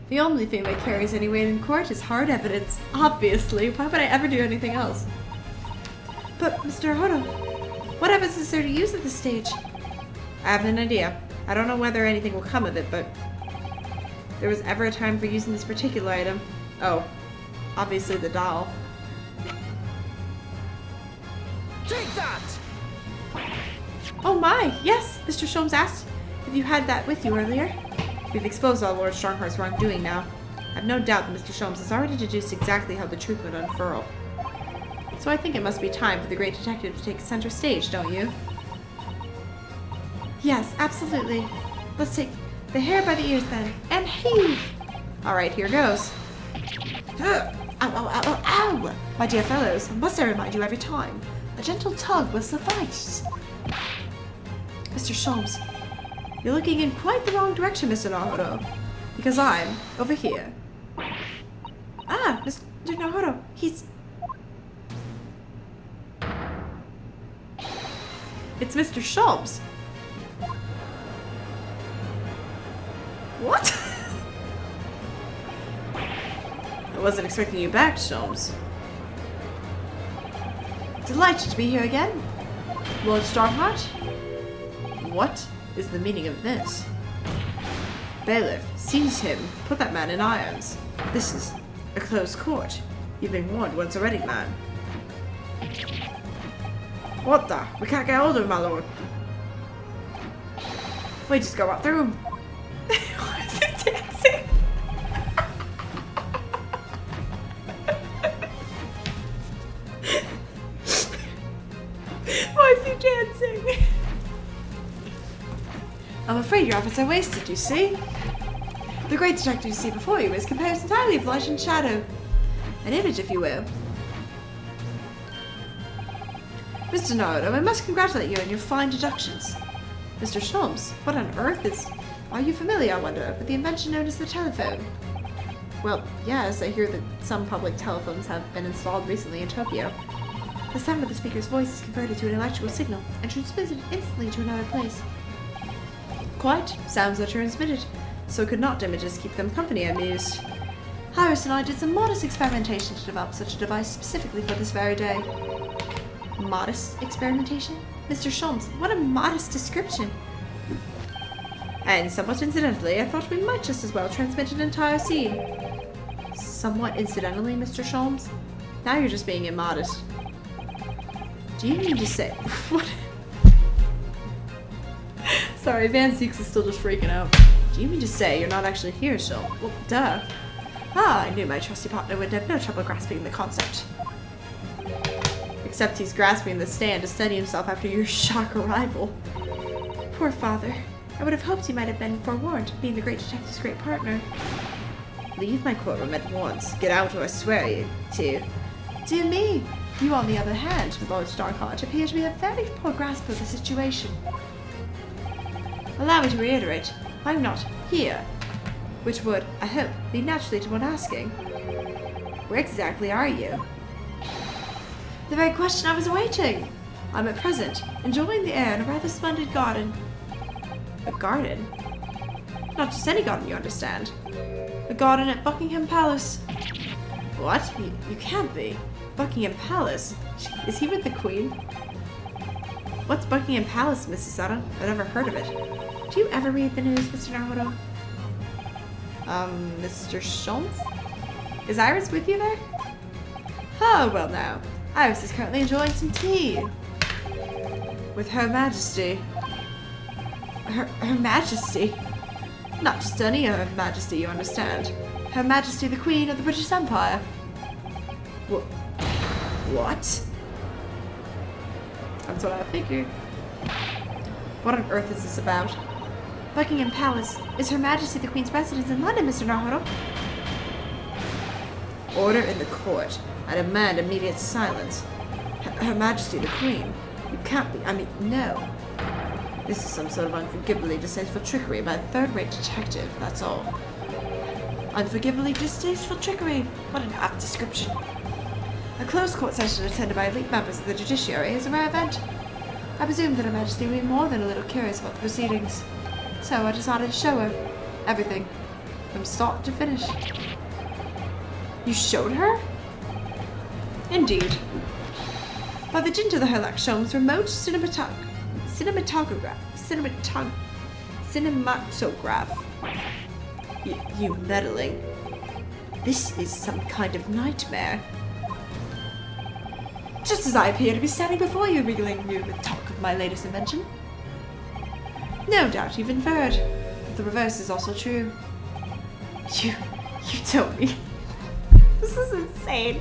The only thing that carries any weight in court is hard evidence. Obviously. Why would I ever do anything else? But, Mr. Naruhodo, what evidence is there to use at this stage? I have an idea. I don't know whether anything will come of it, but there was ever a time for using this particular item. Oh, obviously the doll. Take that! Oh my, yes! Mr. Sholmes asked if you had that with you earlier. We've exposed all Lord Strongheart's wrongdoing now. I've no doubt that Mr. Sholmes has already deduced exactly how the truth would unfurl. So I think it must be time for the great detective to take center stage, don't you? Yes, absolutely. Let's take the hair by the ears then, and heave! Alright, here goes. Ow, ow, ow, ow, ow! My dear fellows, must I remind you every time? A gentle tug will suffice. Mr. Sholmes, you're looking in quite the wrong direction, Mr. Naruhodo. Because I'm over here. Ah, Mr. Naruhodo, he's... It's Mr. Sholmes. What? I wasn't expecting you back, Sholmes. Delighted to be here again. Lord Strongheart? What is the meaning of this? Bailiff, seize him. Put that man in irons. This is a closed court. You've been warned once already, man. What the? We can't get hold of him, my lord. We just go up through him. Why is he dancing? Why is he dancing? I'm afraid your efforts are wasted, you see. The great detective you see before you is composed entirely of light and shadow. An image, if you will. Mr. Naruhodo, I must congratulate you on your fine deductions. Mr. Sholmes, what on earth is... Are you familiar, I wonder, with the invention known as the telephone? Well, yes, I hear that some public telephones have been installed recently in Tokyo. The sound of the speaker's voice is converted to an electrical signal and transmitted instantly to another place. Quite. Sounds are transmitted. So could not images keep them company, I mused. Iris and I did some modest experimentation to develop such a device specifically for this very day. Modest experimentation? Mr. Sholmes, what a modest description. And somewhat incidentally, I thought we might just as well transmit an entire scene. Somewhat incidentally, Mr. Sholmes? Now you're just being immodest. Do you mean to say... What? Sorry, Van Zeeks is still just freaking out. Do you mean to say you're not actually here, Sholmes? Well, duh. Ah, I knew my trusty partner would have no trouble grasping the concept. Except he's grasping the stand to steady himself after your shock arrival. Poor father. I would have hoped he might have been forewarned, being the great detective's great partner. Leave my courtroom at once. Get out or I swear you to. Dear me! You, on the other hand, Lord Starkheart, appear to be a very poor grasp of the situation. Allow me to reiterate, I'm not here. Which would, I hope, be naturally to one asking. Where exactly are you? The very question I was awaiting! I'm at present enjoying the air in a rather splendid garden. A garden? Not just any garden, you understand. A garden at Buckingham Palace. What? You can't be. Buckingham Palace? Is he with the Queen? What's Buckingham Palace, Mrs. Sutton? I've never heard of it. Do you ever read the news, Mr. Naruhodo? Mr. Schultz? Is Iris with you there? Oh, well now. Iris is currently enjoying some tea. With Her Majesty. Her Majesty? Not just any Her Majesty, you understand. Her Majesty the Queen of the British Empire. What? That's what I figured. What on earth is this about? Buckingham Palace is Her Majesty the Queen's residence in London, Mr. Naruhodo. Order in the court. I demand immediate silence. Her Majesty the Queen. You can't be. I mean, no. This is some sort of unforgivably distasteful trickery by a third-rate detective, that's all. Unforgivably distasteful trickery. What an apt description. A closed court session attended by elite members of the judiciary is a rare event. I presume that Her Majesty will be more than a little curious about the proceedings. So I decided to show her everything, from start to finish. You showed her? Indeed. By the dint of the Herlock-Sholmes remote cinematograph. You meddling. This is some kind of nightmare. Just as I appear to be standing before you, regaling you with talk of my latest invention. No doubt you've inferred that the reverse is also true. You told me. This is insane.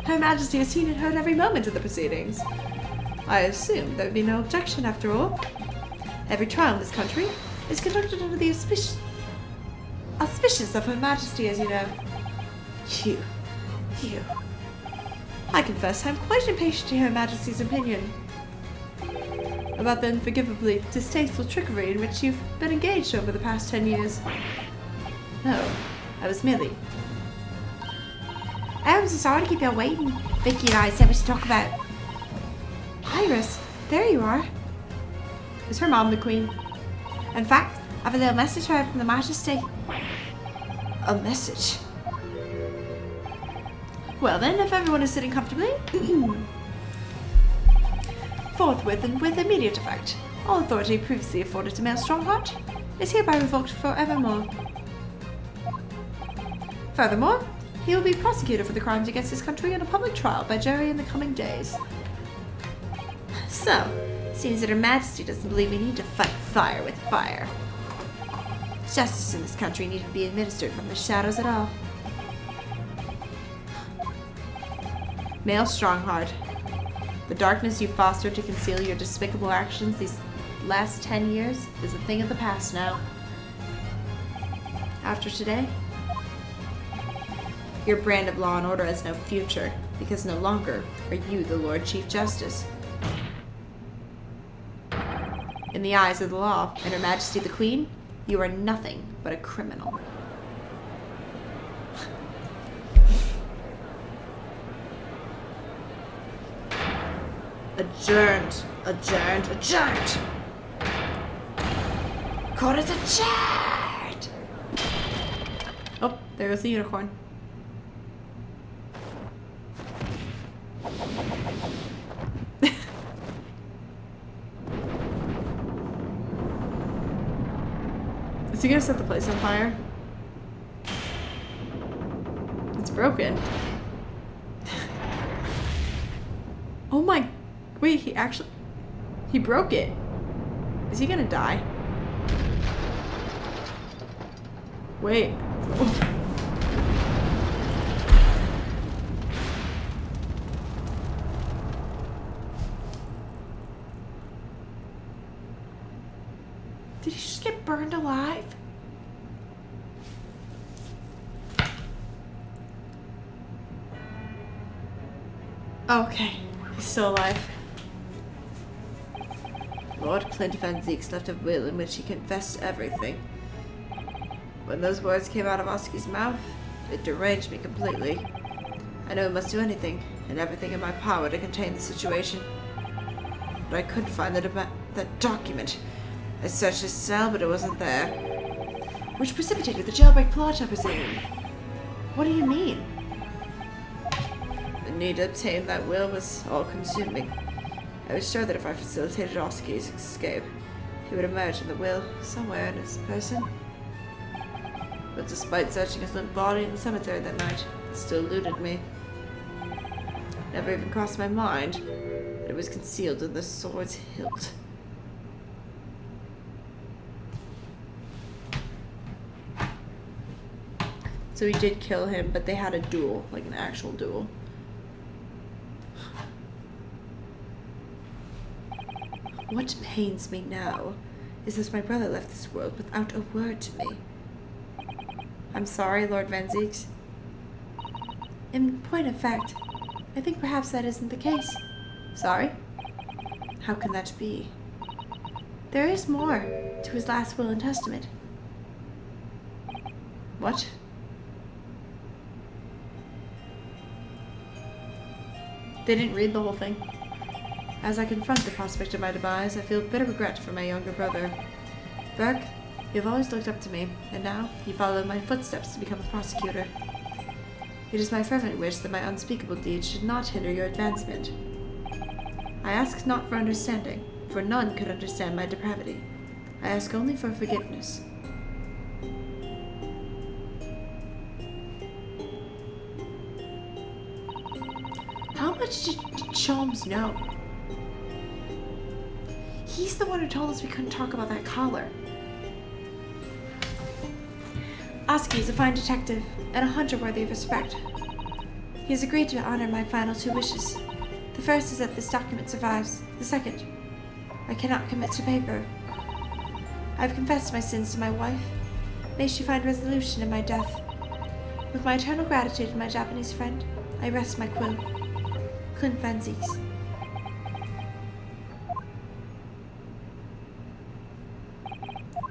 Her Majesty has seen and heard every moment of the proceedings. I assume there would be no objection after all. Every trial in this country is conducted under the auspices of Her Majesty, as you know. You. I confess I'm quite impatient to hear Her Majesty's opinion about the unforgivably distasteful trickery in which you've been engaged over the past 10 years. No, I was merely... I'm so sorry to keep you waiting. Vicky and I said we should talk about... Iris, there you are. Is her mom the Queen? In fact, I have a little message for her from the Majesty. A message? Well then, if everyone is sitting comfortably... Forthwith and with immediate effect, all authority previously afforded to Male Strongheart is hereby revoked forevermore. Furthermore, he will be prosecuted for the crimes against his country in a public trial by jury in the coming days. So, seems that Her Majesty doesn't believe we need to fight fire with fire. Justice in this country needn't to be administered from the shadows at all. Male Strongheart, the darkness you fostered to conceal your despicable actions these last 10 years is a thing of the past now. After today, your brand of law and order has no future, because no longer are you the Lord Chief Justice. In the eyes of the law and Her Majesty the Queen, you are nothing but a criminal. Adjourned. Court is adjourned! Oh, there goes the unicorn. Is he gonna set the place on fire? It's broken. Oh my... Wait, he broke it. Is he gonna die? Wait. Did he just get burned alive? Okay, he's still alive. Lord Clint Van Zeeks left a will in which he confessed everything. When those words came out of Oski's mouth, it deranged me completely. I knew I must do anything and everything in my power to contain the situation. But I couldn't find that document. I searched his cell, but it wasn't there. Which precipitated the jailbreak plot, I presume. What do you mean? The need to obtain that will was all-consuming. I was sure that if I facilitated Oski's escape, he would emerge in the will somewhere in his person. But despite searching his limp body in the cemetery that night, it still eluded me. Never even crossed my mind that it was concealed in the sword's hilt. So he did kill him, but they had a duel, like an actual duel. What pains me now is that my brother left this world without a word to me. I'm sorry, Lord Van Zeeks. In point of fact, I think perhaps that isn't the case. Sorry? How can that be? There is more to his last will and testament. What? They didn't read the whole thing. As I confront the prospect of my demise, I feel bitter regret for my younger brother. Burke, you've always looked up to me, and now you follow my footsteps to become a prosecutor. It is my fervent wish that my unspeakable deeds should not hinder your advancement. I ask not for understanding, for none could understand my depravity. I ask only for forgiveness. How much did Chalmers know? He's the one who told us we couldn't talk about that collar. Oski is a fine detective and a hunter worthy of respect. He has agreed to honor my final two wishes. The first is that this document survives. The second, I cannot commit to paper. I have confessed my sins to my wife. May she find resolution in my death. With my eternal gratitude to my Japanese friend, I rest my quill. Clint Van Zeeks.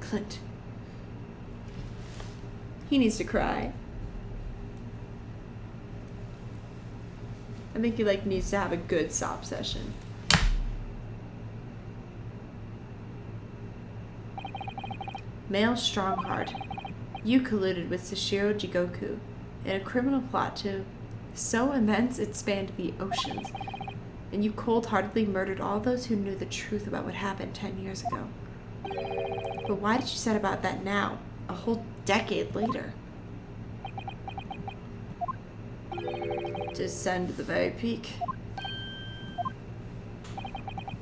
Clint. He needs to cry. I think he needs to have a good sob session. Male Strongheart. You colluded with Sashiro Jigoku in a criminal plot so immense it spanned the oceans, and you cold-heartedly murdered all those who knew the truth about what happened 10 years ago. But why did you set about that now, a whole decade later? To ascend to the very peak.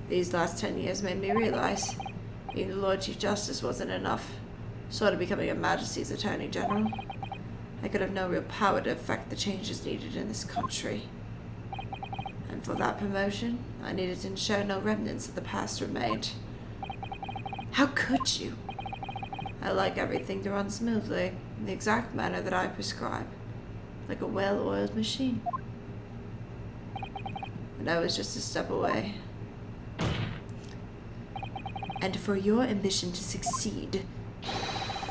These last 10 years made me realize being the Lord Chief Justice wasn't enough. Short of becoming Her Majesty's Attorney General, I could have no real power to effect the changes needed in this country. And for that promotion, I needed to ensure no remnants of the past remained. How could you? I like everything to run smoothly, in the exact manner that I prescribe, like a well-oiled machine. And I was just a step away. And for your ambition to succeed,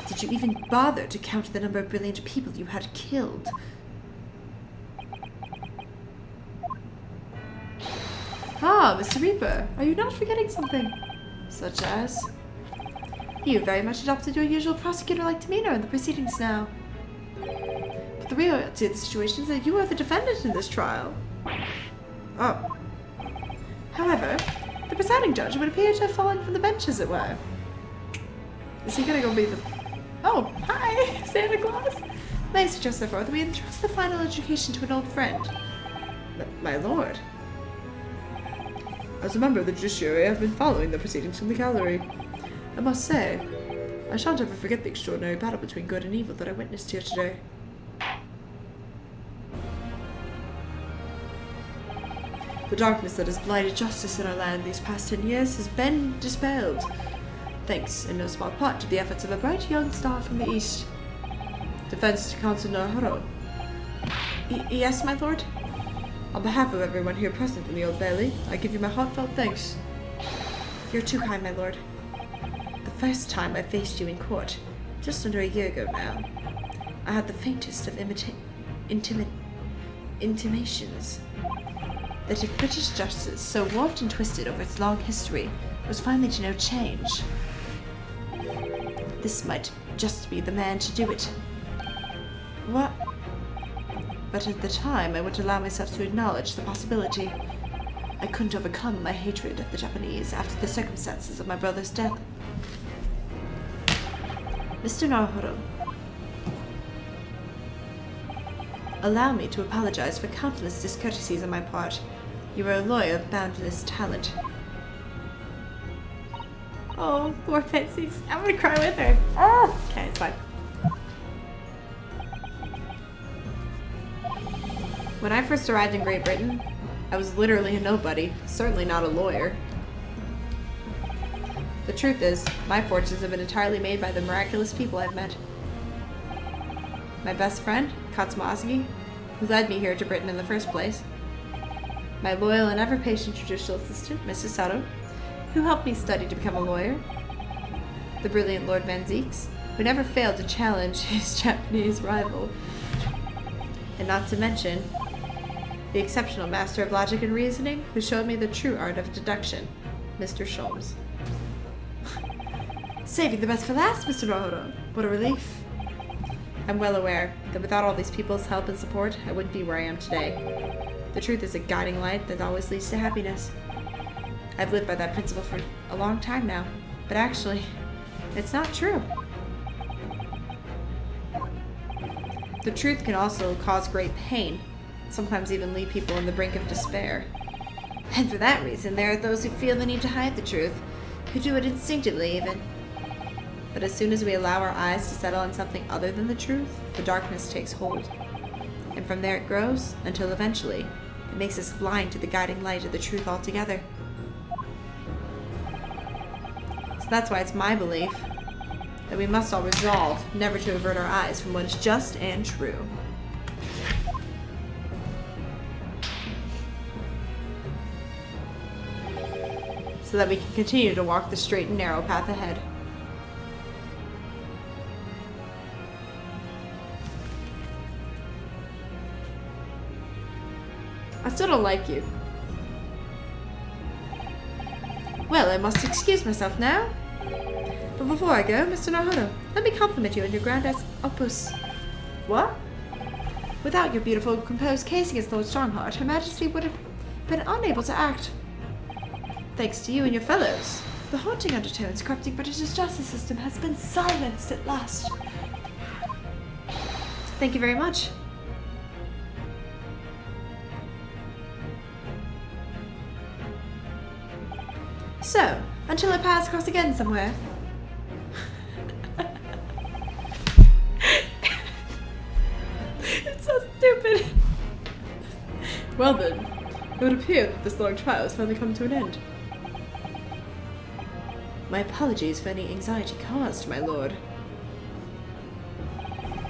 did you even bother to count the number of brilliant people you had killed? Ah, Mr. Reaper, are you not forgetting something? Such as? You very much adopted your usual prosecutor-like demeanor in the proceedings now. But the reality of the situation is that you are the defendant in this trial. Oh. However, the presiding judge would appear to have fallen from the bench, as it were. Is he gonna go be the... Oh, hi, Santa Claus! May I suggest, therefore, that we entrust the final education to an old friend? My lord. As a member of the judiciary, I have been following the proceedings from the gallery. I must say, I shan't ever forget the extraordinary battle between good and evil that I witnessed here today. The darkness that has blighted justice in our land these past 10 years has been dispelled, thanks in no small part to the efforts of a bright young star from the east. Defense to Council Naruhodo. Yes, my lord? On behalf of everyone here present in the Old Valley, I give you my heartfelt thanks. You're too kind, my lord. The first time I faced you in court, just under a year ago now, I had the faintest of intimations that if British justice, so warped and twisted over its long history, was finally to know change, this might just be the man to do it. What? But at the time, I wouldn't allow myself to acknowledge the possibility. I couldn't overcome my hatred of the Japanese after the circumstances of my brother's death. Mr. Naruhodo, allow me to apologize for countless discourtesies on my part. You are a lawyer of boundless talent. Oh, poor Fancy. I'm gonna cry with her. Oh! Okay, it's fine. When I first arrived in Great Britain, I was literally a nobody, certainly not a lawyer. The truth is, my fortunes have been entirely made by the miraculous people I've met. My best friend, Katsumazuki, who led me here to Britain in the first place. My loyal and ever-patient judicial assistant, Mrs. Sato, who helped me study to become a lawyer. The brilliant Lord Van Zeeks, who never failed to challenge his Japanese rival. And not to mention, the exceptional master of logic and reasoning, who showed me the true art of deduction, Mr. Sholmes. Saving the best for last, Mr. Naruhodo. What a relief. I'm well aware that without all these people's help and support, I wouldn't be where I am today. The truth is a guiding light that always leads to happiness. I've lived by that principle for a long time now, but actually, it's not true. The truth can also cause great pain, sometimes even leave people on the brink of despair. And for that reason, there are those who feel the need to hide the truth, who do it instinctively even. But as soon as we allow our eyes to settle on something other than the truth, the darkness takes hold. And from there it grows, until eventually, it makes us blind to the guiding light of the truth altogether. So that's why it's my belief that we must all resolve never to avert our eyes from what is just and true. So that we can continue to walk the straight and narrow path ahead. I still don't like you. Well, I must excuse myself now. But before I go, Mr. Naruhodo, let me compliment you on your grand opus. What? Without your beautiful, composed case against Lord Strongheart, Her Majesty would have been unable to act. Thanks to you and your fellows, the haunting undertones corrupting British justice system has been silenced at last. Thank you very much. So, until our paths cross again somewhere. It's so stupid. Well then, it would appear that this long trial has finally come to an end. My apologies for any anxiety caused, my lord.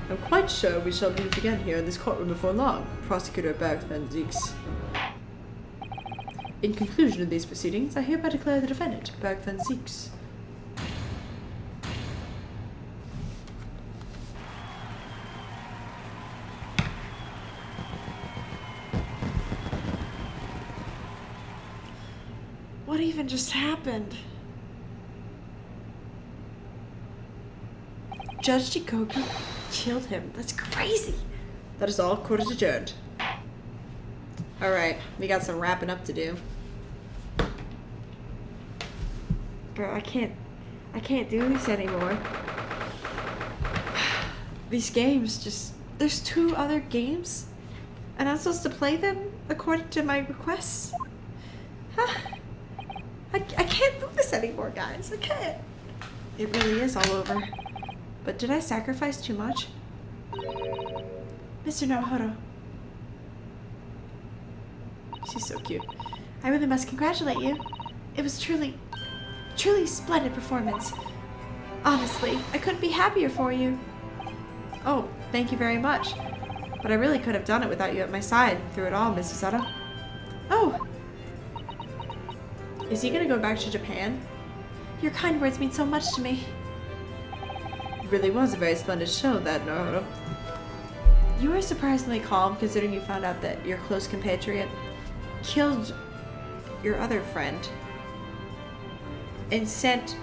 I'm quite sure we shall meet again here in this courtroom before long, Prosecutor Berg Van Zeeks. In conclusion of these proceedings, I hereby declare the defendant, Berg Van Zeeks. What even just happened? Judge Jikoku killed him. That's crazy. That is all. Court is adjourned. Alright, we got some wrapping up to do. Bro, I can't do this anymore. These games just... There's 2 other games? And I'm supposed to play them according to my requests? Huh? I can't do this anymore, guys. I can't. It really is all over. But did I sacrifice too much? Mr. Naruhodo. She's so cute. I really must congratulate you. It was truly splendid performance. Honestly, I couldn't be happier for you. Oh, thank you very much. But I really could have done it without you at my side through it all, Mrs. Sato. Oh, Is he gonna go back to Japan? your kind words mean so much to me. It really was a very splendid show, that Naruhodo. You were surprisingly calm considering you found out that your close compatriot killed your other friend and sent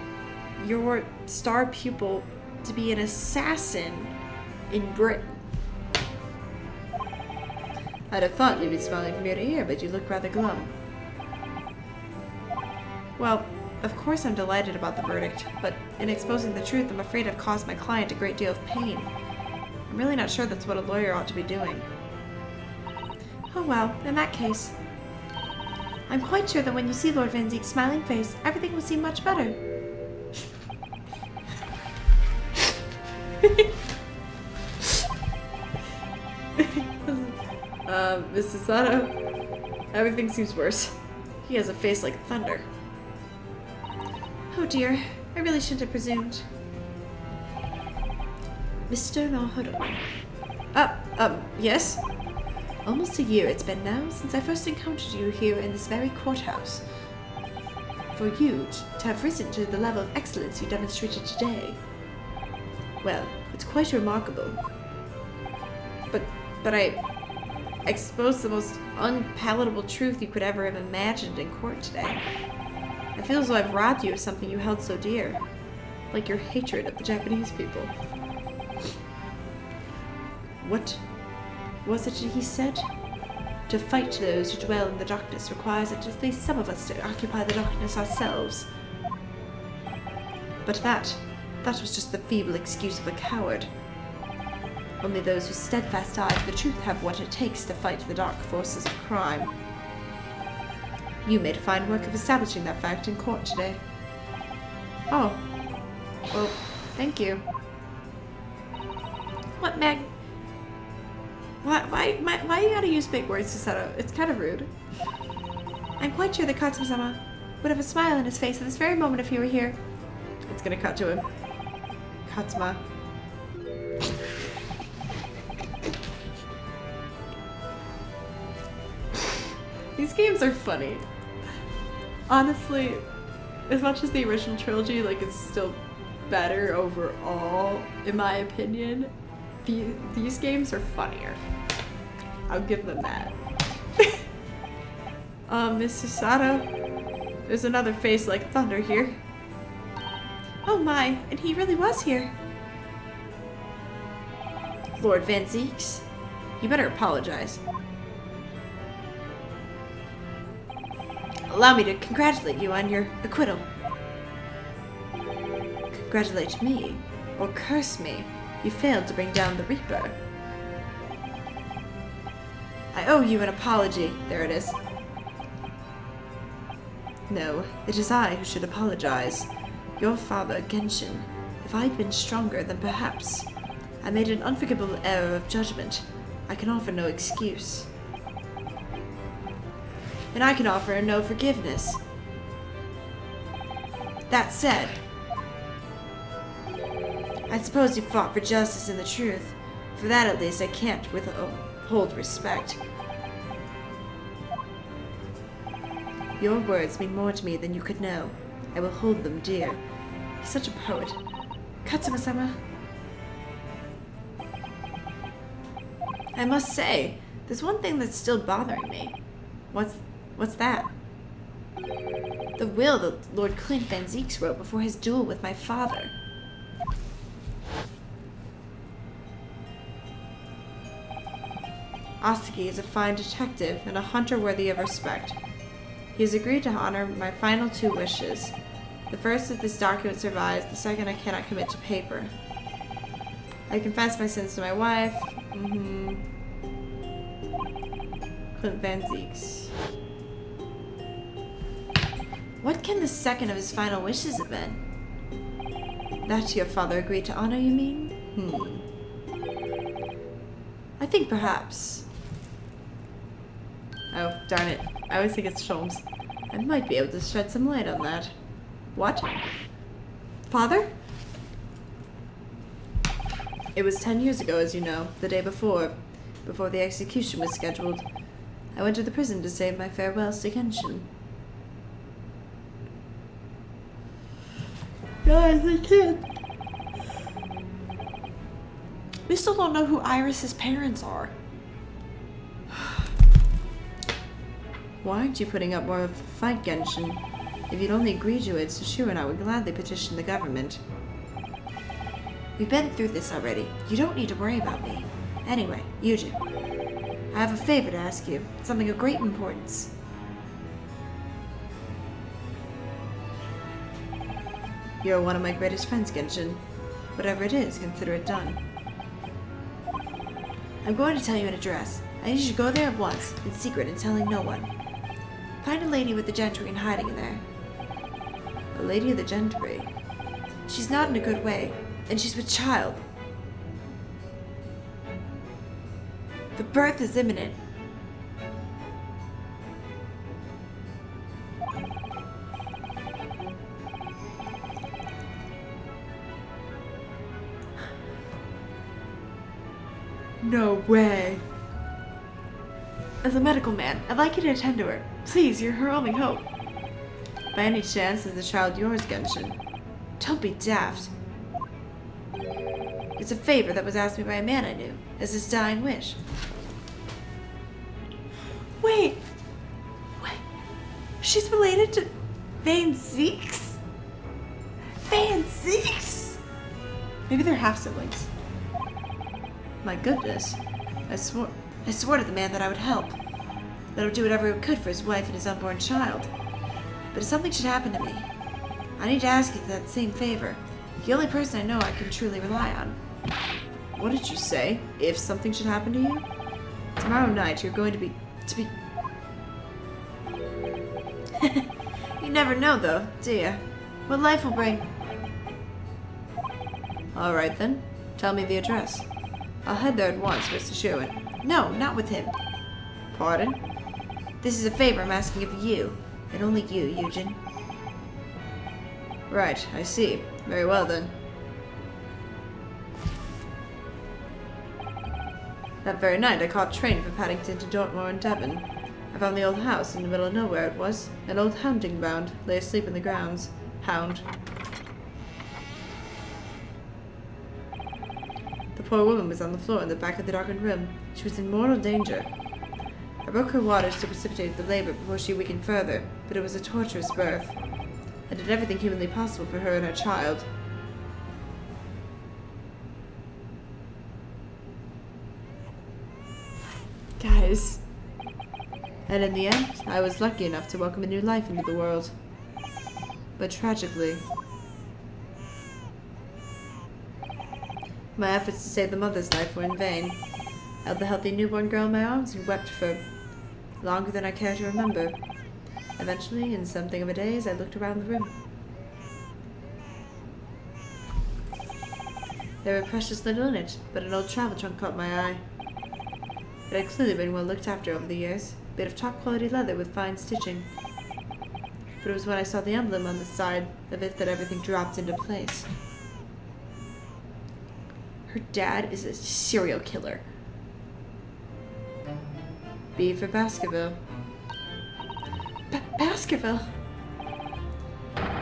your star pupil to be an assassin in Britain. I'd have thought you'd be smiling from ear to ear, but you look rather glum. Well, of course I'm delighted about the verdict, but in exposing the truth, I'm afraid I've caused my client a great deal of pain. I'm really not sure that's what a lawyer ought to be doing. Oh well, in that case. I'm quite sure that when you see Lord Van Zeek's smiling face, everything will seem much better. Mrs. Sato, everything seems worse. He has a face like thunder. Oh dear, I really shouldn't have presumed. Mr. Naruhodo. Yes? Almost a year it's been now since I first encountered you here in this very courthouse. For you to have risen to the level of excellence you demonstrated today, well, it's quite remarkable. But I exposed the most unpalatable truth you could ever have imagined in court today. I feel as though I've robbed you of something you held so dear, like your hatred of the Japanese people. What was it he said? To fight those who dwell in the darkness requires at least some of us to occupy the darkness ourselves. But that was just the feeble excuse of a coward. Only those with steadfast eye for the truth have what it takes to fight the dark forces of crime. You made fine work of establishing that fact in court today. Oh. Well, thank you. What Why you gotta use big words to set up? It's kind of rude. I'm quite sure that Katsuma-sama would have a smile on his face at this very moment if he were here. It's gonna cut to him. Katsuma. These games are funny. Honestly, as much as the original trilogy, like, it's still better overall, in my opinion, these games are funnier. I'll give them that. Mrs. Sato, there's another face like thunder here. Oh my, and he really was here. Lord Van Zeeks, you better apologize. Allow me to congratulate you on your acquittal. Congratulate me, or curse me. You failed to bring down the Reaper. I owe you an apology. There it is. No, it is I who should apologize. Your father, Genshin. If I'd been stronger, then perhaps I made an unforgivable error of judgment. I can offer no excuse. And I can offer no forgiveness. That said, I suppose you fought for justice and the truth. For that at least I can't withhold respect. Your words mean more to me than you could know. I will hold them dear. He's such a poet. Katsuma-sama. I must say, there's one thing that's still bothering me. What's that? The will that Lord Clint Van Zeeks wrote before his duel with my father. Asaki is a fine detective and a hunter worthy of respect. He has agreed to honor my final two wishes. The first, if this document survives. The second, I cannot commit to paper. I confess my sins to my wife. Clint Van Zeeks. What can the second of his final wishes have been? That your father agreed to honor, you mean? I think perhaps... Oh, darn it. I always think it's Sholmes. I might be able to shed some light on that. What? Father? It was 10 years ago, as you know, the day before the execution was scheduled. I went to the prison to say my farewells to Genshin. Guys, I can't. We still don't know who Iris's parents are. Why aren't you putting up more of a fight, Genshin? If you'd only agree to it, Sashiro and I would gladly petition the government. We've been through this already. You don't need to worry about me. Anyway, Yujin, I have a favor to ask you. Something of great importance. You're one of my greatest friends, Genshin. Whatever it is, consider it done. I'm going to tell you an address. I need you to go there at once, in secret and telling no one. Find a lady with the gentry and hiding in there. A lady of the gentry? She's not in a good way, and she's with child. The birth is imminent. No way. As a medical man, I'd like you to attend to her. Please, you're her only hope. By any chance, is the child yours, Genshin? Don't be daft. It's a favor that was asked me by a man I knew, as his dying wish. Wait! She's related to Van Zeeks? Van Zeeks? Maybe they're half-siblings. My goodness. I swore to the man that I would help. That I would do whatever he could for his wife and his unborn child. But if something should happen to me, I need to ask you that same favor. The only person I know I can truly rely on. What did you say? If something should happen to you? Tomorrow night you're going to be... You never know though, do you? What life will bring. Alright then. Tell me the address. I'll head there at once, Mr. Sherwin. No, not with him. Pardon? This is a favor I'm asking of you, and only you, Yujin. Right, I see. Very well then. That very night I caught a train from Paddington to Dartmoor in Devon. I found the old house in the middle of nowhere it was. An old hounding bound lay asleep in the grounds. Hound. The poor woman was on the floor in the back of the darkened room. She was in mortal danger. I broke her waters to precipitate the labor before she weakened further, but it was a torturous birth. I did everything humanly possible for her and her child. Guys. And in the end, I was lucky enough to welcome a new life into the world. But tragically, my efforts to save the mother's life were in vain. I held the healthy newborn girl in my arms and wept for longer than I care to remember. Eventually, in something of a daze, I looked around the room. There were precious little in it, but an old travel trunk caught my eye. It had clearly been well looked after over the years, a bit of top-quality leather with fine stitching. But it was when I saw the emblem on the side of it that everything dropped into place. Her dad is a serial killer. B for Baskerville. Baskerville?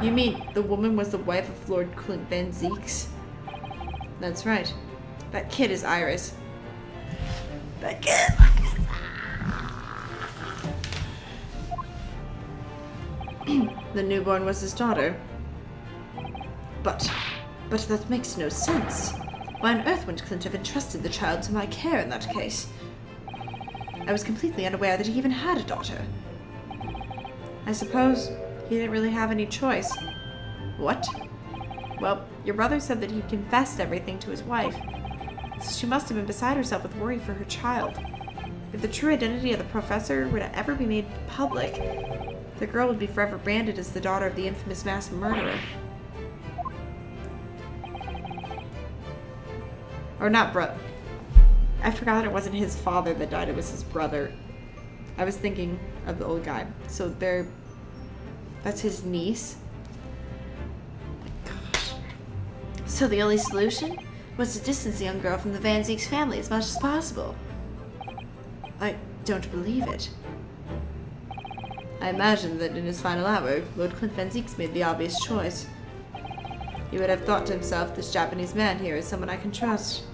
You mean the woman was the wife of Lord Clint Van Zeeks? That's right. That kid is Iris. That kid! The newborn was his daughter. But that makes no sense. Why on earth would Clint have entrusted the child to my care in that case? I was completely unaware that he even had a daughter. I suppose he didn't really have any choice. What? Well, your brother said that he confessed everything to his wife. So she must have been beside herself with worry for her child. If the true identity of the professor were to ever be made public, the girl would be forever branded as the daughter of the infamous mass murderer. Or not I forgot it wasn't his father that died, it was his brother. I was thinking of the old guy. So that's his niece. Oh my gosh. So the only solution was to distance the young girl from the Van Zieks family as much as possible. I don't believe it. I imagine that in his final hour, Lord Clint Van Zieks made the obvious choice. He would have thought to himself, this Japanese man here is someone I can trust.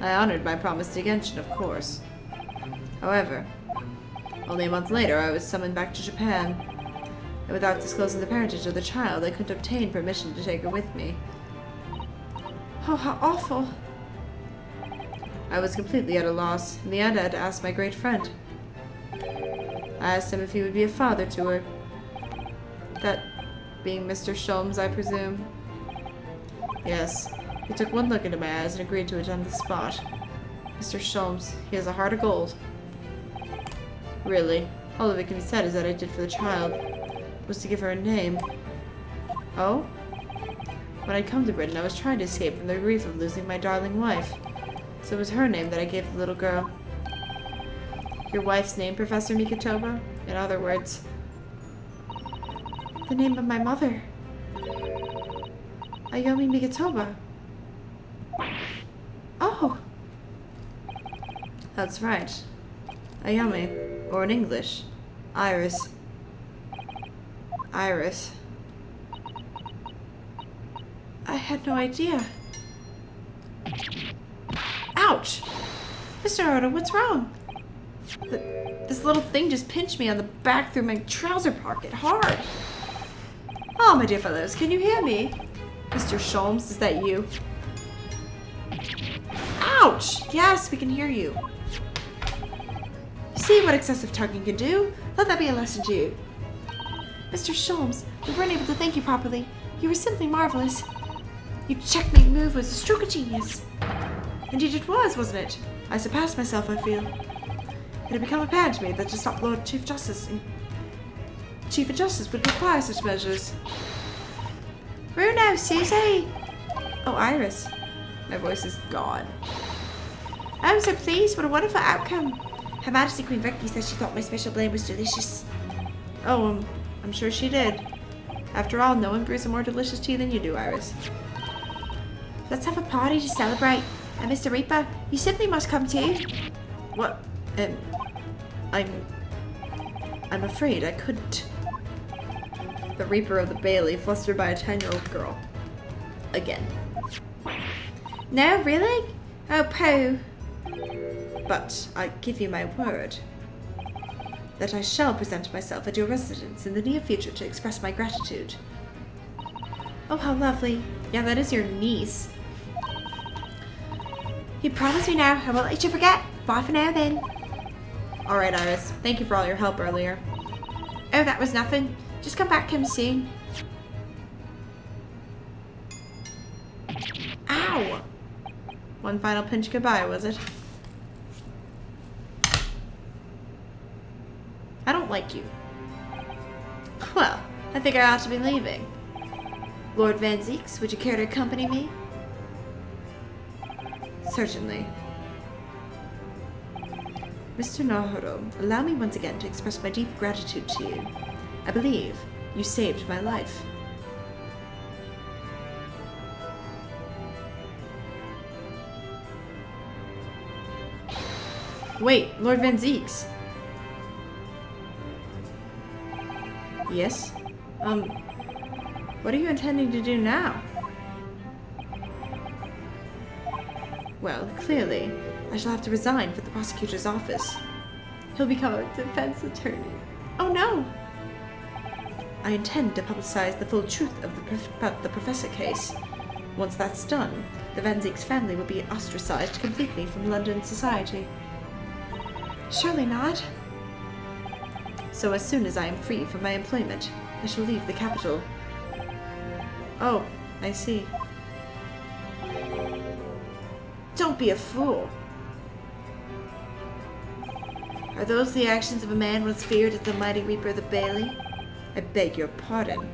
I honored my promise to Genshin, of course. However, only a month later I was summoned back to Japan, and without disclosing the parentage of the child, I couldn't obtain permission to take her with me. Oh, how awful. I was completely at a loss. In the end, I had to ask my great friend. I asked him if he would be a father to her. That being Mr. Sholmes, I presume. Yes. He took one look into my eyes and agreed to attend the spot. Mr. Sholmes, he has a heart of gold. Really, all of it can be said is that I did for the child was to give her a name. Oh? When I'd come to Britain, I was trying to escape from the grief of losing my darling wife. So it was her name that I gave the little girl. Your wife's name, Professor Mikotoba? In other words, the name of my mother. Ayumi Mikotoba. Oh! That's right. Ayumi, or in English, Iris. Iris. I had no idea. Ouch! Mr. Naruhodo, what's wrong? This little thing just pinched me on the back through my trouser pocket hard. Oh, my dear fellows, can you hear me? Mr. Sholmes, is that you? Ouch! Yes, we can hear you. See what excessive tugging can do? Let that be a lesson to you. Mr. Sholmes, we weren't able to thank you properly. You were simply marvelous. Your checkmate move was a stroke of genius. Indeed it was, wasn't it? I surpassed myself, I feel. It had become apparent to me that to stop Lord Chief Justice would require such measures. Bruno, Susie! Oh, Iris. My voice is gone. I'm so pleased. What a wonderful outcome. Her Majesty Queen Vicky said she thought my special blend was delicious. Oh, I'm sure she did. After all, no one brews a more delicious tea than you do, Iris. Let's have a party to celebrate. And Mr. Reaper, you simply must come too. What? I'm afraid I couldn't. The Reaper of the Bailey, flustered by a 10-year-old girl. Again. No, really? Oh, Poe. But I give you my word that I shall present myself at your residence in the near future to express my gratitude. Oh, how lovely. Yeah, that is your niece. You promised me now. I won't let you forget. Bye for now, then. Alright, Iris. Thank you for all your help earlier. Oh, that was nothing. Just come back soon. Ow! One final pinch goodbye, was it? I don't like you. Well, I think I ought to be leaving. Lord Van Zieks, would you care to accompany me? Certainly. Mr. Naruhodo, allow me once again to express my deep gratitude to you. I believe you saved my life. Wait, Lord Van Zieks. Yes? What are you intending to do now? Well, clearly, I shall have to resign for the prosecutor's office. He'll become a defense attorney. Oh no! I intend to publicize the full truth of the professor case. Once that's done, the Van Zieks family will be ostracized completely from London society. Surely not. So as soon as I am free from my employment, I shall leave the capital. Oh, I see. Don't be a fool. Are those the actions of a man once feared as the mighty Reaper of the Bailey? I beg your pardon.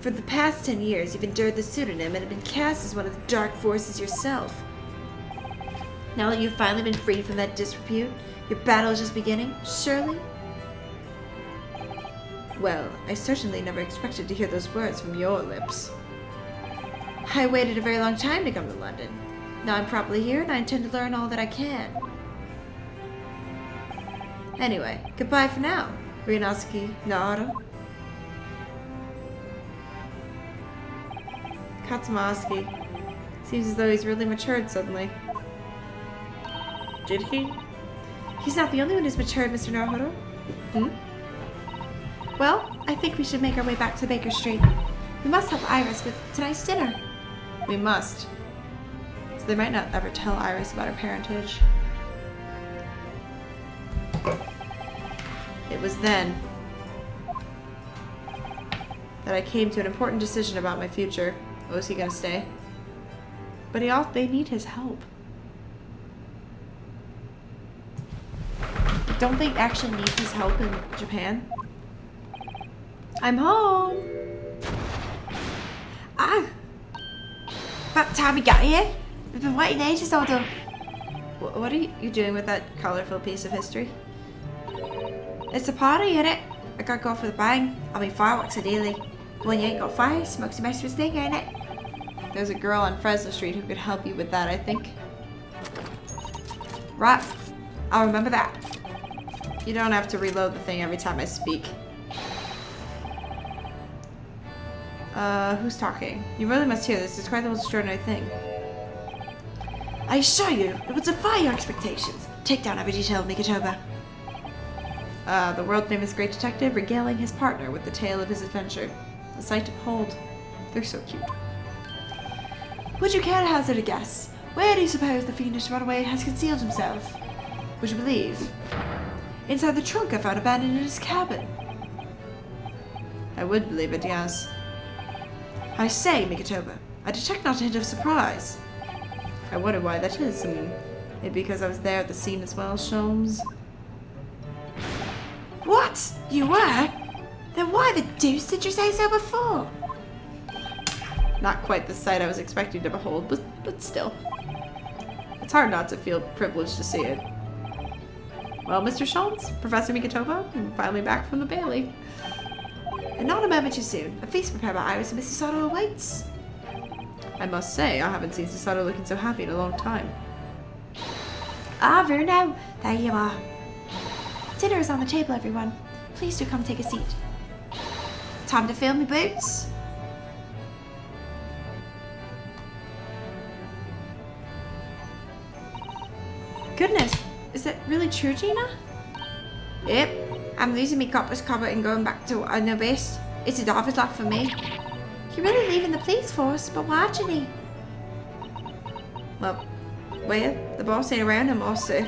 For the past 10 years, you've endured the pseudonym and have been cast as one of the dark forces yourself. Now that you've finally been freed from that disrepute, your battle is just beginning, surely? Well, I certainly never expected to hear those words from your lips. I waited a very long time to come to London. Now I'm properly here and I intend to learn all that I can. Anyway, goodbye for now, Ryunosuke Naruhodo. Katsumaski. Seems as though he's really matured suddenly. Did he? He's not the only one who's matured, Mr. Naruhodo. Well, I think we should make our way back to Baker Street. We must help Iris with tonight's dinner. We must. So they might not ever tell Iris about her parentage. It was then that I came to an important decision about my future. Oh, is he gonna stay? But they need his help. Don't they actually need his help in Japan? I'm home! Ah! About time we got here. We've been waiting ages, Odo. What are you doing with that colorful piece of history? It's a party, innit? I gotta go for the bang. I mean fireworks ideally. When you ain't got fire, smoke's the most of thing, ain't it? There's a girl on Fresno Street who could help you with that, I think. Right. I'll remember that. You don't have to reload the thing every time I speak. Who's talking? You really must hear this. It's quite the most extraordinary thing. I assure you, it would defy your expectations. Take down every detail of Mikotoba. The world-famous great detective regaling his partner with the tale of his adventure. A sight to behold. They're so cute. Would you care to hazard a guess? Where do you suppose the fiendish runaway has concealed himself? Would you believe? Inside the trunk I found abandoned in his cabin. I would believe it, yes. I say, Mikotoba, I detect not a hint of surprise. I wonder why that is. Maybe because I was there at the scene as well, Sholmes. What? You were? Then why the deuce did you say so before? Not quite the sight I was expecting to behold, but still. It's hard not to feel privileged to see it. Well, Mr. Schultz, Professor Mikotoba, I'm finally back from the Bailey. And not a moment too soon. A feast prepared by Iris and Mrs. Sato awaits. I must say, I haven't seen Sato looking so happy in a long time. Ah, Bruno, there you are. Dinner is on the table, everyone. Please do come take a seat. Time to fill me boots. Goodness, is that really true, Gina? Yep, I'm losing my copper's cover and going back to what I know best. It's a daughter's life for me. You're really leaving the police force, but why, Ginny? Well, the boss ain't around no more, so.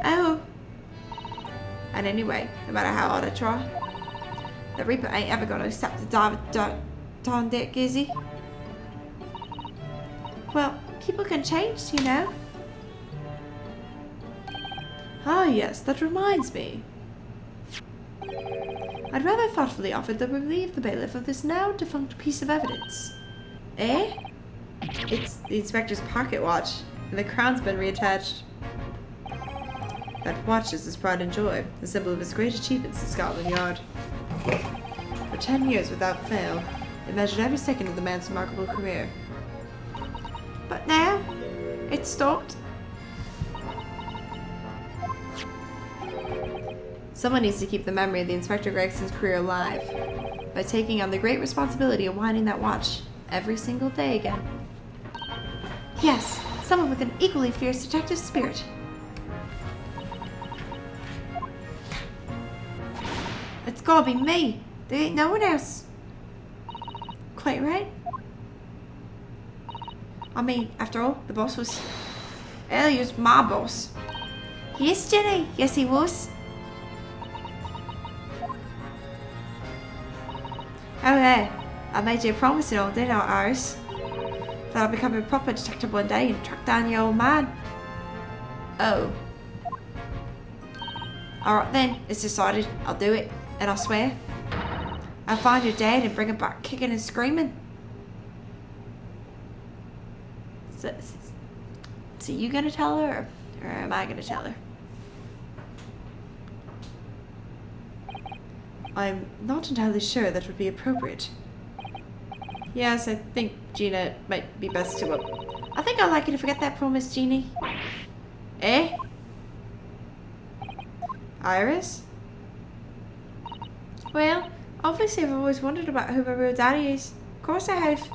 Oh. And anyway, no matter how hard I try, the Reaper ain't ever gonna accept the darn dick, is he? Well, people can change, you know. Ah, yes, that reminds me. I'd rather thoughtfully offer to relieve the bailiff of this now defunct piece of evidence. Eh? It's the inspector's pocket watch, and the crown's been reattached. That watch is his pride and joy, the symbol of his great achievements in Scotland Yard. For 10 years without fail, it measured every second of the man's remarkable career. But now, it's stopped. Someone needs to keep the memory of the Inspector Gregson's career alive by taking on the great responsibility of winding that watch every single day again. Yes, someone with an equally fierce detective spirit. It's gotta be me. There ain't no one else. Quite right. I mean, after all, the boss was... Well, he was my boss. Yes, Jenny. Yes, he was. Oh, yeah. I made you a promise and all, didn't I, Iris? That I'll become a proper detective one day and track down the old man. Oh. Alright then, it's decided. I'll do it. And I swear, I'll find her dead and bring her back kicking and screaming. So you gonna tell her, or am I gonna tell her? I'm not entirely sure that would be appropriate. Yes, I think Gina might be best to I think I'd like you to forget that promise, Jeannie. Eh? Iris? Well, obviously I've always wondered about who my real daddy is. Of course I have.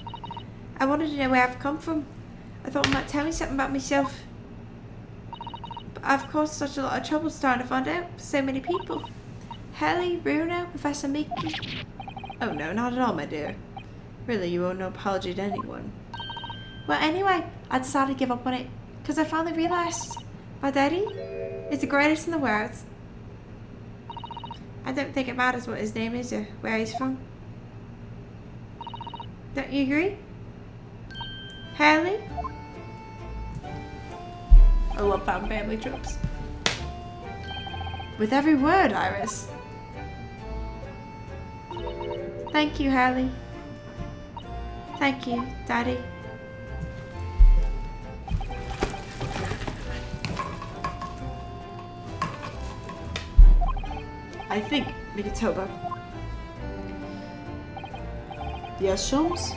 I wanted to know where I've come from. I thought it might tell me something about myself. But I've caused such a lot of trouble starting to find out for so many people. Haley, Bruno, Professor Mickey. Oh no, not at all, my dear. Really, you owe no apology to anyone. Well, anyway, I decided to give up on it. Because I finally realised my daddy is the greatest in the world. I don't think it matters what his name is or where he's from. Don't you agree? Haley? I love found family tropes. With every word, Iris. Thank you, Haley. Thank you, Daddy. I think, Mikitoba. Yes, Sholmes?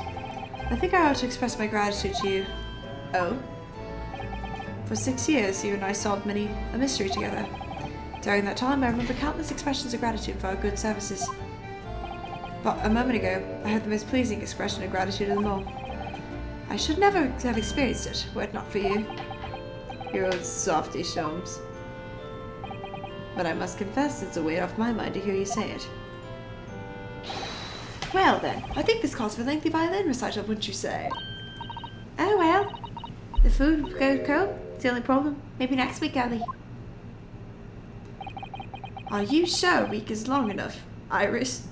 I think I ought to express my gratitude to you. Oh? For 6 years, you and I solved many a mystery together. During that time, I remember countless expressions of gratitude for our good services. But a moment ago, I heard the most pleasing expression of gratitude of them all. I should never have experienced it, were it not for you. You're old softy, Sholmes. But I must confess it's a weight off my mind to hear you say it. Well then, I think this calls for a lengthy violin recital, wouldn't you say? Oh well. The food goes cold. It's the only problem. Maybe next week, Ellie. Are you sure a week is long enough, Iris?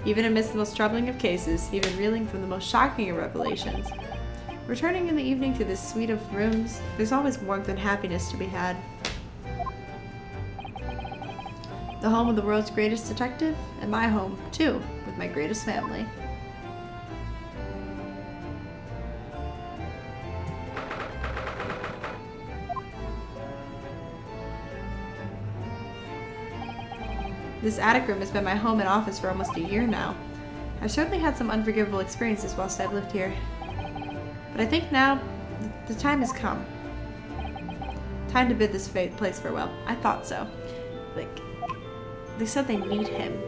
Even amidst the most troubling of cases, even reeling from the most shocking of revelations, returning in the evening to this suite of rooms, there's always warmth and happiness to be had. The home of the world's greatest detective, and my home, too, with my greatest family. This attic room has been my home and office for almost a year now. I've certainly had some unforgivable experiences whilst I've lived here. But I think now, the time has come. Time to bid this place farewell. I thought so. They said they need him.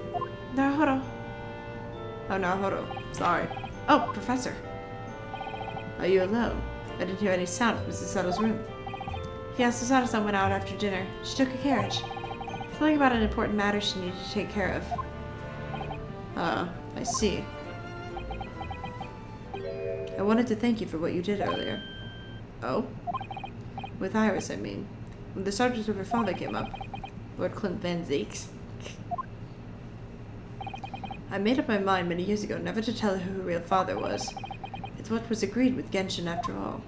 Naruhodo. Oh, Naruhodo. Sorry. Oh, Professor. Are you alone? I didn't hear any sound from Mrs. Settle's room. Yes, Susanna went out after dinner. She took a carriage. Something about an important matter she needed to take care of. Ah, I see. I wanted to thank you for what you did earlier. Oh? With Iris, I mean. When the subject of her father came up. Lord Clint Van Zeeks. I made up my mind many years ago never to tell her who her real father was. It's what was agreed with Genshin after all.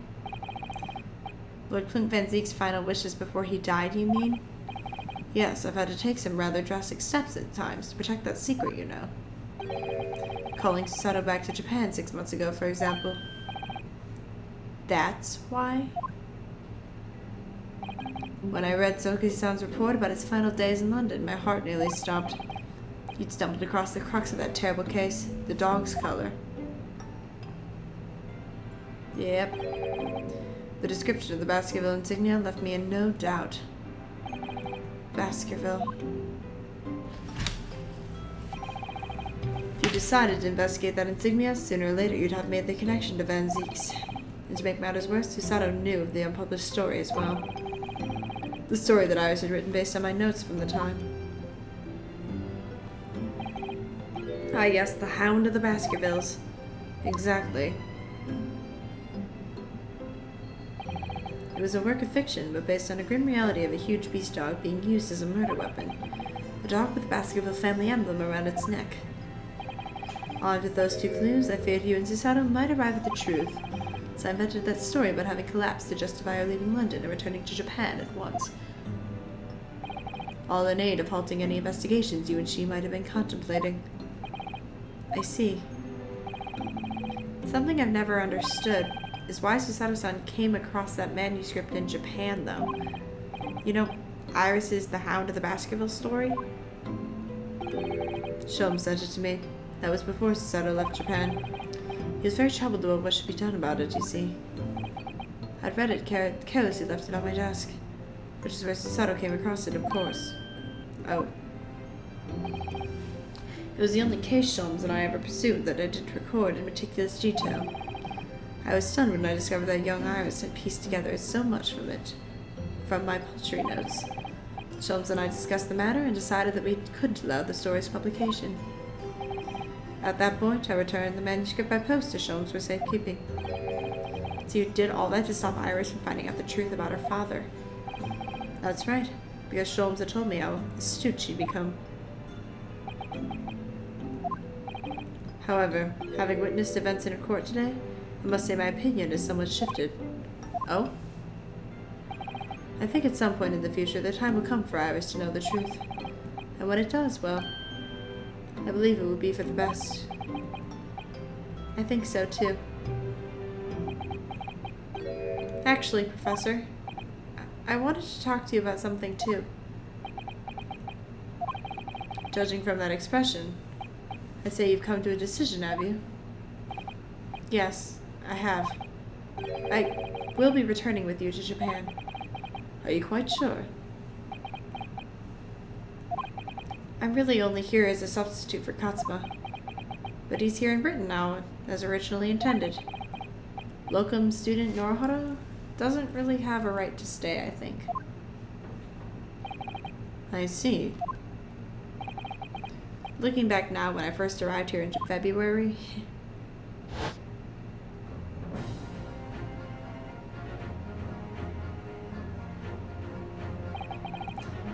Lord Clint Van Zeek's final wishes before he died, you mean? Yes, I've had to take some rather drastic steps at times to protect that secret, you know. Calling Sato back to Japan 6 months ago, for example. That's why? When I read Soki-san's report about his final days in London, my heart nearly stopped. You'd stumbled across the crux of that terrible case, the dog's color. Yep. The description of the Baskerville insignia left me in no doubt. Baskerville. If you decided to investigate that insignia, sooner or later you'd have made the connection to Van Zeeks. And to make matters worse, Susato knew of the unpublished story as well. The story that Iris had written based on my notes from the time. Ah yes, the Hound of the Baskervilles. Exactly. It was a work of fiction, but based on a grim reality of a huge beast dog being used as a murder weapon. A dog with the Baskerville family emblem around its neck. Armed with those two clues, I feared you and Susato might arrive at the truth. I invented that story about having collapsed to justify her leaving London and returning to Japan at once. All in aid of halting any investigations you and she might have been contemplating. I see. Something I've never understood is why Susato-san came across that manuscript in Japan, though. You know, Iris' The Hound of the Baskerville story? Shom sent it to me. That was before Susato left Japan. He was very troubled about what should be done about it, you see. I'd read it carelessly, left it on my desk. Which is where Susato came across it, of course. Oh. It was the only case Sholmes and I ever pursued that I didn't record in meticulous detail. I was stunned when I discovered that young Iris had pieced together so much from it. From my poultry notes. Sholmes and I discussed the matter and decided that we couldn't allow the story's publication. At that point, I returned the manuscript by post to Sholmes for safekeeping. So you did all that to stop Iris from finding out the truth about her father. That's right, because Sholmes had told me how astute she'd become. However, having witnessed events in her court today, I must say my opinion is somewhat shifted. Oh? I think at some point in the future the time will come for Iris to know the truth. And when it does, well, I believe it will be for the best. I think so, too. Actually, Professor, I wanted to talk to you about something, too. Judging from that expression, I say you've come to a decision, have you? Yes, I have. I will be returning with you to Japan. Are you quite sure? I'm really only here as a substitute for Katsuma. But he's here in Britain now, as originally intended. Locum student Naruhodo doesn't really have a right to stay, I think. I see. Looking back now, when I first arrived here in February...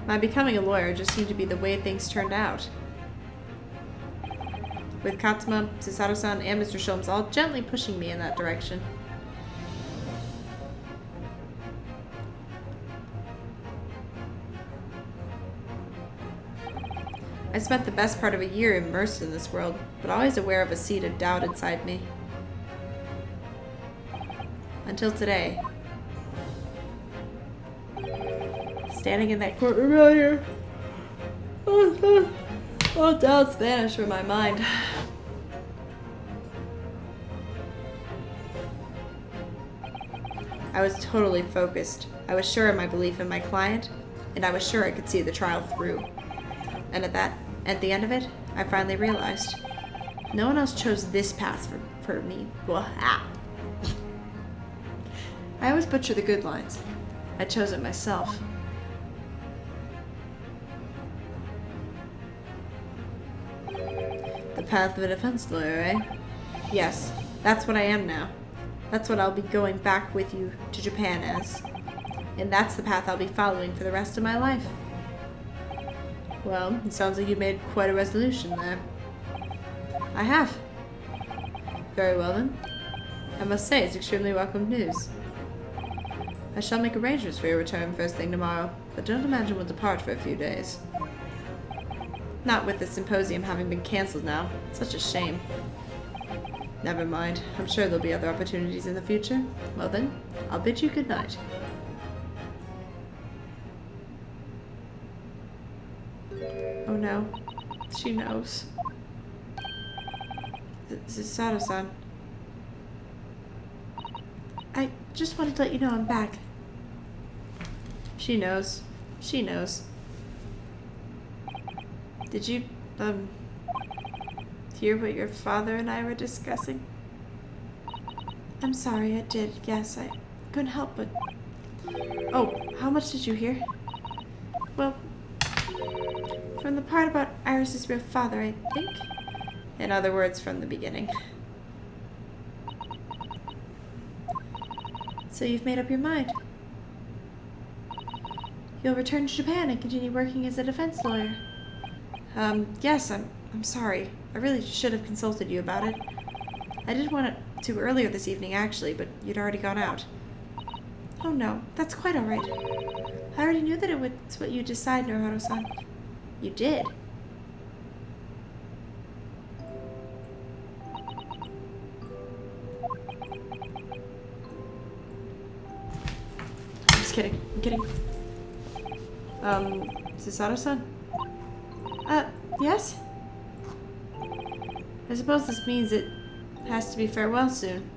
my becoming a lawyer just seemed to be the way things turned out. With Katsuma, Susato-san, and Mr. Sholmes all gently pushing me in that direction. I spent the best part of a year immersed in this world, but always aware of a seed of doubt inside me. Until today. Standing in that courtroom out here. All doubts vanished from my mind. I was totally focused. I was sure of my belief in my client, and I was sure I could see the trial through. And at the end of it, I finally realized no one else chose this path for me. Well, I always butcher the good lines. I chose it myself. The path of a defense lawyer, eh? Yes, that's what I am now. That's what I'll be going back with you to Japan as. And that's the path I'll be following for the rest of my life. Well, it sounds like you made quite a resolution there. I have. Very well then. I must say it's extremely welcome news. I shall make arrangements for your return first thing tomorrow, but don't imagine we'll depart for a few days. Not with the symposium having been cancelled now. It's such a shame. Never mind. I'm sure there'll be other opportunities in the future. Well then, I'll bid you good night. Oh no. She knows. This is Sato-san. I just wanted to let you know I'm back. She knows. She knows. Did you, hear what your father and I were discussing? I'm sorry, I did. Yes, I couldn't help but... Oh, how much did you hear? Well, from the part about Iris' real father, I think. In other words, from the beginning. So you've made up your mind. You'll return to Japan and continue working as a defense lawyer. Yes, I'm sorry. I really should have consulted you about it. I did want it to earlier this evening, actually, but you'd already gone out. Oh no, that's quite alright. I already knew that it was what you decide, Naruhodo-san. You did? I'm just kidding. I'm kidding. Susato-san? Yes? I suppose this means it has to be farewell soon.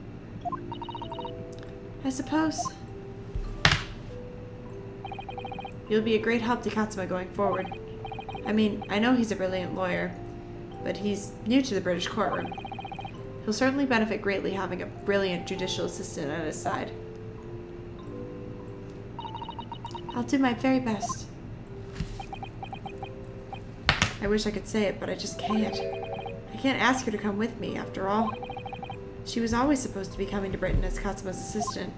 I suppose. You'll be a great help to Katsuma going forward. I mean, I know he's a brilliant lawyer, but he's new to the British courtroom. He'll certainly benefit greatly having a brilliant judicial assistant at his side. I'll do my very best. I wish I could say it, but I just can't. I can't ask her to come with me, after all. She was always supposed to be coming to Britain as Katsuma's assistant.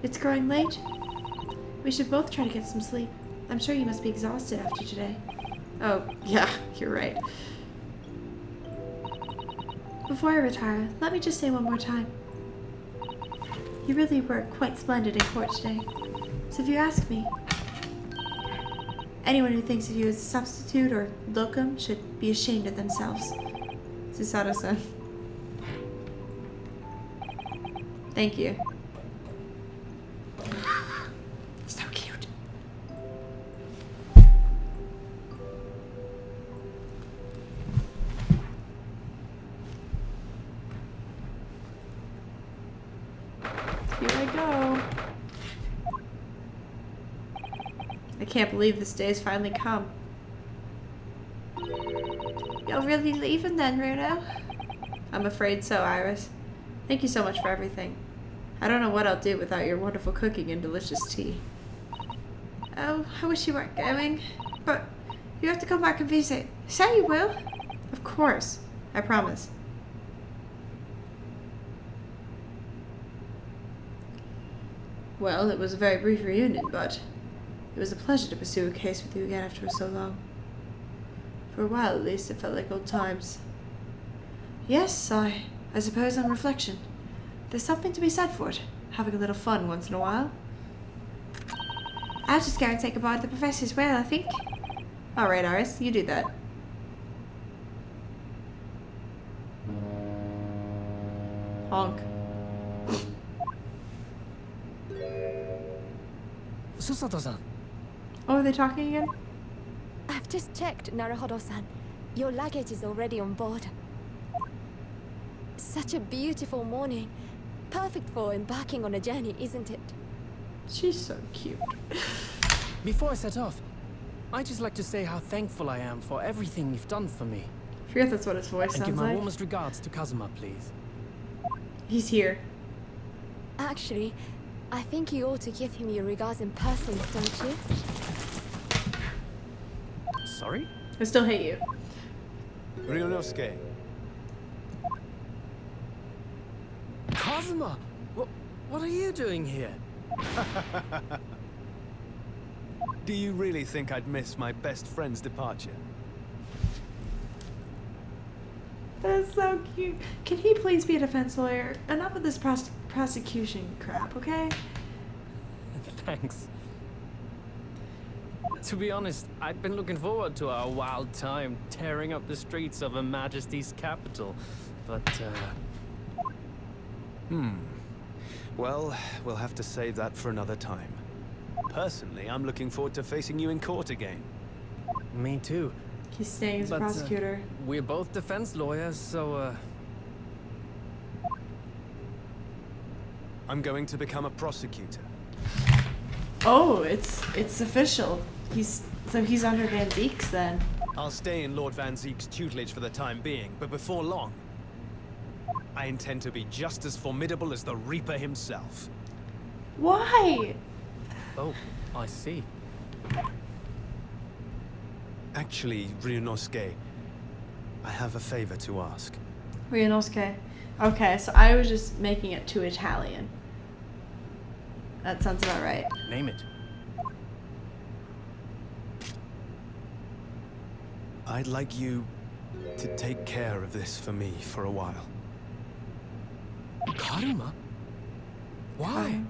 It's growing late. We should both try to get some sleep. I'm sure you must be exhausted after today. Oh, yeah, you're right. Before I retire, let me just say one more time. You really were quite splendid in court today. So if you ask me, anyone who thinks of you as a substitute or locum should be ashamed of themselves. Susato-san. Thank you. So cute. Here I go. I can't believe this day's finally come. You're really leaving then, Runo? I'm afraid so, Iris. Thank you so much for everything. I don't know what I'll do without your wonderful cooking and delicious tea. Oh, I wish you weren't going. But you have to come back and visit. Say you will. Of course. I promise. Well, it was a very brief reunion, but it was a pleasure to pursue a case with you again after so long. For a while, at least, it felt like old times. Yes, I suppose on reflection, there's something to be said for it. Having a little fun once in a while. I'll just go and say goodbye to the professor as well, I think. Alright, Iris, you do that. Honk. Susato-san. Oh, are they talking again? I've just checked, Naruhodo-san. Your luggage is already on board. Such a beautiful morning. Perfect for embarking on a journey, isn't it? She's so cute. Before I set off, I'd just like to say how thankful I am for everything you've done for me. I forget that's what his voice And sounds give my like. warmest regards to Kazuma, please. He's here. Actually, I think you ought to give him your regards in person, don't you? Sorry? I still hate you. Ryunosuke. Kazuma! What are you doing here? Do you really think I'd miss my best friend's departure? That's so cute. Can he please be a defense lawyer? Enough of this prosecution crap, okay? Thanks. To be honest, I'd been looking forward to our wild time tearing up the streets of Her Majesty's capital, but, Well, we'll have to save that for another time. Personally, I'm looking forward to facing you in court again. Me too. He's staying as a prosecutor. We're both defense lawyers, so, I'm going to become a prosecutor. Oh, it's official. He's under Van Zeek's then. I'll stay in Lord Van Zeek's tutelage for the time being, but before long, I intend to be just as formidable as the Reaper himself. Why? oh, I see. Actually, Ryunosuke, I have a favor to ask. Ryunosuke. Okay, so I was just making it too Italian. That sounds about right. Name it. I'd like you to take care of this for me for a while. Karuma? Why?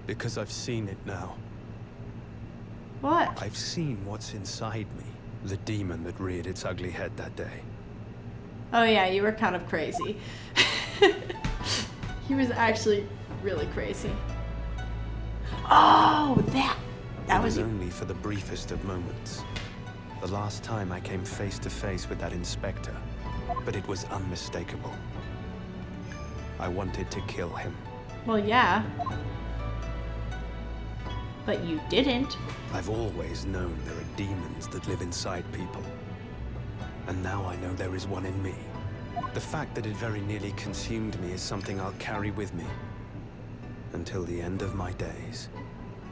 Because I've seen it now. What? I've seen what's inside me. The demon that reared its ugly head that day. Oh yeah, you were kind of crazy. He was actually really crazy. Oh, that was It was only for the briefest of moments. The last time I came face to face with that inspector, but it was unmistakable. I wanted to kill him. Well, yeah. But you didn't. I've always known there are demons that live inside people. And now I know there is one in me. The fact that it very nearly consumed me is something I'll carry with me until the end of my days.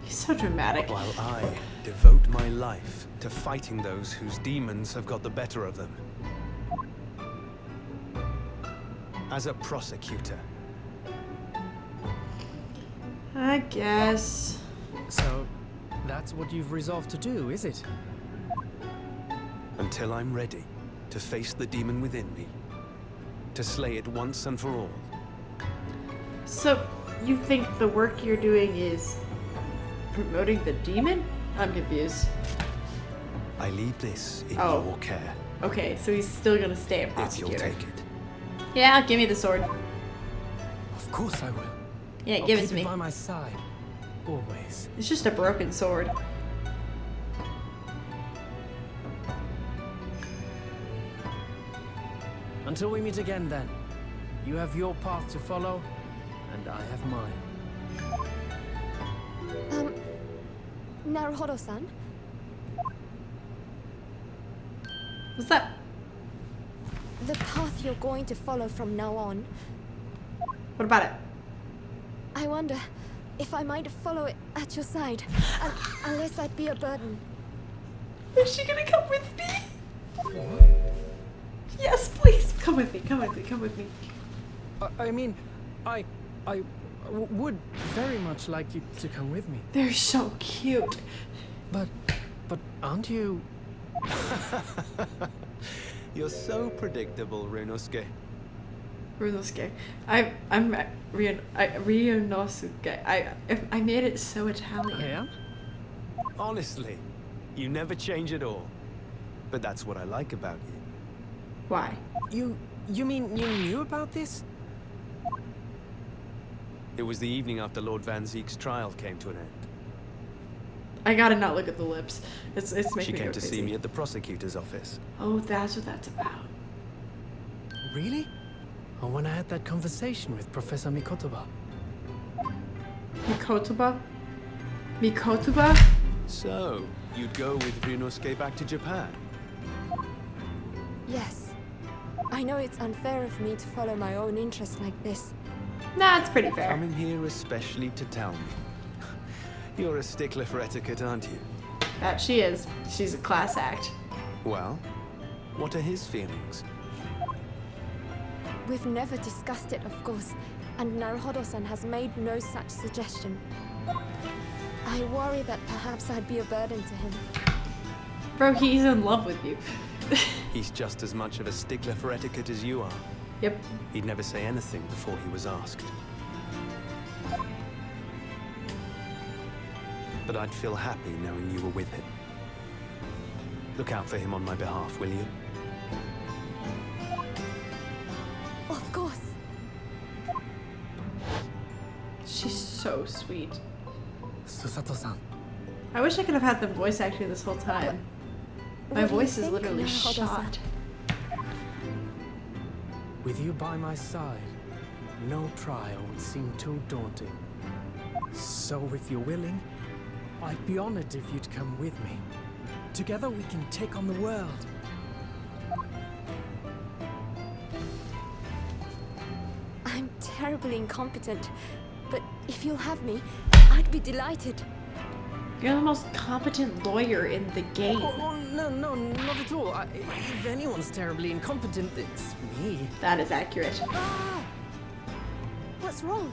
He's so dramatic. While I devote my life to fighting those whose demons have got the better of them. As a prosecutor. I guess. So, that's what you've resolved to do, is it? Until I'm ready to face the demon within me. To slay it once and for all. So, you think the work you're doing is promoting the demon? I'm confused. I leave this in Oh. your care. Okay, so he's still gonna stay a If prosecutor. you'll take it. Yeah, give me the sword. Of course I will. Yeah, I'll give it keep to me. by my side. Always. It's just a broken sword. Until we meet again, then. You have your path to follow, and I have mine. Naruhodo-san? What's that? The path you're going to follow from now on, What about it? I wonder if I might follow it at your side, unless I'd be a burden. Is she gonna come with me? Yes, please. Come with me, come with me, come with me. I mean, I would very much like you to come with me. They're so cute. But aren't you... You're so predictable, Ryunosuke. Ryunosuke. I'm Ryunosuke. I made it so Italian. I am? Honestly, you never change at all. But that's what I like about you. Why? You mean you knew about this? It was the evening after Lord Van Zeek's trial came to an end. I gotta not look at the lips. It's making She me go came to crazy. see me at the prosecutor's office. Oh, that's what that's about. Really? Or when I had that conversation with Professor Mikotoba? Mikotoba? Mikotoba? So, you'd go with Ryunosuke back to Japan? Yes. I know it's unfair of me to follow my own interests like this. Nah, it's pretty fair. Coming here especially to tell me. You're a stickler for etiquette, aren't you? That she is. She's a class act. Well, what are his feelings? We've never discussed it, of course, and Naruhodo-san has made no such suggestion. I worry that perhaps I'd be a burden to him. Bro, he's in love with you. He's just as much of a stickler for etiquette as you are. Yep. He'd never say anything before he was asked. But I'd feel happy knowing you were with him. Look out for him on my behalf, will you? Of course. She's so sweet. Susato-san. I wish I could have had them voice acting this whole time. My What do you voice is think, literally Naruhodo-san? shot. With you by my side, no trial would seem too daunting. So if you're willing, I'd be honored if you'd come with me. Together we can take on the world. I'm terribly incompetent, but if you'll have me, I'd be delighted. You're the most competent lawyer in the game. Oh, no, not at all. If anyone's terribly incompetent, it's me. That is accurate. Ah! What's wrong?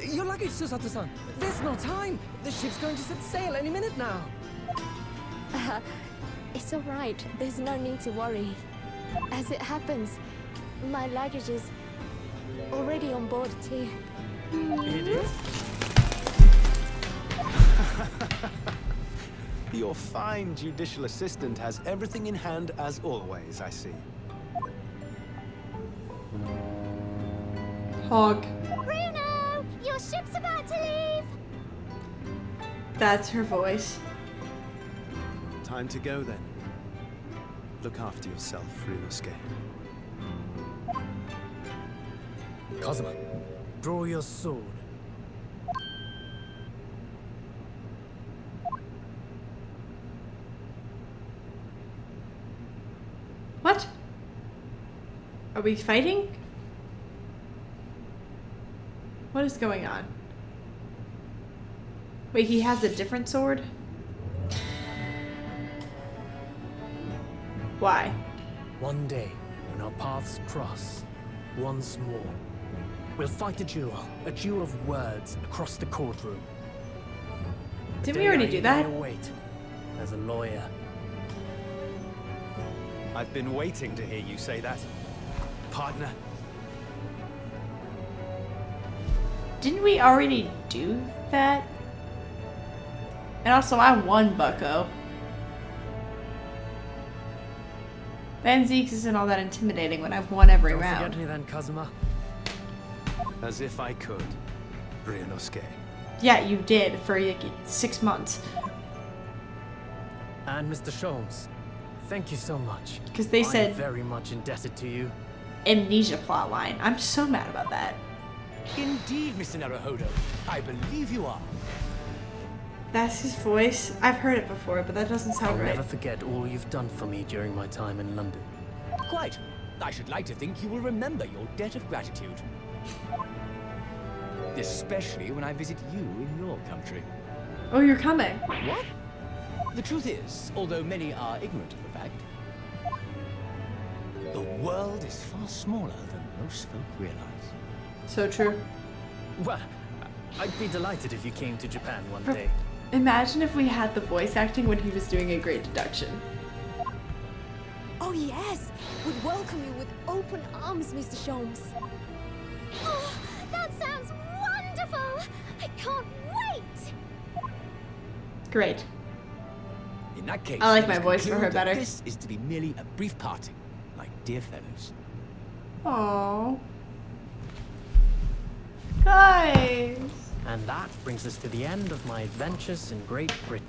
Your luggage, Susato-san. There's no time. The ship's going to set sail any minute now. It's It's all right. There's no need to worry. As it happens, my luggage is already on board too. It is. Your fine judicial assistant has everything in hand as always, I see. Hog. Bruno, your ship's about to leave. That's her voice. Time to go then. Look after yourself, Ryunosuke. Kazuma, draw your sword. What? Are we fighting? What is going on? Wait, he has a different sword? Why? One day, when our paths cross, once more, we'll fight a duel of words across the courtroom. Didn't we already do that? Wait, as a lawyer. I've been waiting to hear you say that, partner. Didn't we already do that? And also, I won, bucko. Van Zeeks isn't all that intimidating when I've won every Don't round. forget me then, Kazuma. As if I could, Ryunosuke. Yeah, you did for like 6 months. And Mr. Sholmes, thank you so much. Because they said I'm very much indebted to you. amnesia plotline. I'm so mad about that. Indeed, Mr. Naruhodo. I believe you are. That's his voice. I've heard it before, but that doesn't I'll sound right. never forget all you've done for me during my time in London. Quite. I should like to think you will remember your debt of gratitude. Especially when I visit you in your country. Oh, you're coming. What? The truth is, although many are ignorant of the fact, the world is far smaller than most folk realize. So true. Well, I'd be delighted if you came to Japan one For- day. Imagine if we had the voice acting when he was doing a great deduction. Oh yes, would welcome you with open arms, Mr. Sholmes. Oh, that sounds wonderful! I can't wait! Great. In that case, I like let my us voice for her conclude that better. This is to be merely a brief parting, like dear fellows. Aww. Guys. And that brings us to the end of my adventures in Great Britain.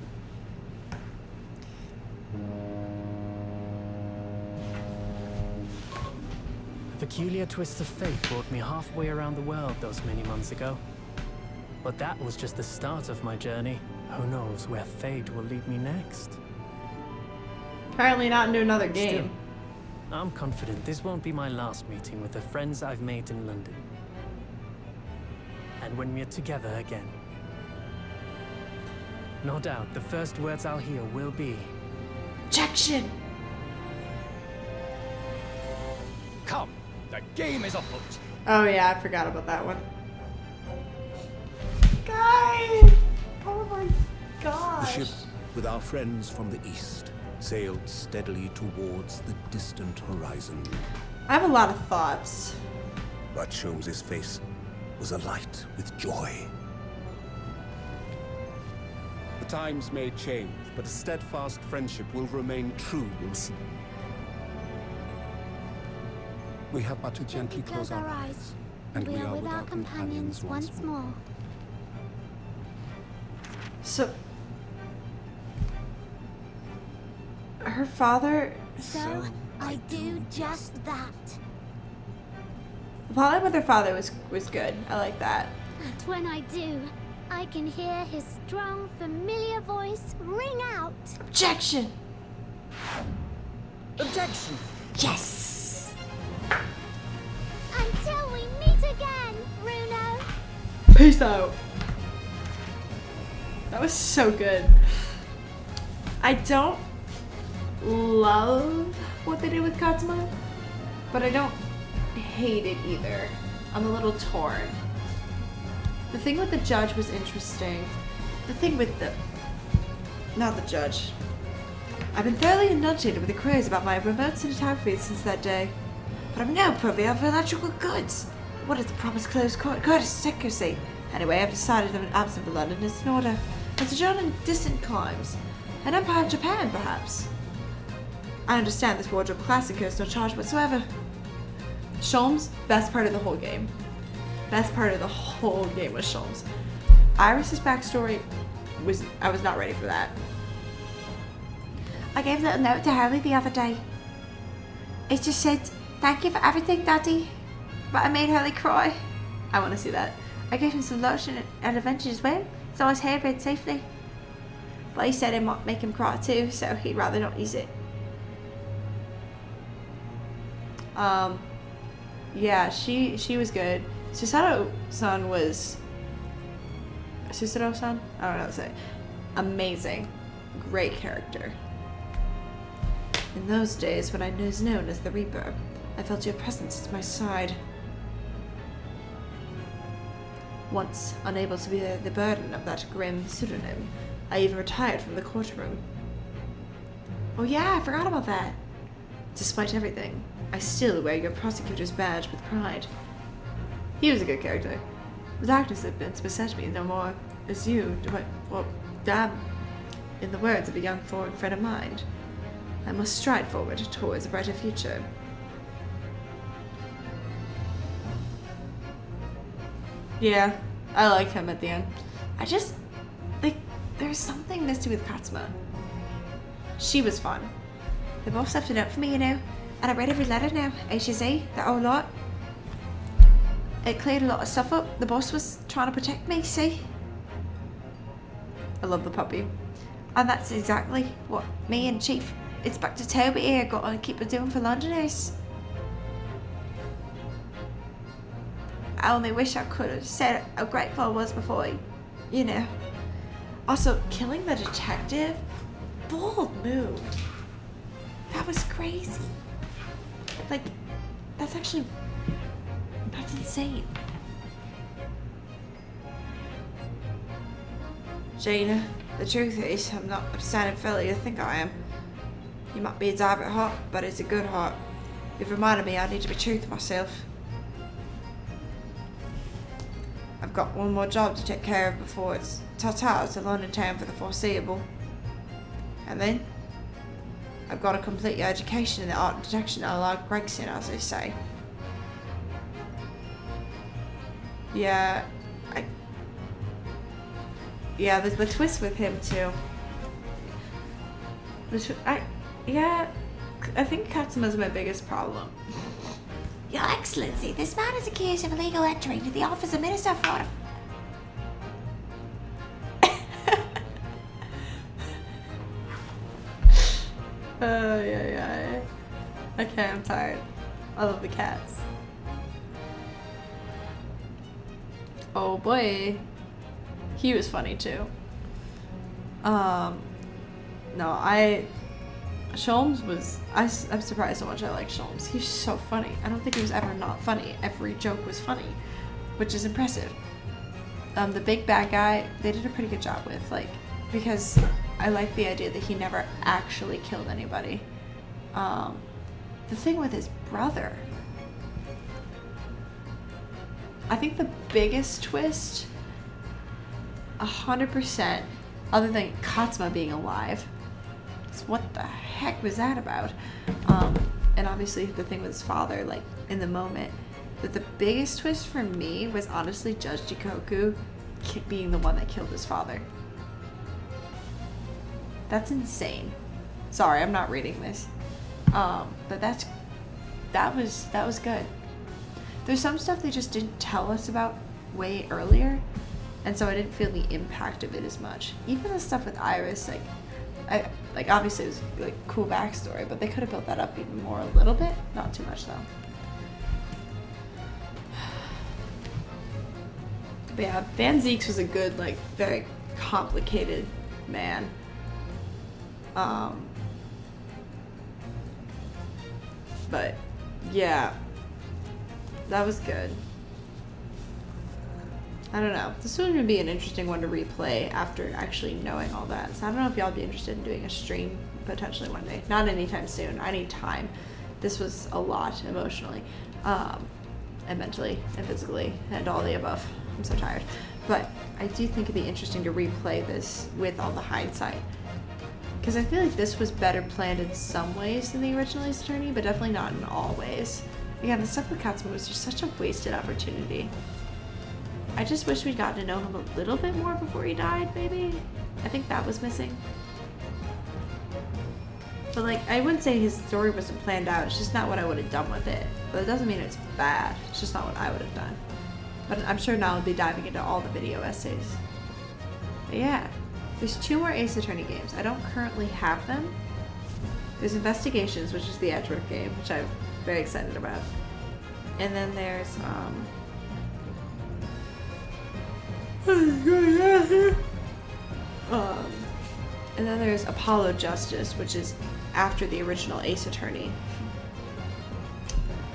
A peculiar twist of fate brought me halfway around the world those many months ago. But that was just the start of my journey. Who knows where fate will lead me next? Apparently not into another game. Still, I'm confident this won't be my last meeting with the friends I've made in London. And when we're together again, no doubt the first words I'll hear will be, Objection. Come, the game is afoot. Oh yeah, I forgot about that one. Guys. Oh my The gosh. ship, with our friends from the east, sailed steadily towards the distant horizon. I have a lot of thoughts. But Sholmes' face was alight with joy. The times may change, but a steadfast friendship will remain true, Wilson. We have but to gently close our eyes, and we are with our companions once more. So her father, So I do just that. the plotline with her father was good. I like that. And when I do, I can hear his strong, familiar voice ring out. Objection. Objection! Yes. Until we meet again, Bruno. Peace out. That was so good. I don't love what they did with Katsuma, but I don't hate it either. I'm a little torn. The thing with the judge was interesting. The thing with the... Not the judge. I've been thoroughly inundated with inquiries about my remote cinematography since that day. But I'm no purveyor of electrical goods. What is the promised close courtesy secrecy? Anyway, I've decided that an absence from London is in order. And sojourn in distant climes. An empire of Japan, perhaps. I understand this wardrobe class incurs no charge whatsoever. Sholmes, best part of the whole game. Best part of the whole game was Sholmes. Iris's backstory I was not ready for that. I gave a little note to Harley the other day. It just said, "Thank you for everything, Daddy." But I made Harley cry. I want to see that. I gave him some lotion and adventure as well, so his hair read safely. But he said it might make him cry too, so he'd rather not use it. Yeah, she was good. Susato-san was... Susato-san? I don't know how to say it. Amazing. Great character. In those days when I was known as the Reaper, I felt your presence at my side. Once, unable to bear the burden of that grim pseudonym, I even retired from the courtroom. Oh yeah, I forgot about that. Despite everything, I still wear your prosecutor's badge with pride. He was a good character. The darkness that once beset me no more is you, well, damn. In the words of a young foreign friend of mine, I must stride forward towards a brighter future. Yeah, I liked him at the end. I just, like, there's something misty with Katsuma. She was fun. The boss left a note for me, you know, and I read every letter now, H to Z, the whole lot. It cleared a lot of stuff up. The boss was trying to protect me, see? I love the puppy. And that's exactly what me and Chief Inspector Toby here got to keep doing for Londoners. I only wish I could have said how grateful I was before, you know. Also, killing the detective? Bold move. That was crazy. Like, that's insane. Jaina, the truth is, I'm not upstanding fella you think I am. You might be a divert heart, but it's a good heart. You've reminded me I need to be true to myself. I've got one more job to take care of before it's ta-ta to London town for the foreseeable. And then, I've got to complete your education in the art of detection a la Gregson, as they say. Yeah, the twist with him too. I think Katsuma's my biggest problem. Your Excellency, this man is accused of illegal entry into the office of Minister for... Yeah. Okay, I'm tired. I love the cats. Oh boy. He was funny too. Sholmes was... I'm surprised how much I like Sholmes. He's so funny. I don't think he was ever not funny. Every joke was funny, which is impressive. The big bad guy, they did a pretty good job with, like, because I like the idea that he never actually killed anybody. The thing with his brother, I think the biggest twist, 100%, other than Katsuma being alive, is what the heck was that about? And obviously the thing with his father, like, in the moment. But the biggest twist for me was honestly Judge Jikoku being the one that killed his father. That's insane. Sorry, I'm not reading this. But that was good. There's some stuff they just didn't tell us about way earlier, and so I didn't feel the impact of it as much. Even the stuff with Iris, like obviously it was like cool backstory, but they could have built that up even more a little bit. Not too much though. But yeah, Van Zieks was a good, like, very complicated man. But yeah, that was good. I don't know. This one would be an interesting one to replay after actually knowing all that. So I don't know if y'all would be interested in doing a stream potentially one day. Not anytime soon. I need time. This was a lot emotionally, and mentally, and physically, and all the above. I'm so tired. But I do think it'd be interesting to replay this with all the hindsight. Because I feel like this was better planned in some ways than the original Ace Attorney, but definitely not in all ways. Again, the stuff with Katsuma was just such a wasted opportunity. I just wish we'd gotten to know him a little bit more before he died, maybe? I think that was missing. But like, I wouldn't say his story wasn't planned out, it's just not what I would have done with it. But it doesn't mean it's bad, it's just not what I would have done. But I'm sure now I'll be diving into all the video essays. But yeah, there's 2 more Ace Attorney games. I don't currently have them. There's Investigations, which is the Edgeworth game, which I'm very excited about. And then there's, and then there's Apollo Justice, which is after the original Ace Attorney.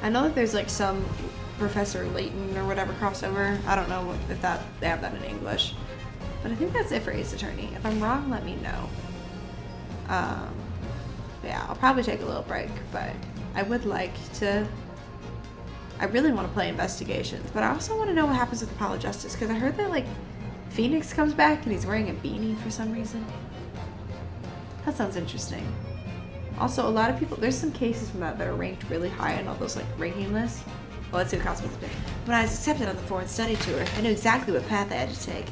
I know that there's like some Professor Layton or whatever crossover. I don't know if they have that in English. But I think that's it for Ace Attorney. If I'm wrong, let me know. Yeah, I'll probably take a little break, but I would like to... I really want to play Investigations, but I also want to know what happens with Apollo Justice, because I heard that, like, Phoenix comes back and he's wearing a beanie for some reason. That sounds interesting. Also, a lot of people... There's some cases from that are ranked really high on all those, like, ranking lists. Well, let's see what Cosmo's been. When I was accepted on the foreign study tour, I knew exactly what path I had to take.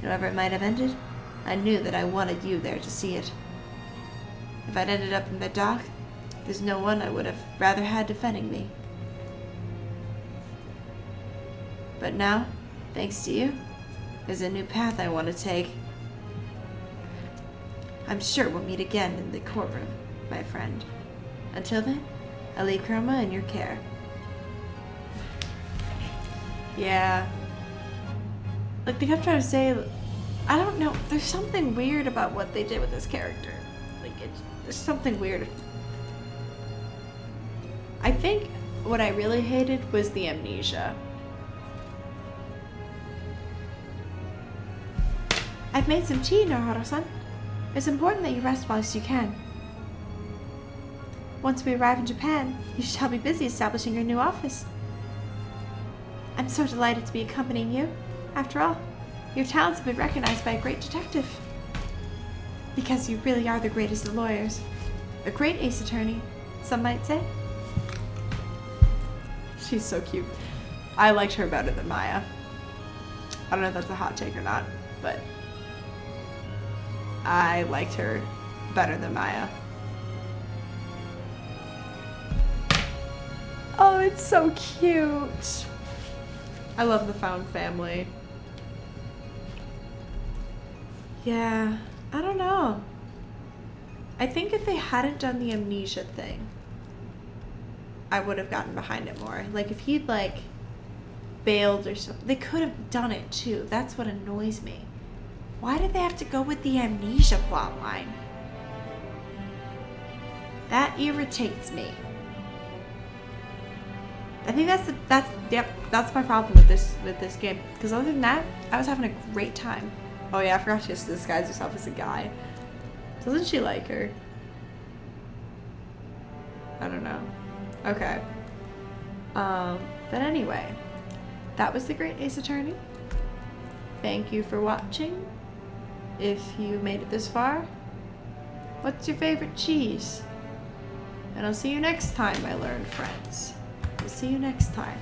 However it might have ended, I knew that I wanted you there to see it. If I'd ended up in the dock, there's no one I would have rather had defending me. But now, thanks to you, there's a new path I want to take. I'm sure we'll meet again in the courtroom, my friend. Until then, I leave Chroma in your care. Yeah. Like, they kept trying to say, I don't know, there's something weird about what they did with this character. Like, there's something weird. I think what I really hated was the amnesia. I've made some tea, Naruhodo-san. It's important that you rest whilst you can. Once we arrive in Japan, you shall be busy establishing your new office. I'm so delighted to be accompanying you. After all, your talents have been recognized by a great detective. Because you really are the greatest of lawyers. A great ace attorney, some might say. She's so cute. I liked her better than Maya. I don't know if that's a hot take or not, but I liked her better than Maya. Oh, it's so cute. I love the found family. Yeah, I don't know. I think if they hadn't done the amnesia thing, I would have gotten behind it more. Like, if he'd, like, bailed or something, they could have done it too. That's what annoys me. Why did they have to go with the amnesia plotline? That irritates me. I think that's my problem with this game. Because other than that, I was having a great time. Oh yeah, I forgot she has to disguise herself as a guy. Doesn't she like her? I don't know. Okay. But anyway, that was The Great Ace Attorney. Thank you for watching. If you made it this far, what's your favorite cheese? And I'll see you next time, my learned friends. We'll see you next time.